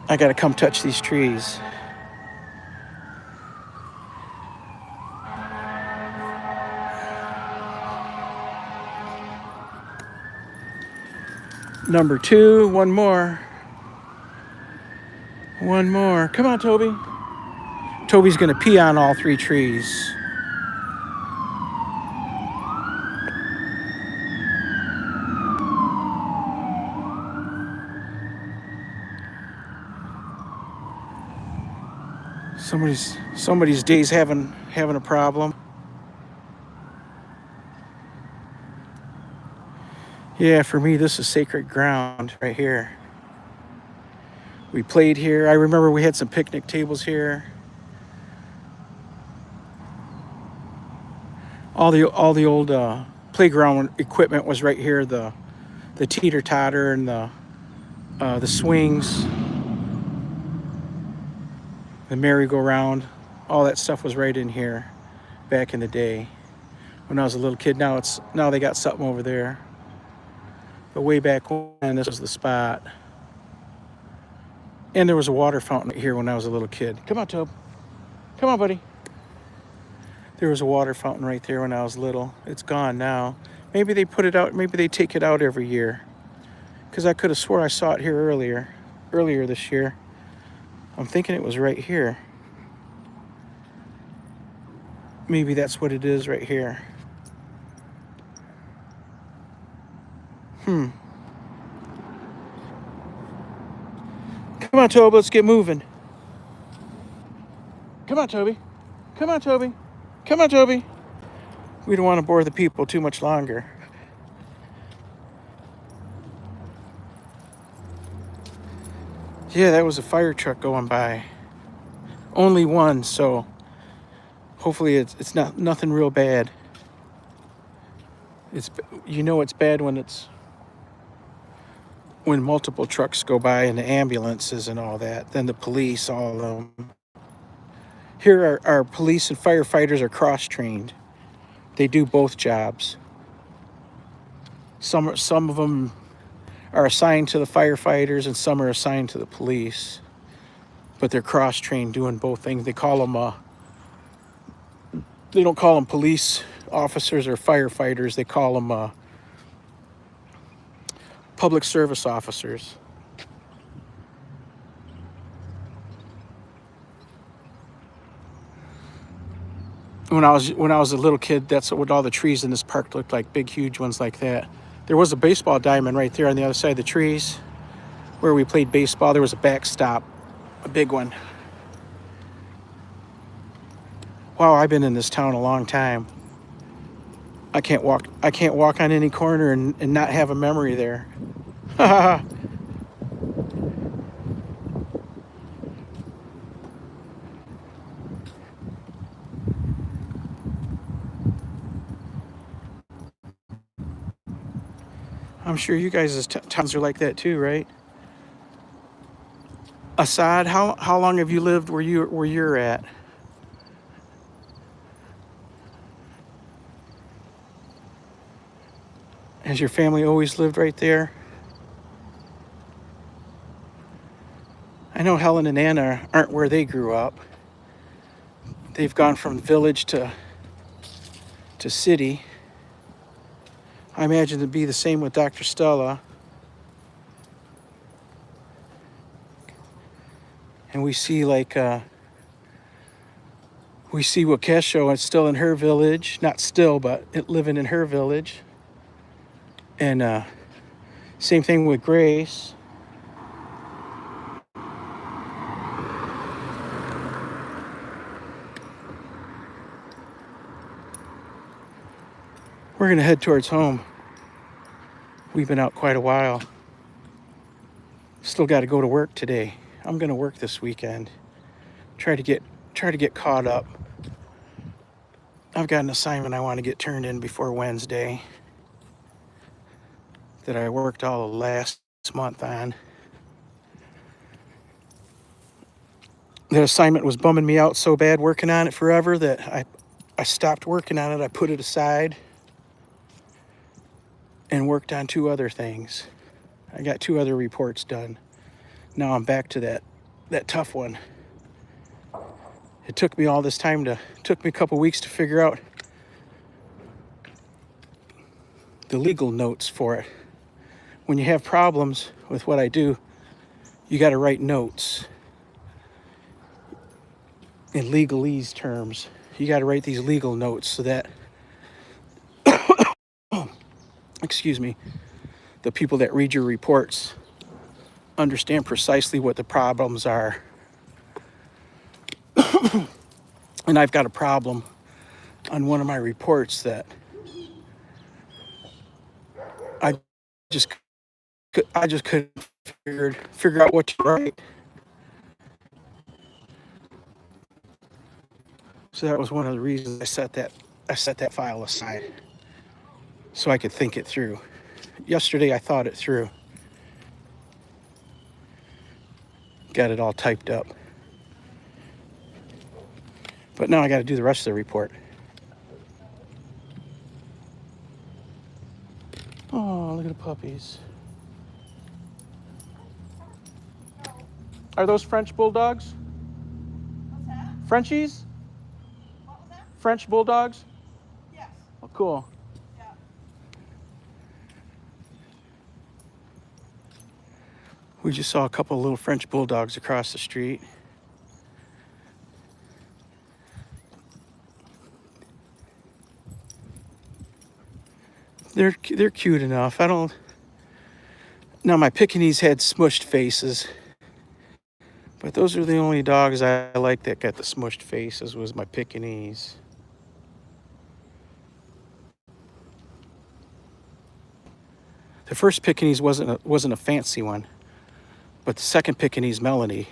[SPEAKER 1] I gotta come touch these trees. Number 2, one more. One more. Come on, Toby. Toby's gonna pee on all 3 trees. Somebody's day's having a problem. Yeah, for me, this is sacred ground right here. We played here. I remember we had some picnic tables here. All the old playground equipment was right here. The teeter totter and the swings, the merry-go-round. All that stuff was right in here back in the day when I was a little kid. Now they got something over there. But way back when, this was the spot. And there was a water fountain here when I was a little kid. Come on, Tobe. Come on, buddy. There was a water fountain right there when I was little. It's gone now. Maybe they put it out. Maybe they take it out every year. Because I could have swore I saw it here earlier this year. I'm thinking it was right here. Maybe that's what it is right here. Come on, Toby, let's get moving. Come on, Toby. Come on, Toby. Come on, Toby. We don't want to bore the people too much longer. Yeah, that was a fire truck going by. Only one, so hopefully it's not nothing real bad. It's bad when multiple trucks go by and the ambulances and all that, then the police, all of them. Here our police and firefighters are cross-trained. They do both jobs. Some of them are assigned to the firefighters and some are assigned to the police. But they're cross-trained doing both things. They don't call them police officers or firefighters. They call them public service officers. When I was a little kid, that's what all the trees in this park looked like, big, huge ones like that. There was a baseball diamond right there on the other side of the trees where we played baseball. There was a backstop, a big one. Wow, I've been in this town a long time. I can't walk on any corner and not have a memory there. I'm sure you guys' towns are like that too, right? Assad, how long have you lived where you're at? Has your family always lived right there? I know Helen and Anna aren't where they grew up. They've gone from village to city. I imagine it'd be the same with Dr. Stella. And we see Wakesho, it's still in her village. Not still, but living in her village. And same thing with Grace. We're gonna head towards home. We've been out quite a while. Still got to go to work today. I'm gonna work this weekend. Try to get caught up. I've got an assignment I want to get turned in before Wednesday that I worked all of last month on. That assignment was bumming me out so bad working on it forever that I I stopped working on it. I put it aside and worked on 2 other things. I got 2 other reports done. Now I'm back to that tough one. It took me all this time took me a couple weeks to figure out the legal notes for it. When you have problems with what I do, you got to write notes in legalese terms. You got to write these legal notes so that, excuse me, the people that read your reports understand precisely what the problems are. And I've got a problem on one of my reports that I just couldn't figure out what to write. So that was one of the reasons I set that file aside so I could think it through. Yesterday I thought it through. Got it all typed up. But now I got to do the rest of the report. Oh, look at the puppies. Are those French bulldogs?
[SPEAKER 5] What's that?
[SPEAKER 1] Frenchies?
[SPEAKER 5] What was that?
[SPEAKER 1] French bulldogs?
[SPEAKER 5] Yes.
[SPEAKER 1] Oh, cool.
[SPEAKER 5] Yeah.
[SPEAKER 1] We just saw a couple of little French bulldogs across the street. They're cute enough. Now my Pekingese had smushed faces, but those are the only dogs I like that got the smushed faces was my Pekingese. The first Pekingese wasn't a fancy one, but the second Pekingese, Melody,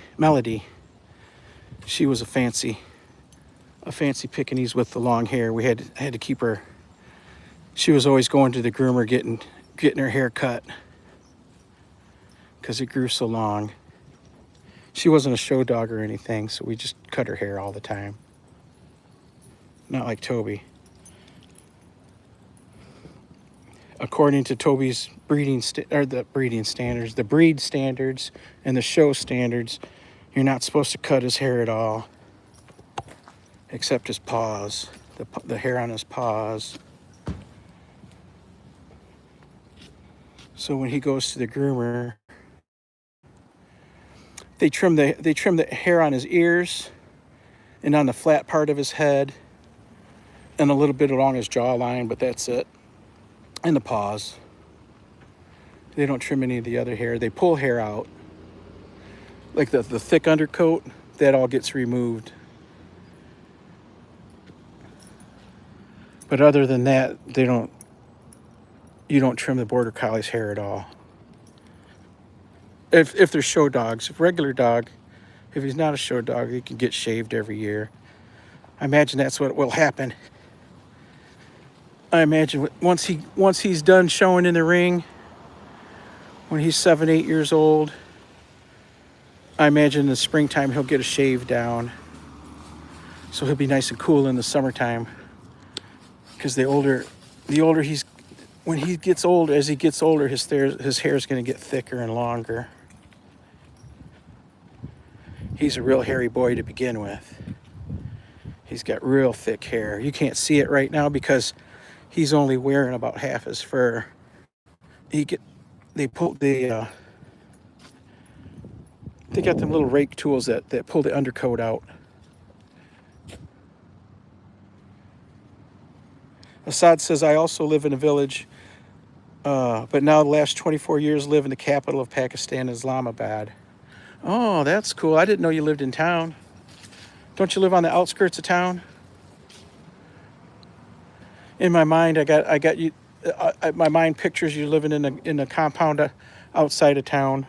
[SPEAKER 1] she was a fancy Pekingese with the long hair. I had to keep her. She was always going to the groomer getting her hair cut because it grew so long. She wasn't a show dog or anything, so we just cut her hair all the time. Not like Toby. According to Toby's breed standards and the show standards, you're not supposed to cut his hair at all, except his paws, the hair on his paws. So when he goes to the groomer, they trim the hair on his ears and on the flat part of his head and a little bit along his jawline, but that's it. And the paws. They don't trim any of the other hair. They pull hair out. Like the thick undercoat, that all gets removed. But other than that, you don't trim the border collie's hair at all. If they're show dogs. If regular dog, if he's not a show dog, he can get shaved every year. I imagine that's what will happen. I imagine once he's done showing in the ring, when he's 7, 8 years old, I imagine in the springtime he'll get a shave down. So he'll be nice and cool in the summertime. Because when he gets older, as he gets older, his hair is going to get thicker and longer. He's a real hairy boy to begin with. He's got real thick hair. You can't see it right now because he's only wearing about half his fur. They got them little rake tools that pull the undercoat out. Assad says, I also live in a village, but now the last 24 years live in the capital of Pakistan, Islamabad. Oh, that's cool. I didn't know you lived in town. Don't you live on the outskirts of town? In my mind, I got you. My mind pictures you living in a compound outside of town.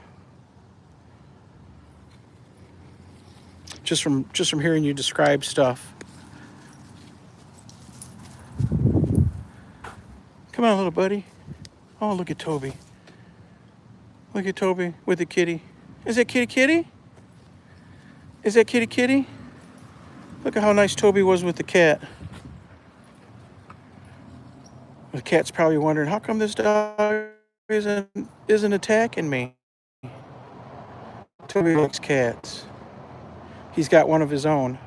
[SPEAKER 1] Just from hearing you describe stuff. Come on, little buddy. Oh, look at Toby. Look at Toby with the kitty. Is that kitty? Is that kitty? Look at how nice Toby was with the cat. The cat's probably wondering, how come this dog isn't attacking me? Toby likes cats. He's got one of his own.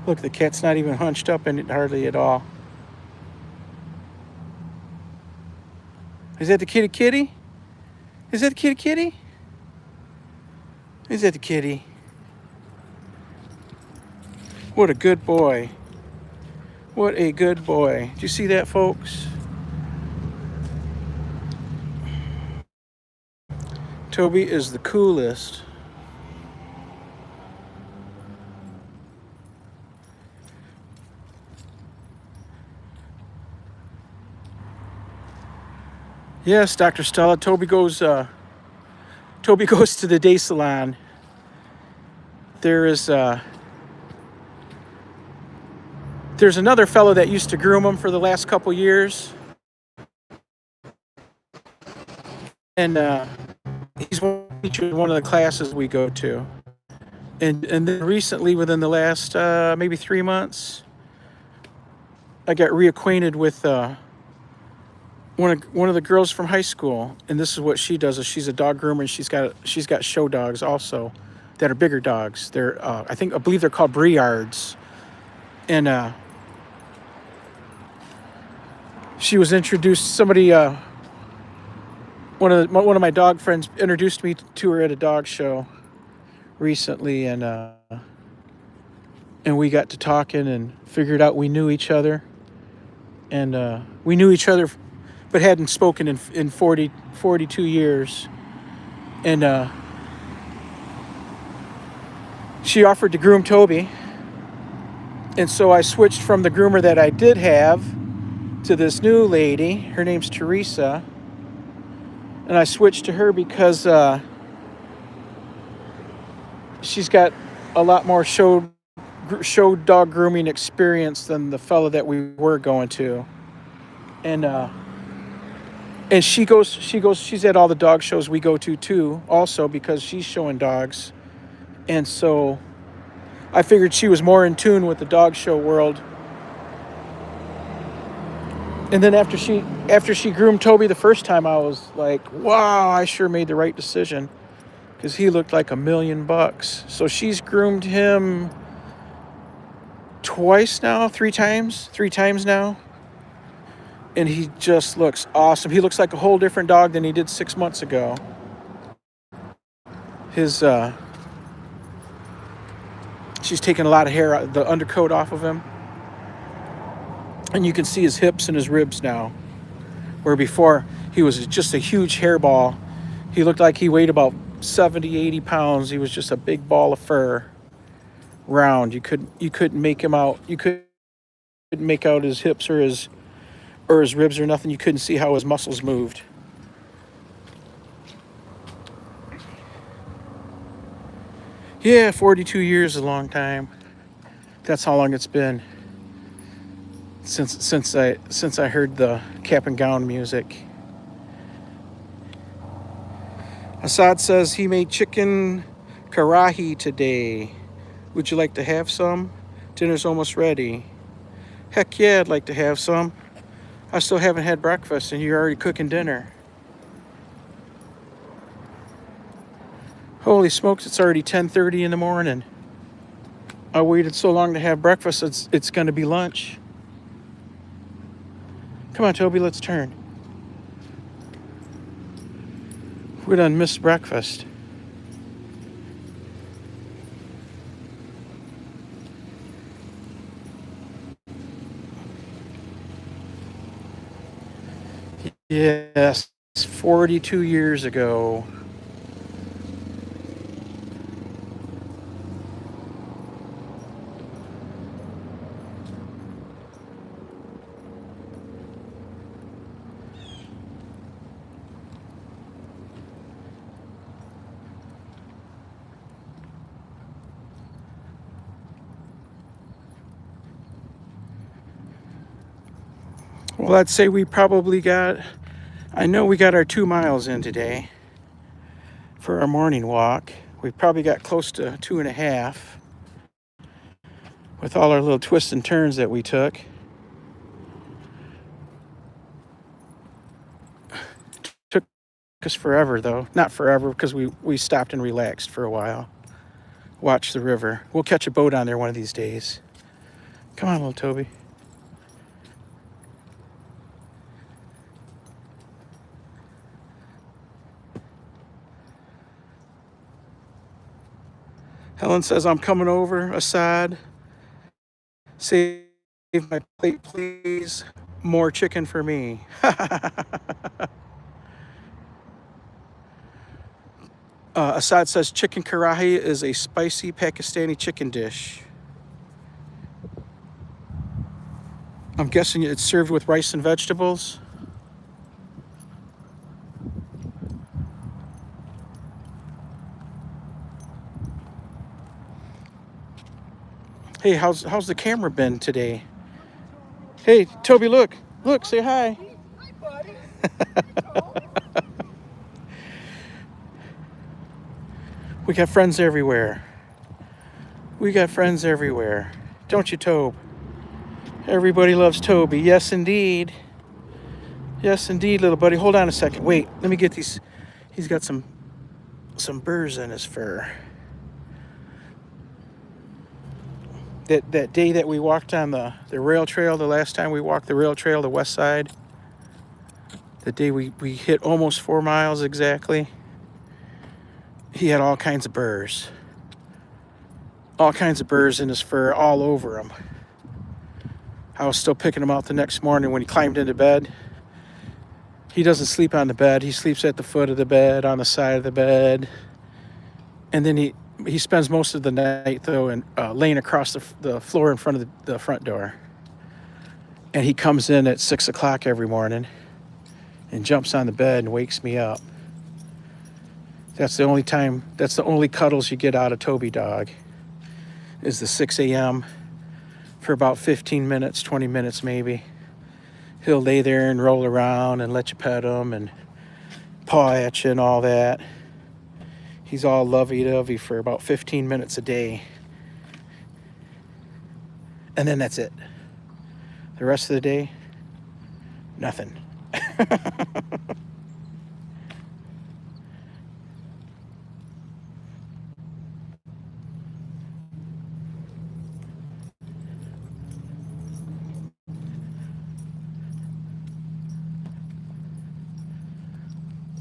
[SPEAKER 1] Look, the cat's not even hunched up in it hardly at all. Is that the kitty kitty? Is that the kitty kitty? Is that the kitty? What a good boy. What a good boy. Did you see that, folks? Toby is the coolest. Yes, Dr. Stella. Toby goes to the day salon. There's another fellow that used to groom him for the last couple years, and he's featured in one of the classes we go to. And then recently, within the last maybe 3 months, I got reacquainted with one of the girls from high school, and this is what she does: is she's a dog groomer, and she's got show dogs also, that are bigger dogs. They're I believe they're called Briards, and she was introduced. Somebody, one of my dog friends introduced me to her at a dog show recently, and we got to talking and figured out we knew each other, and we knew each other, but hadn't spoken in 42 years. And she offered to groom Toby. And so I switched from the groomer that I did have to this new lady. Her name's Teresa. And I switched to her because she's got a lot more show dog grooming experience than the fella that we were going to. And she's at all the dog shows we go to too, also, because she's showing dogs. And so I figured she was more in tune with the dog show world. And then after she groomed Toby the first time, I was like, wow, I sure made the right decision, because he looked like $1,000,000. So she's groomed him twice now, three times now. And he just looks awesome. He looks like a whole different dog than he did 6 months ago. She's taken a lot of hair, the undercoat off of him. And you can see his hips and his ribs now. Where before, he was just a huge hairball. He looked like he weighed about 70, 80 pounds. He was just a big ball of fur. Round. You couldn't make him out. You couldn't make out his hips or his ribs or nothing. You couldn't see how his muscles moved. Yeah, 42 years is a long time. That's how long it's been since I heard the cap and gown music. Assad says he made chicken karahi today. Would you like to have some? Dinner's almost ready. Heck yeah, I'd like to have some. I still haven't had breakfast and you're already cooking dinner. Holy smokes, it's already 10:30 in the morning. I waited so long to have breakfast, it's going to be lunch. Come on, Toby, let's turn. We done missed breakfast. Yes, 42 years ago. Well, I'd say I know we got our 2 miles in today for our morning walk. We probably got close to 2.5. with all our little twists and turns that we took. Took us forever, though. Not forever, because we stopped and relaxed for a while. Watched the river. We'll catch a boat on there one of these days. Come on, little Toby. Helen says, I'm coming over, Assad. Save my plate, please. More chicken for me. Assad says chicken karahi is a spicy Pakistani chicken dish. I'm guessing it's served with rice and vegetables. Hey, how's the camera been today? Hey, Toby, look, say hi.
[SPEAKER 5] Hi, buddy.
[SPEAKER 1] We got friends everywhere. We got friends everywhere. Don't you, Tobe? Everybody loves Toby. Yes, indeed. Yes, indeed, little buddy. Hold on a second. Wait, let me get these. He's got some burrs in his fur. That day that we walked on the rail trail, the last time we walked the rail trail, the west side, the day we hit almost 4 miles exactly, he had all kinds of burrs. All kinds of burrs in his fur all over him. I was still picking him out the next morning when he climbed into bed. He doesn't sleep on the bed. He sleeps at the foot of the bed, on the side of the bed. And then he spends most of the night, though, and laying across the floor in front of the front door. And he comes in at 6 o'clock every morning and jumps on the bed and wakes me up. That's the only cuddles you get out of Toby Dog, is the 6 a.m. for about 15 minutes, 20 minutes maybe. He'll lay there and roll around and let you pet him and paw at you and all that. He's all lovey-dovey for about 15 minutes a day. And then that's it. The rest of the day, nothing.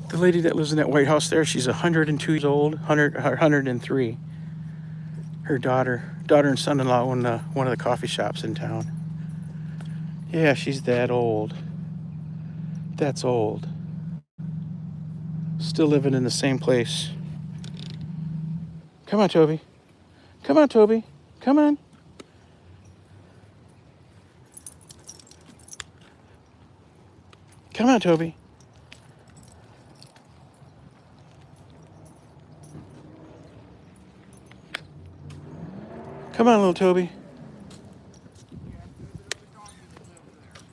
[SPEAKER 1] The lady that lives in that White House there, she's 102 years old, 103. Her daughter and son-in-law own one of the coffee shops in town. Yeah, she's that old. That's old. Still living in the same place. Come on, Toby. Come on, Toby. Come on. Come on, Toby. Come on, little Toby.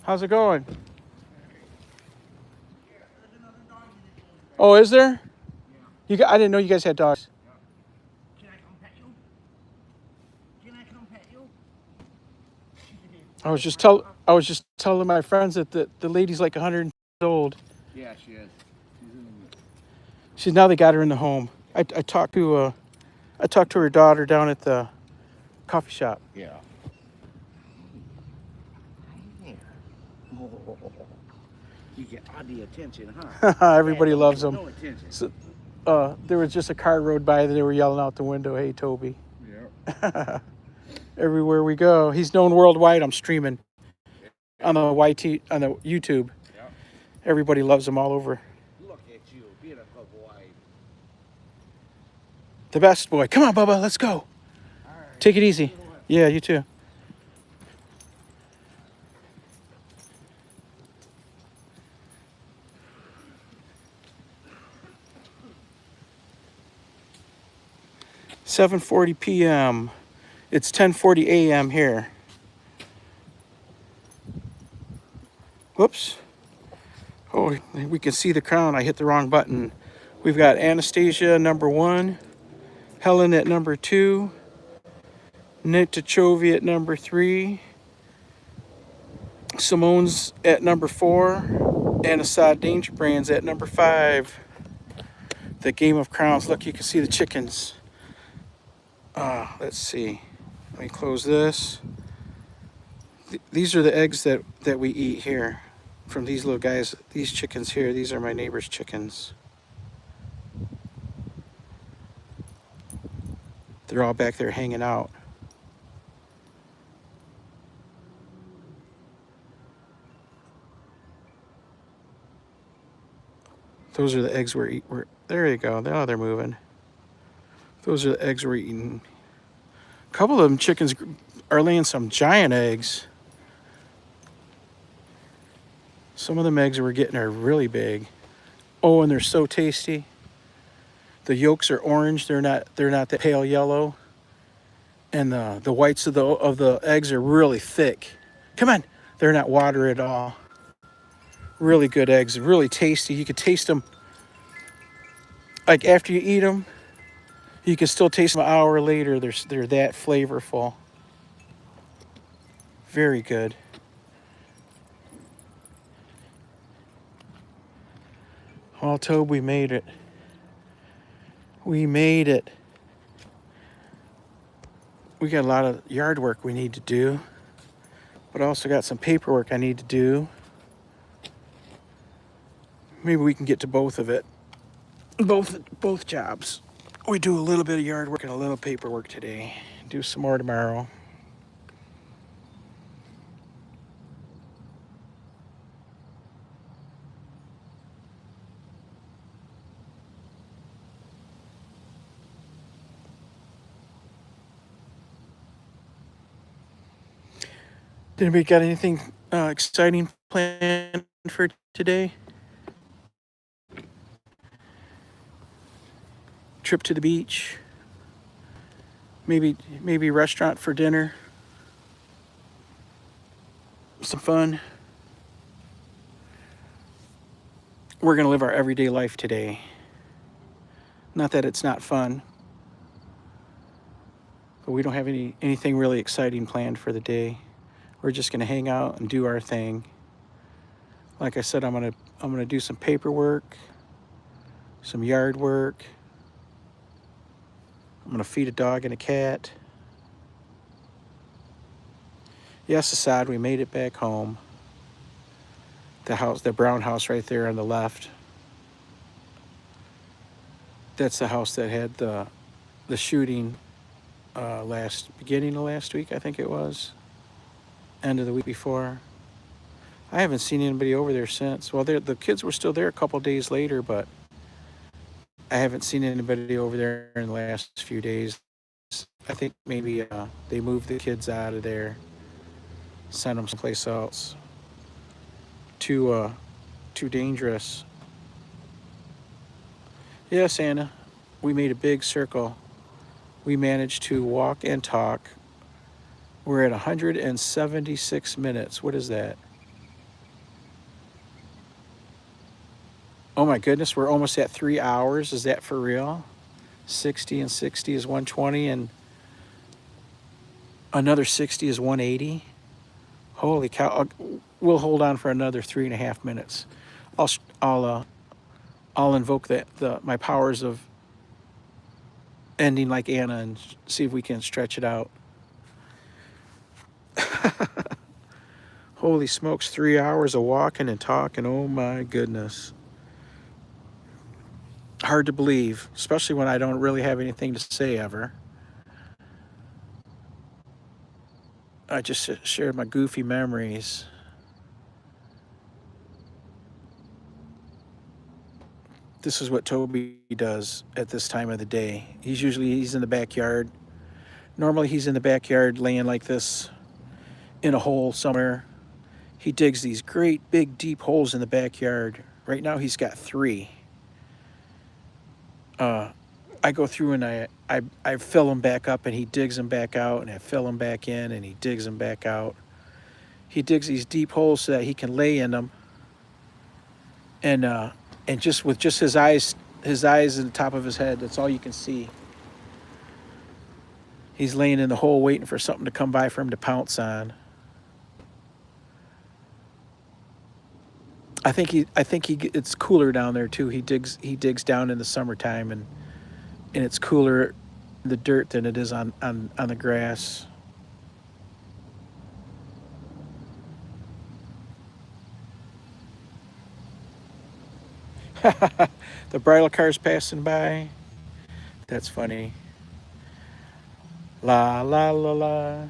[SPEAKER 1] How's it going? Oh, is there? I didn't know you guys had dogs.
[SPEAKER 5] Can I come pet you? Can I come pet you?
[SPEAKER 1] I was just telling my friends that the lady's like 100 years old.
[SPEAKER 4] Yeah, she is.
[SPEAKER 1] Now they got her in the home. I talked to her daughter down at the coffee shop.
[SPEAKER 4] Yeah. You get all the attention, huh?
[SPEAKER 1] Everybody loves them.
[SPEAKER 4] No attention.
[SPEAKER 1] So, there was just a car rode by that they were yelling out the window, "Hey, Toby."
[SPEAKER 4] Yeah.
[SPEAKER 1] Everywhere we go. He's known worldwide. I'm streaming on the YouTube.
[SPEAKER 4] Yeah.
[SPEAKER 1] Everybody loves him all over.
[SPEAKER 4] Look at you, beautiful boy.
[SPEAKER 1] The best boy. Come on, Bubba. Let's go.
[SPEAKER 4] Right.
[SPEAKER 1] Take it easy. Yeah, you too. "7:40 p.m. It's 10:40 a.m. here." Whoops. Oh, we can see the crown. I hit the wrong button. We've got Anastasia number 1, Helen at number 2, Nittachovy at number 3. Simone's at number 4. And Assad Danger Brands at number 5. The Game of Crowns. Look, you can see the chickens. Let's see. Let me close this. These are the eggs that we eat here from these little guys. These chickens here, these are my neighbor's chickens. They're all back there hanging out. Those are the eggs we're eating. There you go. Now they're moving. Those are the eggs we're eating. A couple of them chickens are laying some giant eggs. Some of them eggs we're getting are really big. Oh, and they're so tasty. The yolks are orange. They're not that pale yellow. And the whites of the eggs are really thick. Come on. They're not water at all. Really good eggs, really tasty. You could taste them, like after you eat them, you can still taste them an hour later. They're that flavorful. Very good. Well, Tobe, we made it. We made it. We got a lot of yard work we need to do, but I also got some paperwork I need to do. Maybe we can get to both of it. Both jobs. We do a little bit of yard work and a little paperwork today. Do some more tomorrow. Did anybody got anything exciting planned for today? Trip to the beach? Maybe restaurant for dinner? Some fun? We're gonna live our everyday life today. Not that it's not fun, but we don't have anything really exciting planned for the day. We're just gonna hang out and do our thing. Like I said, I'm gonna do some paperwork, some yard work. I'm gonna feed a dog and a cat. Yes, Assad, we made it back home. The house, the brown house right there on the left. That's the house that had the shooting beginning of last week, I think it was. End of the week before. I haven't seen anybody over there since. Well, the kids were still there a couple days later, but I haven't seen anybody over there in the last few days. I think maybe they moved the kids out of there, sent them someplace else. Too dangerous. Yes, Anna, we made a big circle. We managed to walk and talk. We're at 176 minutes. What is that? Oh my goodness, we're almost at 3 hours. Is that for real? 60 and 60 is 120 and another 60 is 180. Holy cow. We'll hold on for another 3.5 minutes. I'll invoke my powers of ending like Anna and see if we can stretch it out. Holy smokes, 3 hours of walking and talking. Oh my goodness. Hard to believe, especially when I don't really have anything to say ever. I just shared my goofy memories. This is what Toby does at this time of the day. He's in the backyard. Normally he's in the backyard laying like this in a hole somewhere. He digs these great big deep holes in the backyard. Right now he's got 3. I go through and I fill them back up and he digs them back out, and I fill them back in and he digs them back out. He digs these deep holes so that he can lay in them. And just with just his eyes in the top of his head, that's all you can see. He's laying in the hole waiting for something to come by for him to pounce on. I think it's cooler down there too. He digs down in the summertime, and it's cooler in the dirt than it is on the grass. The bridal car's passing by. That's funny. La la la la,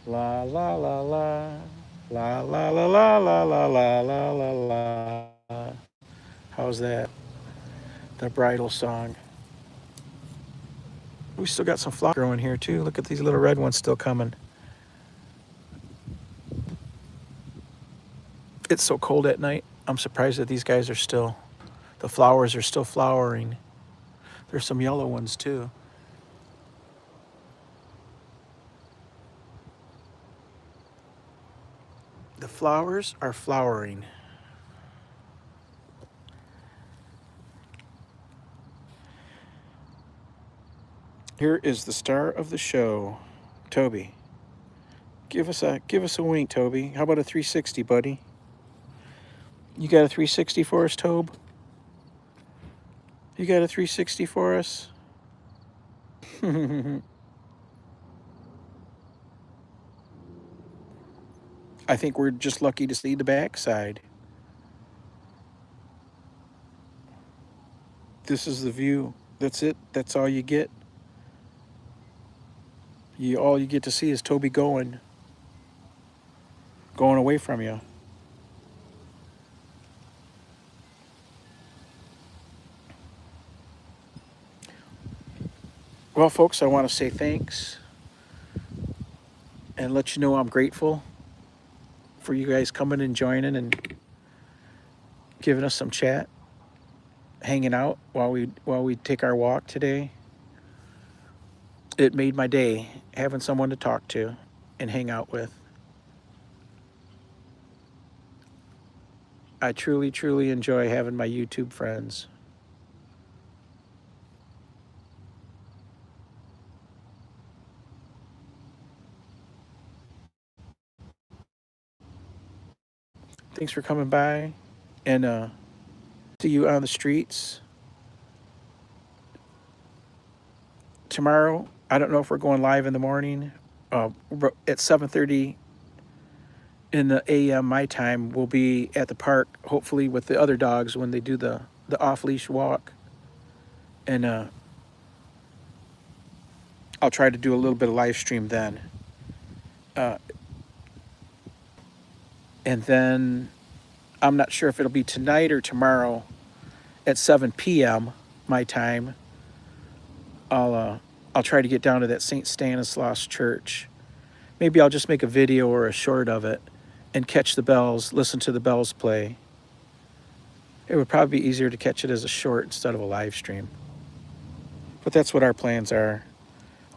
[SPEAKER 1] la la la la, la la la la la la la la la la. How's that? The bridal song. We still got some flowers growing here too. Look at these little red ones still coming. It's so cold at night. I'm surprised that these guys are still, the flowers are still flowering. There's some yellow ones too. The flowers are flowering. Here is the star of the show, Toby. Give us a wink, Toby. How about a 360, buddy? You got a 360 for us, Tobe? You got a 360 for us? I think we're just lucky to see the backside. This is the view. That's it. That's all you get. All you get to see is Toby going away from you. Well, folks, I want to say thanks and let you know I'm grateful for you guys coming and joining and giving us some chat, hanging out while we take our walk today. It made my day having someone to talk to and hang out with. I truly, truly enjoy having my YouTube friends. Thanks for coming by, and see you on the streets. Tomorrow, I don't know if we're going live in the morning. At 7:30 in the a.m. my time, we'll be at the park, hopefully with the other dogs when they do the off-leash walk. And I'll try to do a little bit of live stream then. And then I'm not sure if it'll be tonight or tomorrow at 7 p.m. my time. I'll try to get down to that St. Stanislaus Church. Maybe I'll just make a video or a short of it and catch the bells, listen to the bells play. It would probably be easier to catch it as a short instead of a live stream. But that's what our plans are.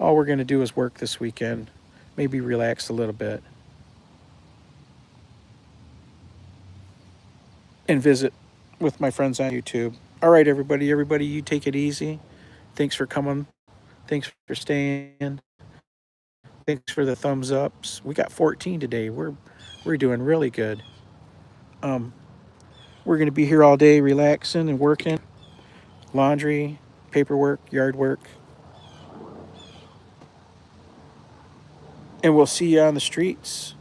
[SPEAKER 1] All we're going to do is work this weekend, maybe relax a little bit, and visit with my friends on YouTube. All right, everybody, you take it easy. Thanks for coming. Thanks for staying. Thanks for the thumbs ups. We got 14 today. We're doing really good. We're going to be here all day relaxing and working. Laundry, paperwork, yard work. And we'll see you on the streets.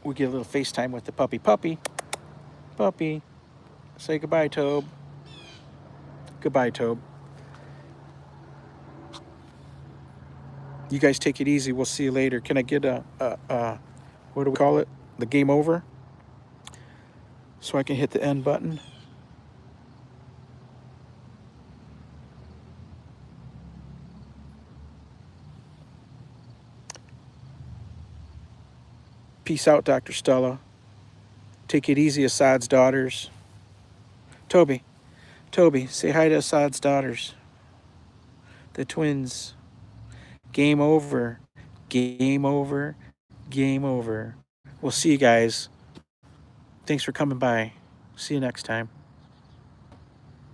[SPEAKER 1] We get a little FaceTime with the puppy. Puppy. Say goodbye, Tobe. Goodbye, Tobe. You guys take it easy. We'll see you later. Can I get a what do we call it? The game over? So I can hit the end button. Peace out, Dr. Stella. Take it easy, Assad's daughters. Toby, say hi to Assad's daughters. The twins. Game over. Game over. Game over. We'll see you guys. Thanks for coming by. See you next time.